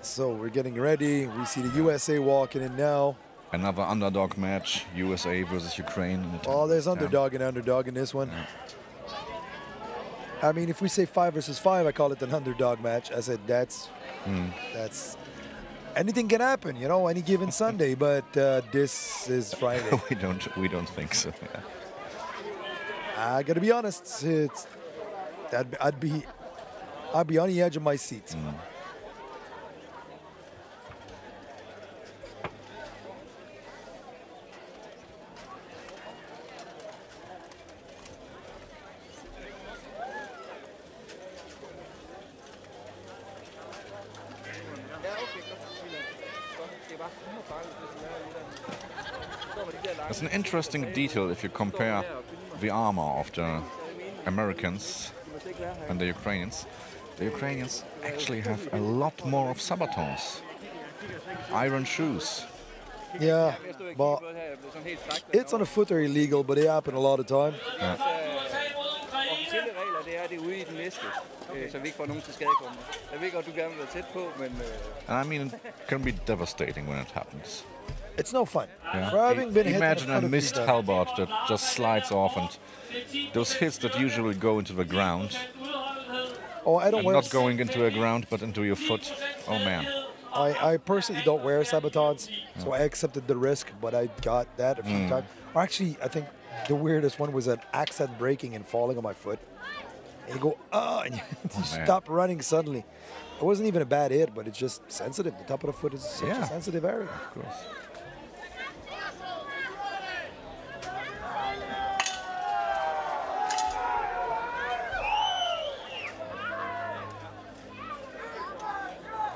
So we're getting ready. We see the USA walking in now. Another underdog match, USA versus Ukraine. Oh, there's underdog and underdog in this one. I mean, if we say 5 versus 5, I call it an underdog match. I said that's anything can happen, you know, any given Sunday. But this is Friday. we don't think so. Yeah. I gotta be honest. I'd be on the edge of my seat. It's an interesting detail if you compare the armor of the Americans and the Ukrainians. The Ukrainians actually have a lot more of sabatons, iron shoes. Yeah, but it's on a foot are illegal, but they happen a lot of time. Officielle regler, det er det ude i den næste, så vi ikke får nogen til skadekommende. Jeg ved godt, du gerne vil være tæt på, men... And I mean, it can be devastating when it happens. It's no fun. Yeah. For having been hit Imagine in a the missed foot halberd that just slides off, and those hits that usually go into the ground. Oh, I don't and wear... not going into the ground, but into your foot. Oh, man. I personally don't wear sabatons, so I accepted the risk, but I got that a few times. Or actually, I think the weirdest one was an accent breaking and falling on my foot. And you go, and you stop running suddenly. It wasn't even a bad hit, but it's just sensitive. The top of the foot is such a sensitive area. Of course.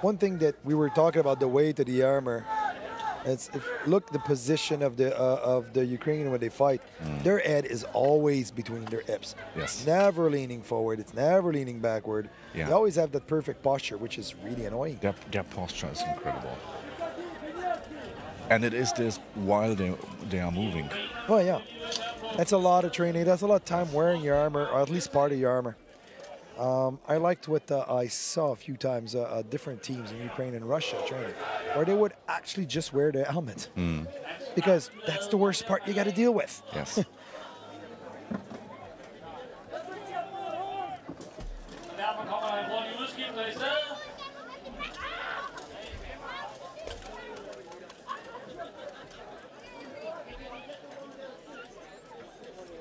One thing that we were talking about, the weight of the armor, it's look the position of the Ukrainian when they fight. Their head is always between their hips. Yes. It's never leaning forward. It's never leaning backward. Yeah. They always have that perfect posture, which is really annoying. Their posture is incredible. And it is this while they are moving. Oh yeah, that's a lot of training. That's a lot of time wearing your armor, or at least part of your armor. I liked what I saw a few times, different teams in Ukraine and Russia training, where they would actually just wear the helmet. Because that's the worst part you got to deal with. Yes.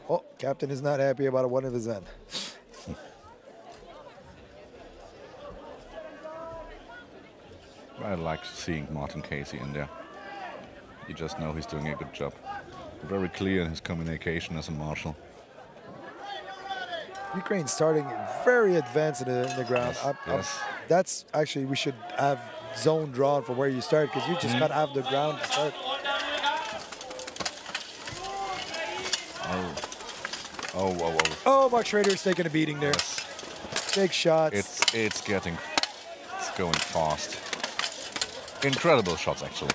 Oh, captain is not happy about one of his men. I like seeing Martin Casey in there. You just know he's doing a good job. Very clear in his communication as a marshal. Ukraine starting very advanced in the ground. Yes. That's actually, we should have zone drawn from where you start, because you just got to have the ground to start. A Oh, oh, oh. Oh, Mark Schrader's taking a beating there. Yes. Big shots. It's going fast. Incredible shots, actually.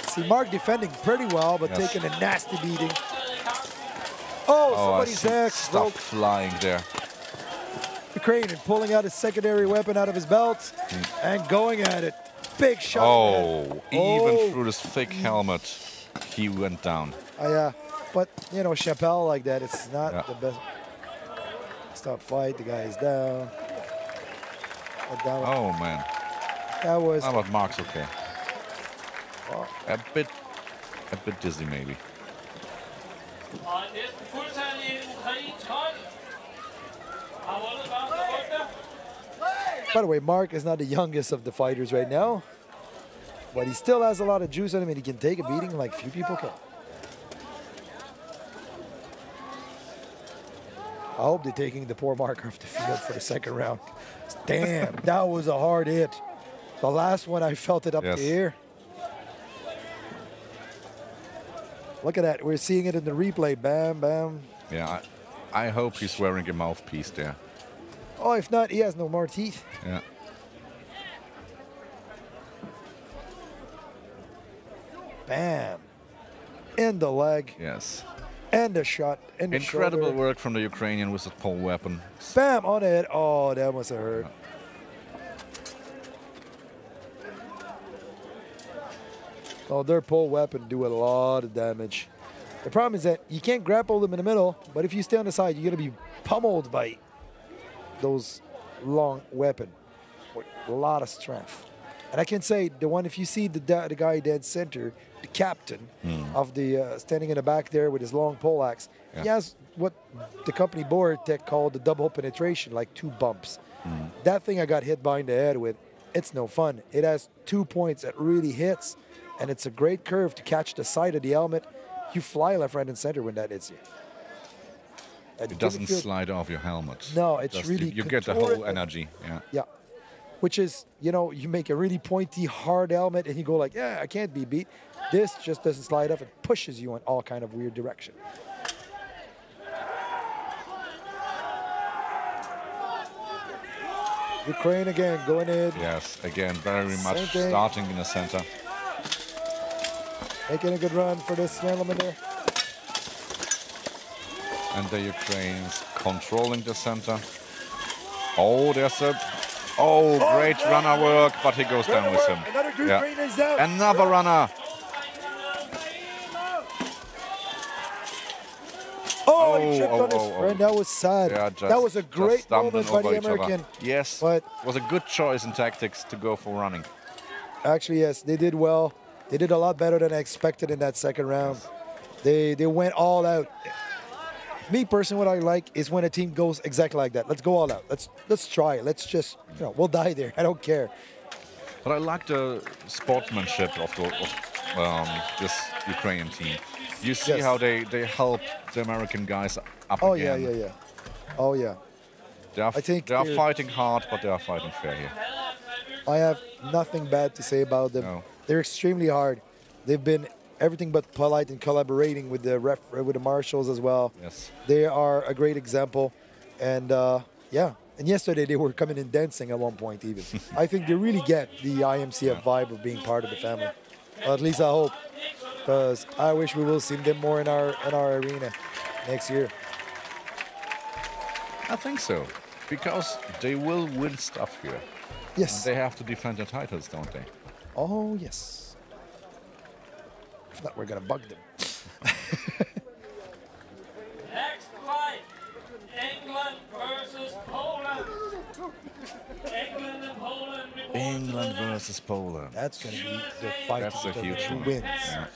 See, Mark defending pretty well, but Yes. taking a nasty beating. Oh, somebody's axe stuff broke. flying there. Ukrainian pulling out his secondary weapon out of his belt and going at it. Big shot. Oh, even through this thick helmet, he went down. Yeah, but you know, Chappelle like that, it's not the best. Stop fight. The guy is down. Oh man. That was. How about Mark's okay? A bit dizzy maybe. Og næsten fuldstændig en ukrainsk hold. Har vundet første runde. By the way, Mark is not the youngest of the fighters right now, but he still has a lot of juice in him, and he can take a beating like few people can. I hope they're taking the poor Mark off the field for the second round. Damn, that was a hard hit. The last one, I felt it up the air. Look at that. We're seeing it in the replay. Bam, bam. Yeah, I hope he's wearing a mouthpiece there. Oh, if not, he has no more teeth. Yeah. Bam. In the leg. Yes. And the shot. In the Incredible shoulder. work from the Ukrainian with the pole weapon. Bam, on it. Oh, that must have hurt. Oh, their pole weapon do a lot of damage. The problem is that you can't grapple them in the middle, but if you stay on the side, you're going to be pummeled by those long weapon with a lot of strength. And I can say the one, if you see the guy dead center, the captain of the standing in the back there with his long pole axe, he has what the company board tech called the double penetration, like 2 bumps. That thing I got hit behind the head with, it's no fun. It has 2 points that really hits, and it's a great curve to catch the side of the helmet. You fly left, right, and center when that hits you. It doesn't slide off your helmet. No, it's really you get the whole energy. Yeah. Yeah. Which is, you know, you make a really pointy, hard helmet, and you go like, yeah, I can't be beat. This just doesn't slide off. It pushes you in all kind of weird direction. Ukraine again, going in. Yes, again, very much Same thing. starting in the center. Making a good run for this gentleman there. And the Ukrainians controlling the center. Oh, there's a... Oh, great runner work, but he goes down with him. Another Ukrainian is down. Another runner. Oh, he tripped on his friend. That was sad. Yeah, that was a great moment by the over each other. American. Yes, but it was a good choice in tactics to go for running. Actually, yes, they did well. They did a lot better than I expected in that second round. They went all out. Me personally, what I like is when a team goes exactly like that. Let's go all out. Let's try it. Let's just, you know, we'll die there. I don't care. But I like the sportsmanship of this Ukrainian team. You see how they help the American guys up again. Yeah. Oh, yeah. They are fighting hard, but they are fighting fair here. I have nothing bad to say about them. No. They're extremely hard. They've been everything but polite and collaborating with the marshals as well. Yes. They are a great example. And yeah. And yesterday they were coming in dancing at one point even. I think they really get the IMCF vibe of being part of the family. Or at least I hope. Because I wish we will see them more in our arena next year. I think so. Because they will win stuff here. Yes. And they have to defend their titles, don't they? Oh, yes. If not, we're going to bug them. Next fight, England versus Poland. England and Poland. England versus Poland. That's going to be the fight. That's a huge who one. wins. Yeah.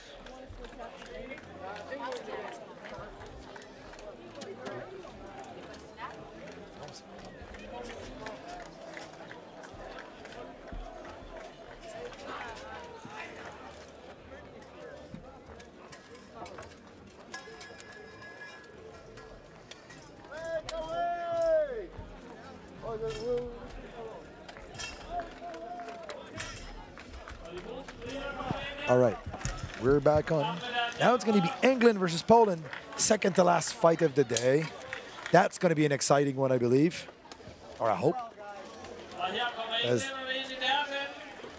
All right, we're back on. Now it's going to be England versus Poland. second to last fight of the day. That's going to be an exciting one, I believe, or I hope. As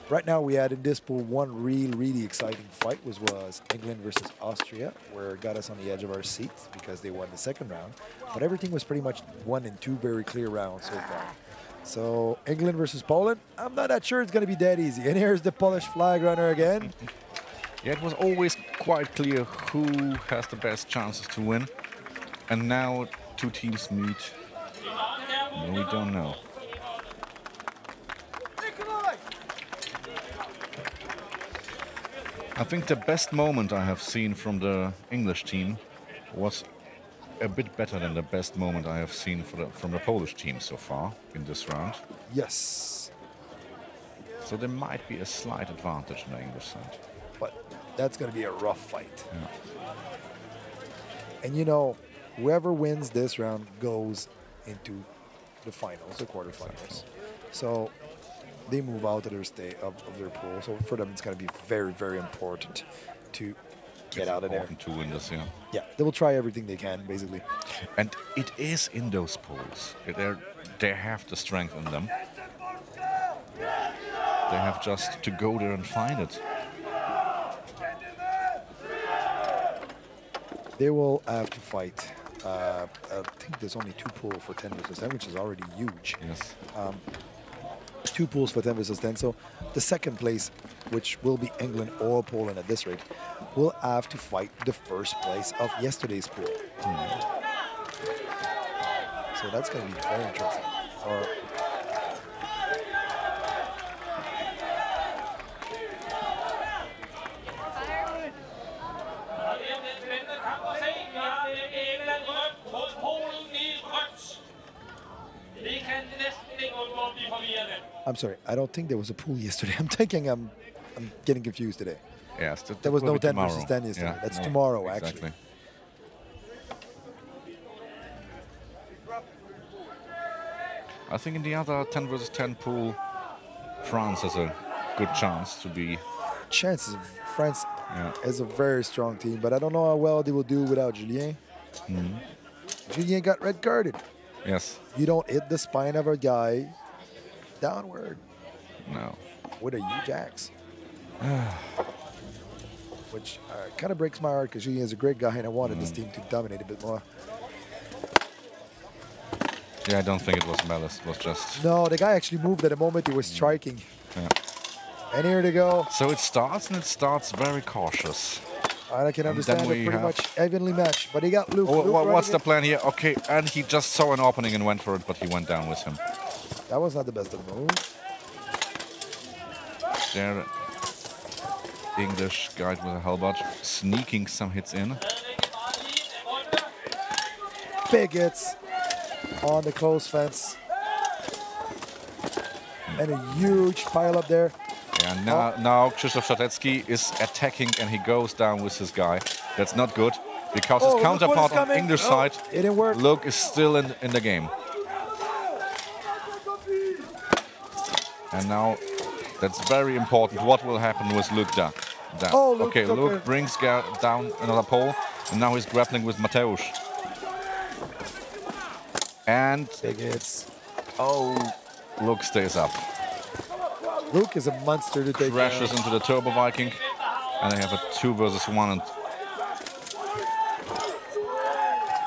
right now, we had in this pool one really exciting fight, was England versus Austria, where it got us on the edge of our seats because they won the second round. But everything was pretty much won in 2 very clear rounds so far. So England versus Poland, I'm not that sure it's going to be that easy. And here's the Polish flag runner again. Yeah, it was always quite clear who has the best chances to win. And now 2 teams meet. We don't know. I think the best moment I have seen from the English team was a bit better than the best moment I have seen from the Polish team so far in this round. Yes. So there might be a slight advantage on the English side. But that's going to be a rough fight. Yeah. And you know, whoever wins this round goes into the finals, the quarterfinals. So they move out of their pool. So for them, it's going to be very important to get out of there. To win this, yeah. Yeah, they will try everything they can, basically. And it is in those pools. They have the strength in them. They have just to go there and find it. They will have to fight. I think there's only 2 pools for 10 versus 10, which is already huge. Yes. 2 pools for 10 versus 10. So the second place, which will be England or Poland at this rate, will have to fight the first place of yesterday's pool. So that's going to be very interesting. I'm sorry, I don't think there was a pool yesterday. I'm thinking I'm getting confused today. Yes, there was no 10 versus 10 yesterday. Yeah, that's tomorrow, exactly. Actually. I think in the other 10 versus 10 pool, France has a good chance to be. Chances of France is a very strong team, but I don't know how well they will do without Julien. Julien got red carded. Yes. You don't hit the spine of a guy downward. No. With a huge axe. Which kind of breaks my heart because Julien is a great guy and I wanted this team to dominate a bit more. Yeah, I don't think it was malice. It was just... No, the guy actually moved at the moment he was striking. Yeah. And here they go. So it starts, and it starts very cautious. I can understand it pretty much evenly matched, but he got Luke. Oh, Luke what's the plan here? Okay, and he just saw an opening and went for it, but he went down with him. That was not the best of the moves. There, English guy with a halberd, sneaking some hits in. Big hits on the close fence. And a huge pile up there. Yeah, now Krzysztof Szatecki is attacking and he goes down with his guy. That's not good because his counterpart on the English side, it didn't work. Luke, is still in the game. And now that's very important. What will happen with Luke there? Luke brings down another pole and now he's grappling with Mateusz. And big hits. Luke stays up. Luke is a monster to take. Crashes into the Turbo Viking, and they have a 2 versus 1.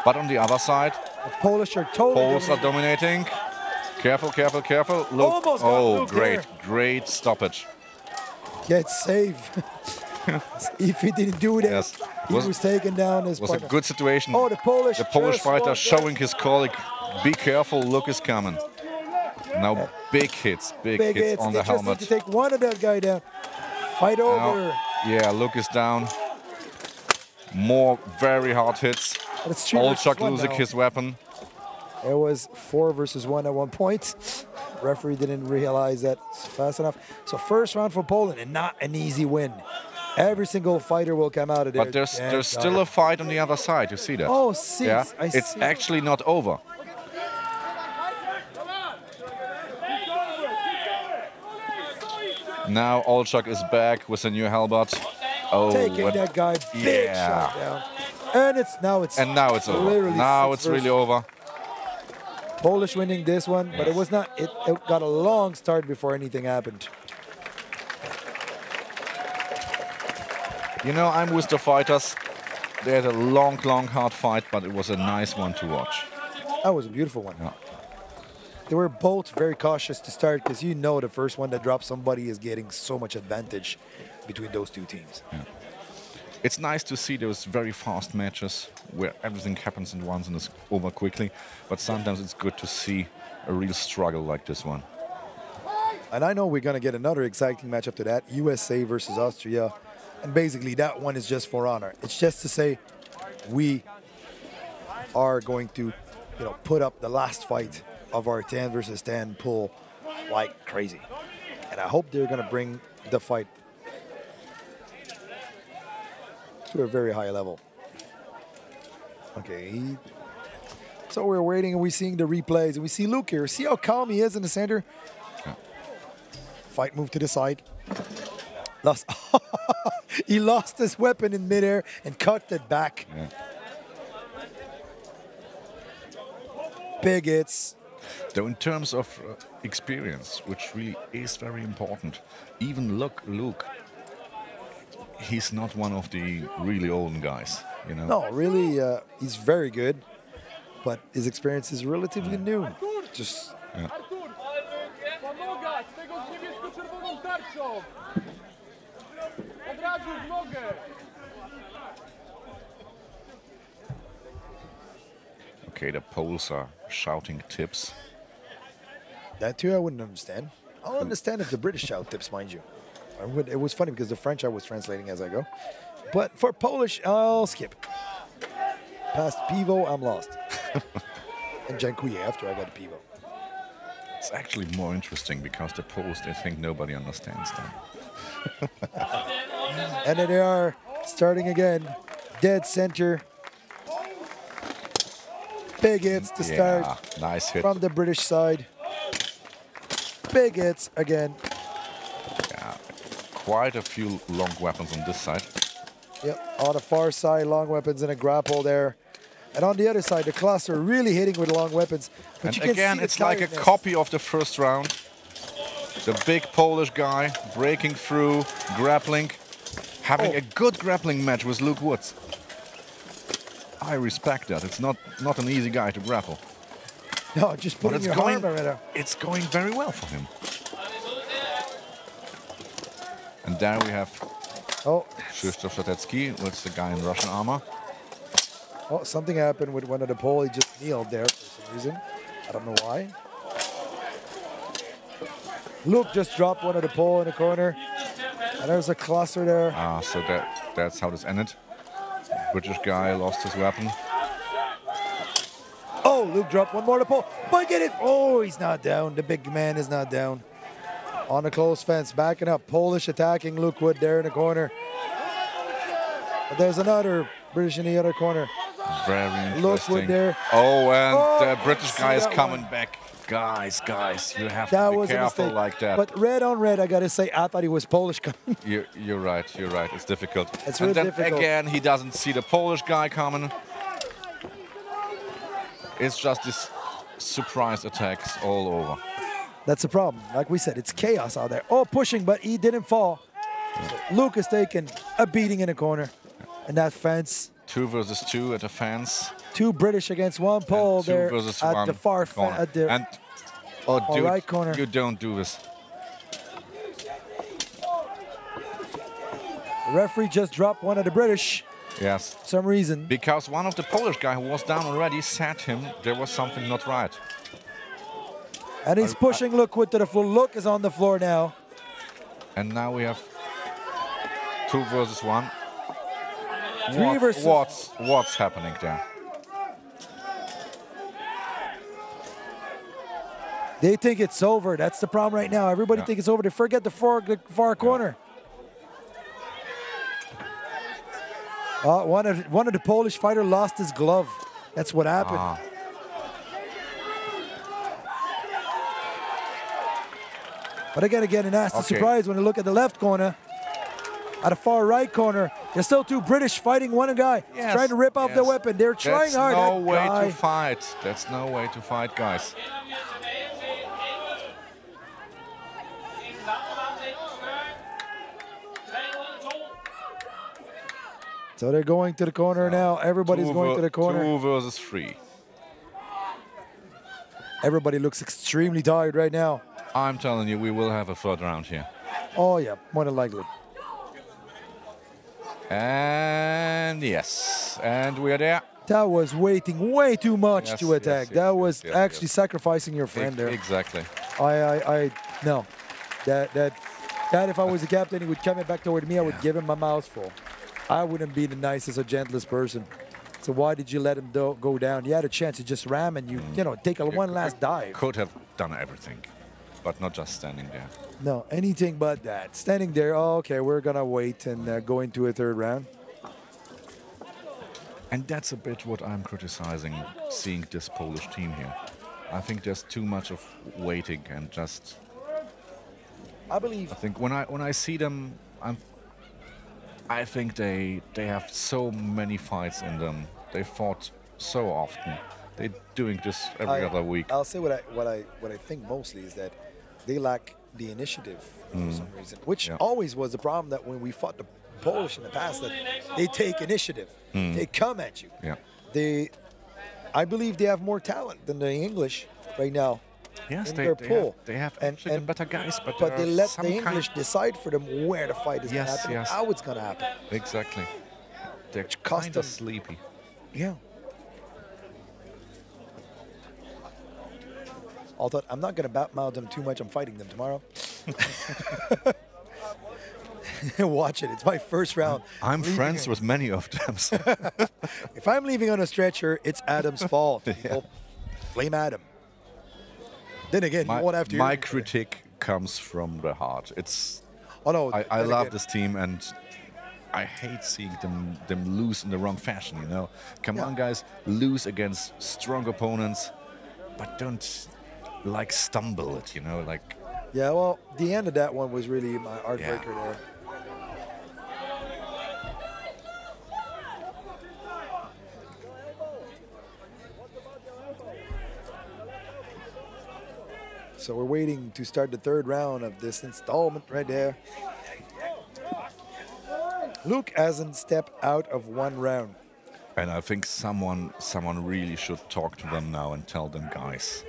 But on the other side, the Polish are totally Poles are dominating. Careful, careful, careful. Luke. Great stoppage. Get safe. If he didn't do that, he was taken down. It was a good situation. The Polish fighter showing his colleague, be careful, Luke is coming. Now big hits on the helmet. Just need to take one of that guy down. Fight over. Yeah, Luke is down. More very hard hits. Olczak losing his weapon. It was 4 versus 1 at one point. Referee didn't realize that fast enough. So first round for Poland and not an easy win. Every single fighter will come out of there. But there's still a fight on the other side. You see that? Oh, see. Yeah, it's actually not over. Now Olczak is back with a new halberd. Taking that guy big shot down. And now it's over. Now it's really over. Polish winning this one, but it was not. It got a long start before anything happened. You know, I'm with the fighters. They had a long, hard fight, but it was a nice one to watch. That was a beautiful one. Yeah. They were both very cautious to start because you know the first one that drops somebody is getting so much advantage between those two teams. Yeah. It's nice to see those very fast matches where everything happens at once and is over quickly, but sometimes it's good to see a real struggle like this one. And I know we're going to get another exciting match after that, USA versus Austria. And basically that one is just for honor. It's just to say we are going to, put up the last fight of our 10 versus 10 pool like crazy. And I hope they're going to bring the fight to a very high level. Okay. So we're waiting and we're seeing the replays. And we see Luke here. See how calm he is in the center? Yeah. Fight move to the side. He lost his weapon in midair and cut it back. Yeah. Big hits. Though in terms of experience, which really is very important, even Luke, he's not one of the really old guys, No, really, he's very good, but his experience is relatively new. Just. Yeah. Okay, the Poles are shouting tips. That too I wouldn't understand. I'll understand if the British shout tips, mind you. It was funny because the French I was translating as I go. But for Polish, I'll skip. Past Pivo, I'm lost. And dziękuję after I got the Pivo. It's actually more interesting because the Poles, they think nobody understands them. And then they are starting again. Dead center. Big hits to start. Nice hit. From the British side. Big hits again. Yeah, quite a few long weapons on this side. Yep, on the far side, long weapons and a grapple there. And on the other side, the cluster really hitting with long weapons. But And you can again, see it's like a copy of the first round. The big Polish guy breaking through, grappling, having a good grappling match with Luke Woods. I respect that. It's not an easy guy to grapple. No, just putting your arm around him. It's going very well for him. And there we have Krzysztof Szatecki with the guy in Russian armor. Oh, something happened with one of the pole. He just kneeled there for some reason. I don't know why. Luke just dropped one of the pole in the corner. And there's a cluster there. So that's how this ended. British guy lost his weapon. Oh, Luke dropped one more to the pole. But get it. Oh, he's not down. The big man is not down. On the close fence, backing up. Polish attacking Luke Wood there in the corner. But there's another British in the other corner. Very interesting. Luke Wood there. Oh, and the British guy is coming back. Guys, you have to be careful like that. But red on red, I got to say, I thought he was Polish coming. You're right. It's difficult. It's really difficult. And then again, he doesn't see the Polish guy coming. It's just these surprise attacks all over. That's the problem. Like we said, it's chaos out there. Oh, pushing, but he didn't fall. So Luke is taking a beating in the corner. And that fence. 2 versus 2 at the fence. 2 British against 1 Pole there at the far corner. Dude, right corner. You don't do this. The referee just dropped one of the British. Yes. For some reason. Because one of the Polish guy who was down already said him there was something not right. And he's pushing Luke Wood to the floor. Luke is on the floor now. And now we have 2 versus 1. 3 versus... What's happening there? They think it's over. That's the problem right now. Everybody thinks it's over. They forget the far corner. One of the Polish fighter lost his glove. That's what happened. But again, a nasty surprise when you look at the left corner. At the far right corner, there's still two British fighting one guy. Yes, Trying to rip off the weapon. They're trying hard. That's no way guy. to fight. That's no way to fight, guys. So they're going to the corner now. Everybody's going to the corner. 2 versus 3. Everybody looks extremely tired right now. I'm telling you, we will have a third round here. Oh, yeah, more than likely. And yes, and we are there. That was waiting way too much to attack. That was actually sacrificing your friend there. Exactly. No. That if I was the captain, he would come back toward me, I would give him my mouthful. I wouldn't be the nicest or gentlest person. So why did you let him go down? You had a chance to just ram and you know, take one last dive. Could have done everything, but not just standing there. No, anything but that. Standing there, oh, okay, we're going to wait and go into a third round. And that's a bit what I'm criticizing, seeing this Polish team here. I think there's too much of waiting and just... I think when I see them, I think they have so many fights in them. They fought so often. They're doing this every other week. I'll say what I think mostly is that they lack the initiative for some reason, which always was the problem that when we fought the Polish in the past, that they take initiative. They come at you. Yeah. I believe they have more talent than the English right now. Yes, in their pool. They have actually better guys, but they let the English decide for them where the fight is going to happen, how it's going to happen. Exactly. They're kind of sleepy. Yeah. Although I'm not going to badmouth them too much. I'm fighting them tomorrow. Watch it. It's my first round. I'm friends with many of them. So. If I'm leaving on a stretcher, it's Adam's fault. Blame Adam. Then again, you won't have to. My critique comes from the heart. It's. Oh no! I love this team, and I hate seeing them lose in the wrong fashion. You know, come on, guys, lose against strong opponents, but don't like stumble it. You know, like. Yeah, well, the end of that one was really my heartbreaker there. So we're waiting to start the third round of this installment right there. Luke hasn't stepped out of one round. And I think someone really should talk to them now and tell them, guys.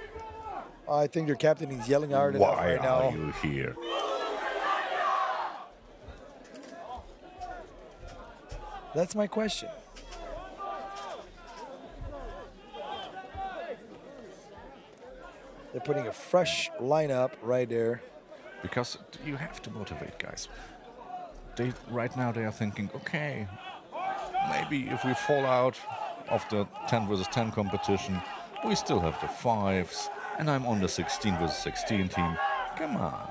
I think their captain is yelling hard enough right now. Why are you here? That's my question. They're putting a fresh lineup right there. Because you have to motivate guys. Right now they are thinking, okay, maybe if we fall out of the 10 versus 10 competition, we still have the 5s, and I'm on the 16 versus 16 team. Come on.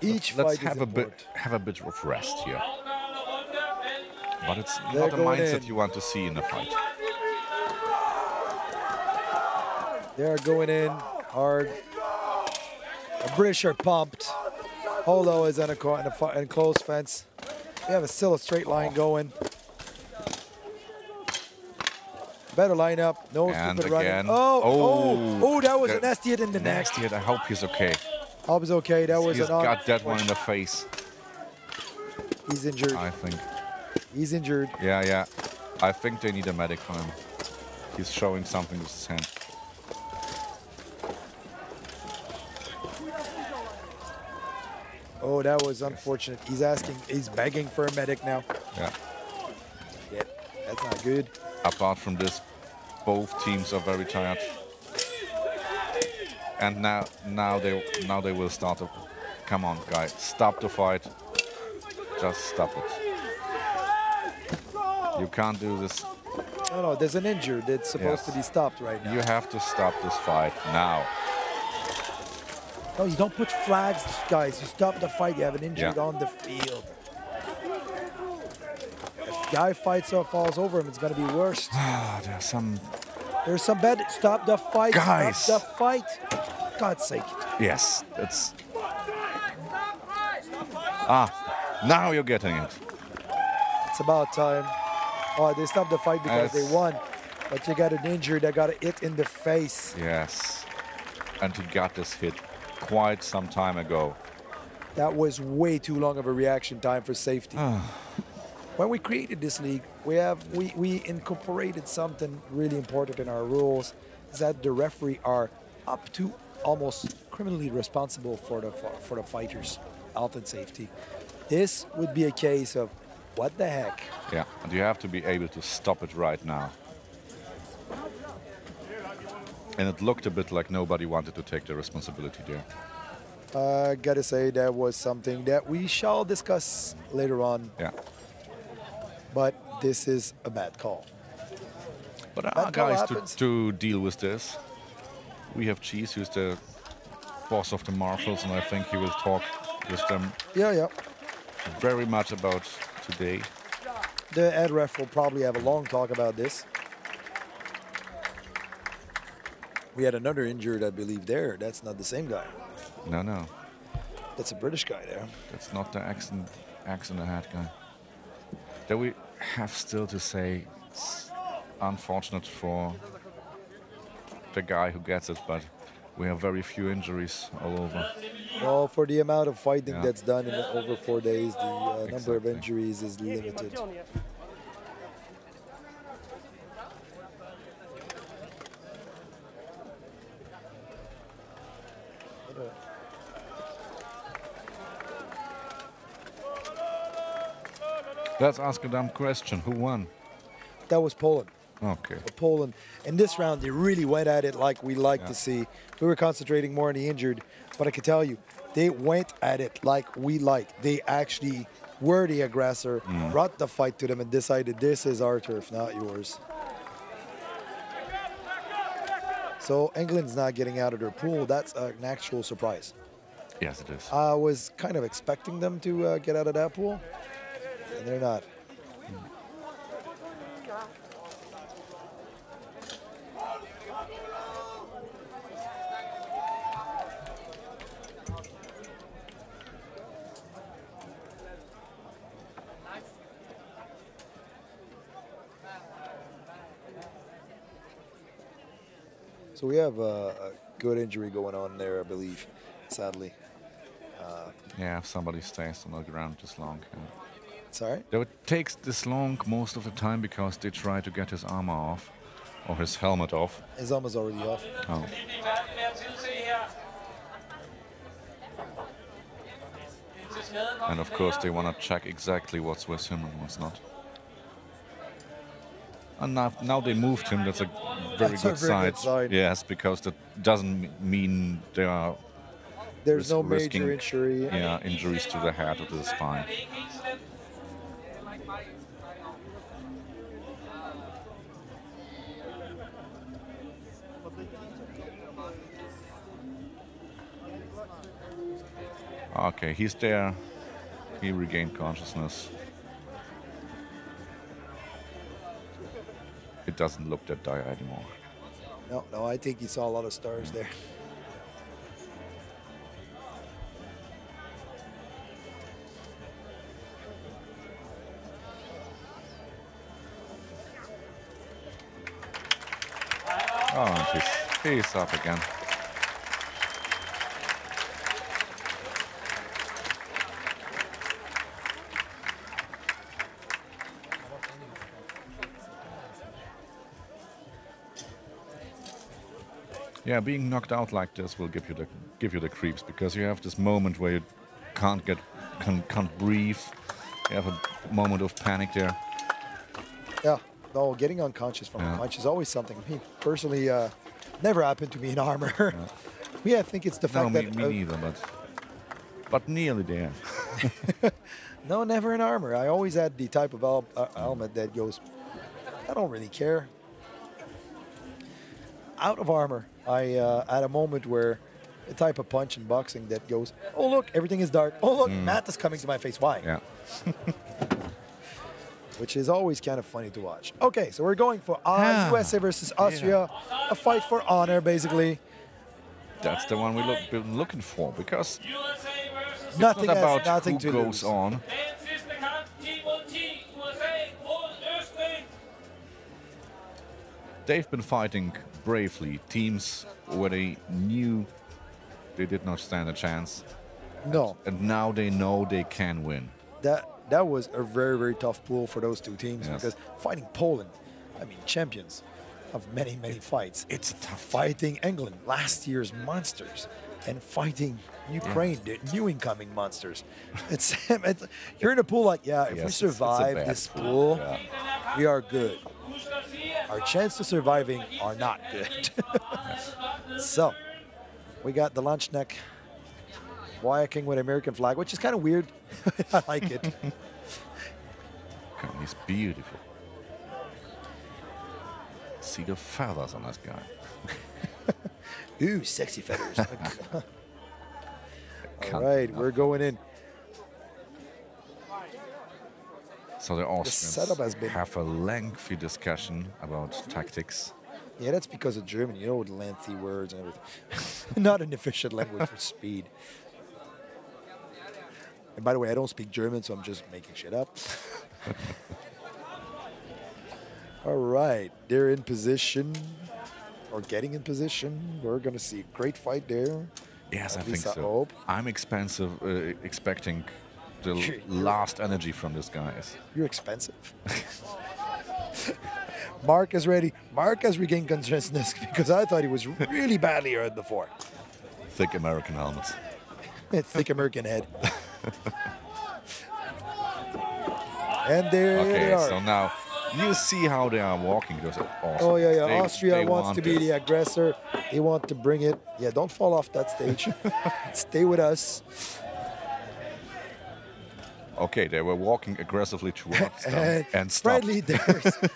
Let's have a bit of rest here. But it's not a mindset you want to see in a fight. They're going in hard. The British are pumped. Holo is in a close fence. We have still a straight line going. Better lineup. No stupid running. Oh, that was a nasty hit in the neck. Nasty hit. I hope he's okay. Hope he's okay. That was He's got that one in the face. He's injured. I think. He's injured. Yeah. I think they need a medic for him. He's showing something with his hand. Oh, that was unfortunate. He's begging for a medic now. Yeah. Yeah, that's not good. Apart from this, both teams are very tired. And now they will start up. Come on, guys, stop the fight. Just stop it. You can't do this. No, there's an injured that's supposed to be stopped right now. You have to stop this fight now. No, you don't put flags, guys. You stop the fight. You have an injured on the field. If the guy fights or falls over him, it's going to be worse. There's some bad. Stop the fight. Guys. Stop the fight. God's sake. Yes, it's. Now you're getting it. It's about time. Oh, they stopped the fight because they won. But you got an injury that got a hit in the face. Yes. And he got this hit quite some time ago. That was way too long of a reaction time for safety. When we created this league, we incorporated something really important in our rules, is that the referee are up to almost criminally responsible for the fighters' health and safety. This would be a case of what the heck. Yeah, and you have to be able to stop it right now. And it looked a bit like nobody wanted to take the responsibility there. I gotta say that was something that we shall discuss later on. Yeah. But this is a bad call. But there are guys to deal with this. We have Cheese, who's the boss of the marshals, and I think he will talk with them very much about today. The head ref will probably have a long talk about this. We had another injured, I believe, there. That's not the same guy. No, no. That's a British guy there. That's not the axe in the head guy. That we have still to say it's unfortunate for the guy who gets it, but we have very few injuries all over. Well, for the amount of fighting that's done in over 4 days, the number of injuries is limited. Let's ask a dumb question. Who won? That was Poland. Okay. Poland. In this round, they really went at it like we like to see. We were concentrating more on the injured, but I can tell you, they went at it like we like. They actually were the aggressor, brought the fight to them, and decided this is our turf, not yours. So England's not getting out of their pool. That's an actual surprise. Yes, it is. I was kind of expecting them to get out of that pool, and they're not. So we have a good injury going on there, I believe, sadly. Yeah, if somebody stays on the ground this long. Sorry? Though it takes this long most of the time because they try to get his armor off, or his helmet off. His armor's already off. Oh. And of course they want to check exactly what's with him and what's not. And now they moved him. That's a very good sign. Yes, because that doesn't mean they are there's no major injury. Yeah, injuries to the head or to the spine. Okay, he's there. He regained consciousness. It doesn't look that dire anymore. No, I think he saw a lot of stars there. Oh, and he's up again. Yeah, being knocked out like this will give you the creeps because you have this moment where you can't breathe. You have a moment of panic there. Yeah, no, getting unconscious from a punch is always something. Me personally, never happened to me in armor. Yeah, I think it's the fact that me neither, but nearly there. No, never in armor. I always had the type of helmet that goes, I don't really care. Out of armor, I had a moment where a type of punch in boxing that goes, oh look, everything is dark. Oh look, Matt is coming to my face. Why? Yeah. Which is always kind of funny to watch. Okay, so we're going for USA versus Austria, a fight for honor, basically. That's the one we've been looking for because nothing it's not about nothing who to goes lose. on. they've been fighting bravely. Teams where they knew they did not stand a chance. No. And now they know they can win. That was a very, very tough pool for those two teams because fighting Poland, I mean, champions of many, many fights. It's a tough fighting England, last year's monsters, and fighting Ukraine, the new incoming monsters. It's you're in a pool like, if we survive this pool, we are good. Our chance of surviving are not good. So, we got the lunch neck Wyaking with American flag, which is kind of weird. I like it. He's beautiful. See the feathers on this guy. Ooh, sexy feathers. All right, we're going in. So the setup has Austrians been have a lengthy discussion about tactics. Yeah, that's because of German. You know, with lengthy words and everything. Not an efficient language for speed. And by the way, I don't speak German, so I'm just making shit up. All right, they're in position, or getting in position. We're going to see a great fight there. Yes, At I think least so. hope. I'm expecting the last energy from these guys. You're expensive. Mark is ready. Mark has regained consciousness because I thought he was really badly hurt before. Thick American helmets. Thick American head. And there they are. So now you see how they are walking. Those are awesome. Oh, yeah, yeah. They Austria wants to be this. the aggressor. They want to bring it. Yeah, don't fall off that stage. Stay with us. Okay, they were walking aggressively towards them and stopped. Friendly,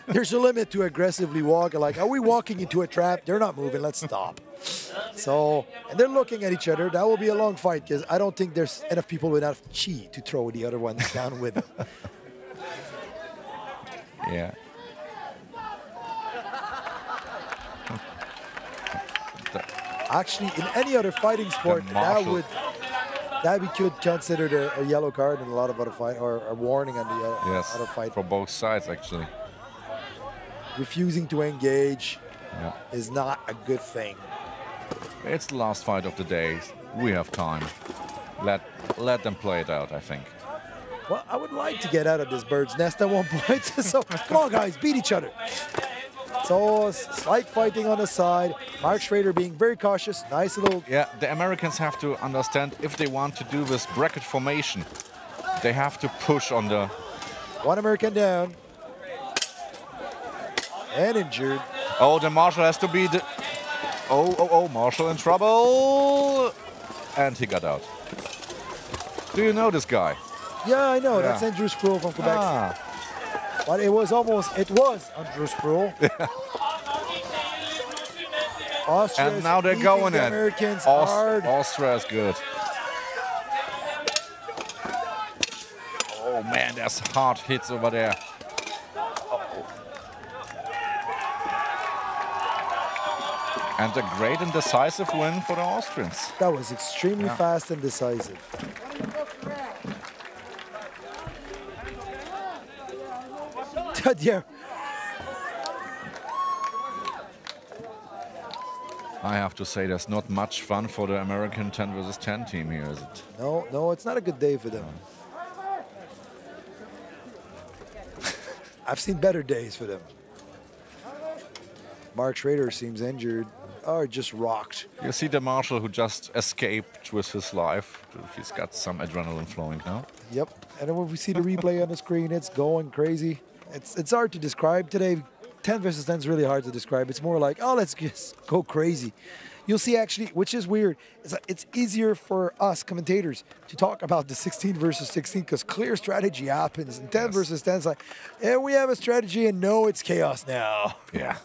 there's a limit to aggressively walking. Like, are we walking into a trap? They're not moving. Let's stop. So, and they're looking at each other. That will be a long fight because I don't think there's enough people with enough chi to throw the other ones down with them. Yeah. Actually, in any other fighting sport, that we could consider a yellow card in a lot of other fight, or a warning on the other fight. For both sides, actually. Refusing to engage is not a good thing. It's the last fight of the day. We have time. Let them play it out, I think. Well, I would like to get out of this bird's nest at one point. So, come on, guys, beat each other. So, slight fighting on the side. Mark Schrader being very cautious. Nice little... Yeah, the Americans have to understand if they want to do this bracket formation, they have to push on the... One American down. And injured. Oh, the Marshall has to be the... Oh, Marshall in trouble. And he got out. Do you know this guy? Yeah, I know. That's Andrew Sproul from Quebec. But it was Andrew Sproul. And now they're going the in. Americans hard. Austria is good. Oh man, there's hard hits over there. And a great and decisive win for the Austrians. That was extremely fast and decisive. Yeah. I have to say, there's not much fun for the American 10 versus 10 team here, is it? No, it's not a good day for them. I've seen better days for them. Mark Schrader seems injured, or just rocked. You see the Marshal who just escaped with his life. He's got some adrenaline flowing now. Yep, and then when we see the replay on the screen, it's going crazy. It's hard to describe today. 10 versus 10 is really hard to describe. It's more like, oh, let's just go crazy. You'll see actually, which is weird, it's easier for us commentators to talk about the 16 versus 16 because clear strategy happens. And 10 versus 10 is like, yeah, we have a strategy and no, it's chaos now. Yeah.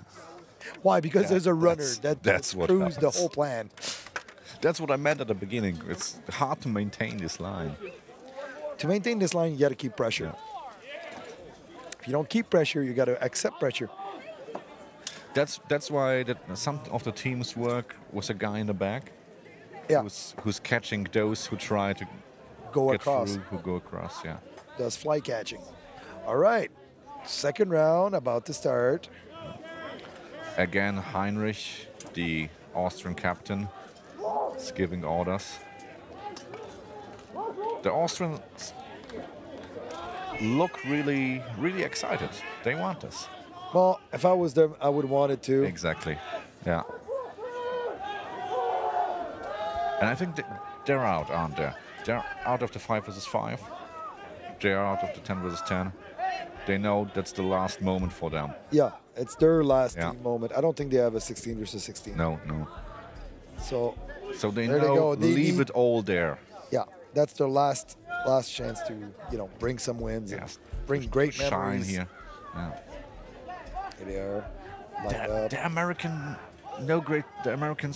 Why? Because there's a runner that what proves the happens. whole plan. That's what I meant at the beginning. It's hard to maintain this line. To maintain this line, you got to keep pressure. If you don't keep pressure, you got to accept pressure. That's why some of the teams work with a guy in the back. Yeah. Who's catching those who try to go get across. Through, who go across, yeah. Does fly catching. All right. Second round about to start. Again, Heinrich, the Austrian captain, is giving orders. The Austrians look really, really excited. They want this. Well, if I was them, I would want it too. Exactly. Yeah. And I think they're out, aren't they? They're out of the 5 versus 5. They're out of the 10 versus 10. They know that's the last moment for them. Yeah, it's their last team moment. I don't think they have a 16 versus 16. No, no. So they there know, they leave it all there. Yeah, that's their last chance to, you know, bring some wins, and bring great memories. Shine here. Yeah. Here they are. Lined up. The Americans,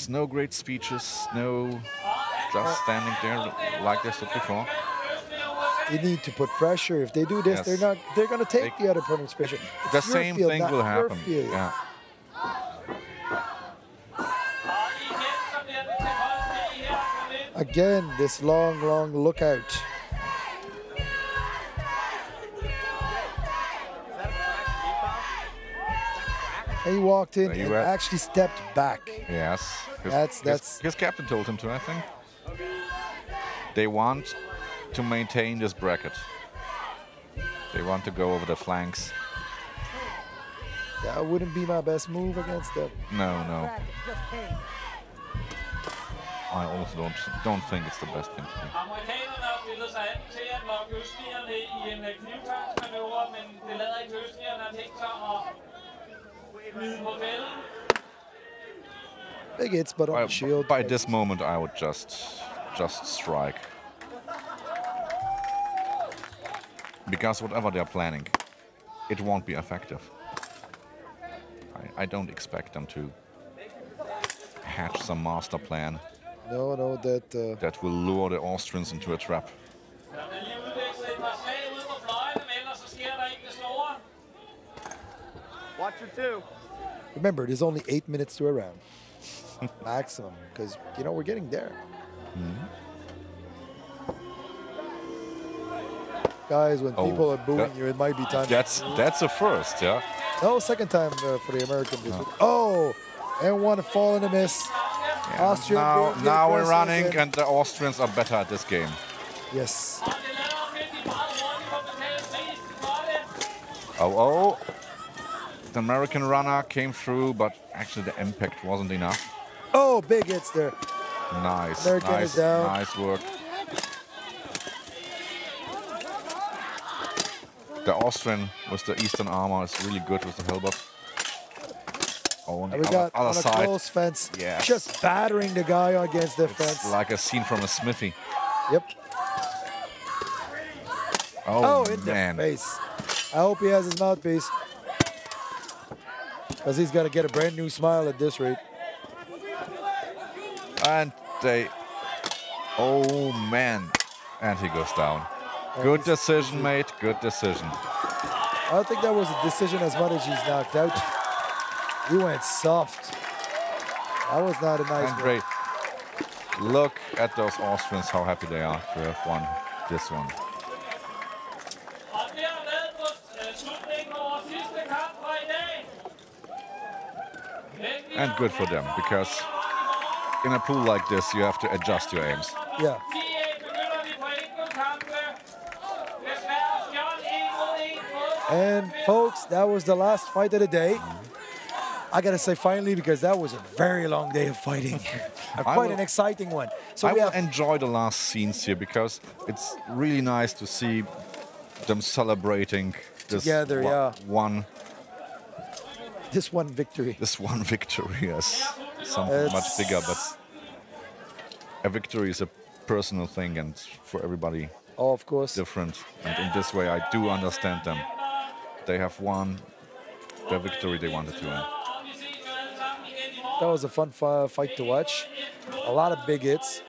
no great speeches, no just standing there like they stood before. You need to put pressure. If they do this, they're going to take the other opponent's pressure. The same field, thing will happen. Yeah. Again, this long lookout. He walked in and actually stepped back. Yes. That's his captain told him to, I think. They want to maintain this bracket. They want to go over the flanks. That wouldn't be my best move against them. No. I also don't think it's the best thing to do. Amerikanerne har stillet sig an til at lokke østrigerne i en knivtangsmanøvre, men det lader ikke østrigerne har tænkt sig at ride på fælden. Big hits, but on the shield. By this moment, I would just strike. Because whatever they're planning, it won't be effective. I don't expect them to hatch some master plan. No, that will lure the Austrians into a trap. Watch your 2. Remember, there's only 8 minutes to a round. Maximum, because, you know, we're getting there. Guys, when people are booing you, it might be time. That's a first, yeah? No, second time for the Americans. Oh, and one fall and a miss. Yeah, Austria now we're running, and the Austrians are better at this game. Yes. Oh. The American runner came through, but actually the impact wasn't enough. Oh, big hits there. Nice. American is down. Nice work. The Austrian with the Eastern armor is really good with the halberd. Oh, on the other side. A close fence. Yes. Just battering the guy against the fence. Like a scene from a smithy. Yep. Oh in man. the face. I hope he has his mouthpiece. Because he's got to get a brand new smile at this rate. And they... Oh man. And he goes down. Good decision, mate. Good decision. I don't think that was a decision as much as he's knocked out. He went soft. That was not a nice one. Great. Look at those Austrians, how happy they are to have won this one. And good for them, because in a pool like this, you have to adjust your aims. Yeah. And folks, that was the last fight of the day. I gotta say finally, because that was a very long day of fighting. Quite an exciting one. So I will enjoy the last scenes here, because it's really nice to see them celebrating this together, This one victory. This one victory, yes. Something much bigger, but a victory is a personal thing, and for everybody, of course, different. And in this way, I do understand them. They have won the victory they wanted to win. That was a fun fight to watch. A lot of big hits.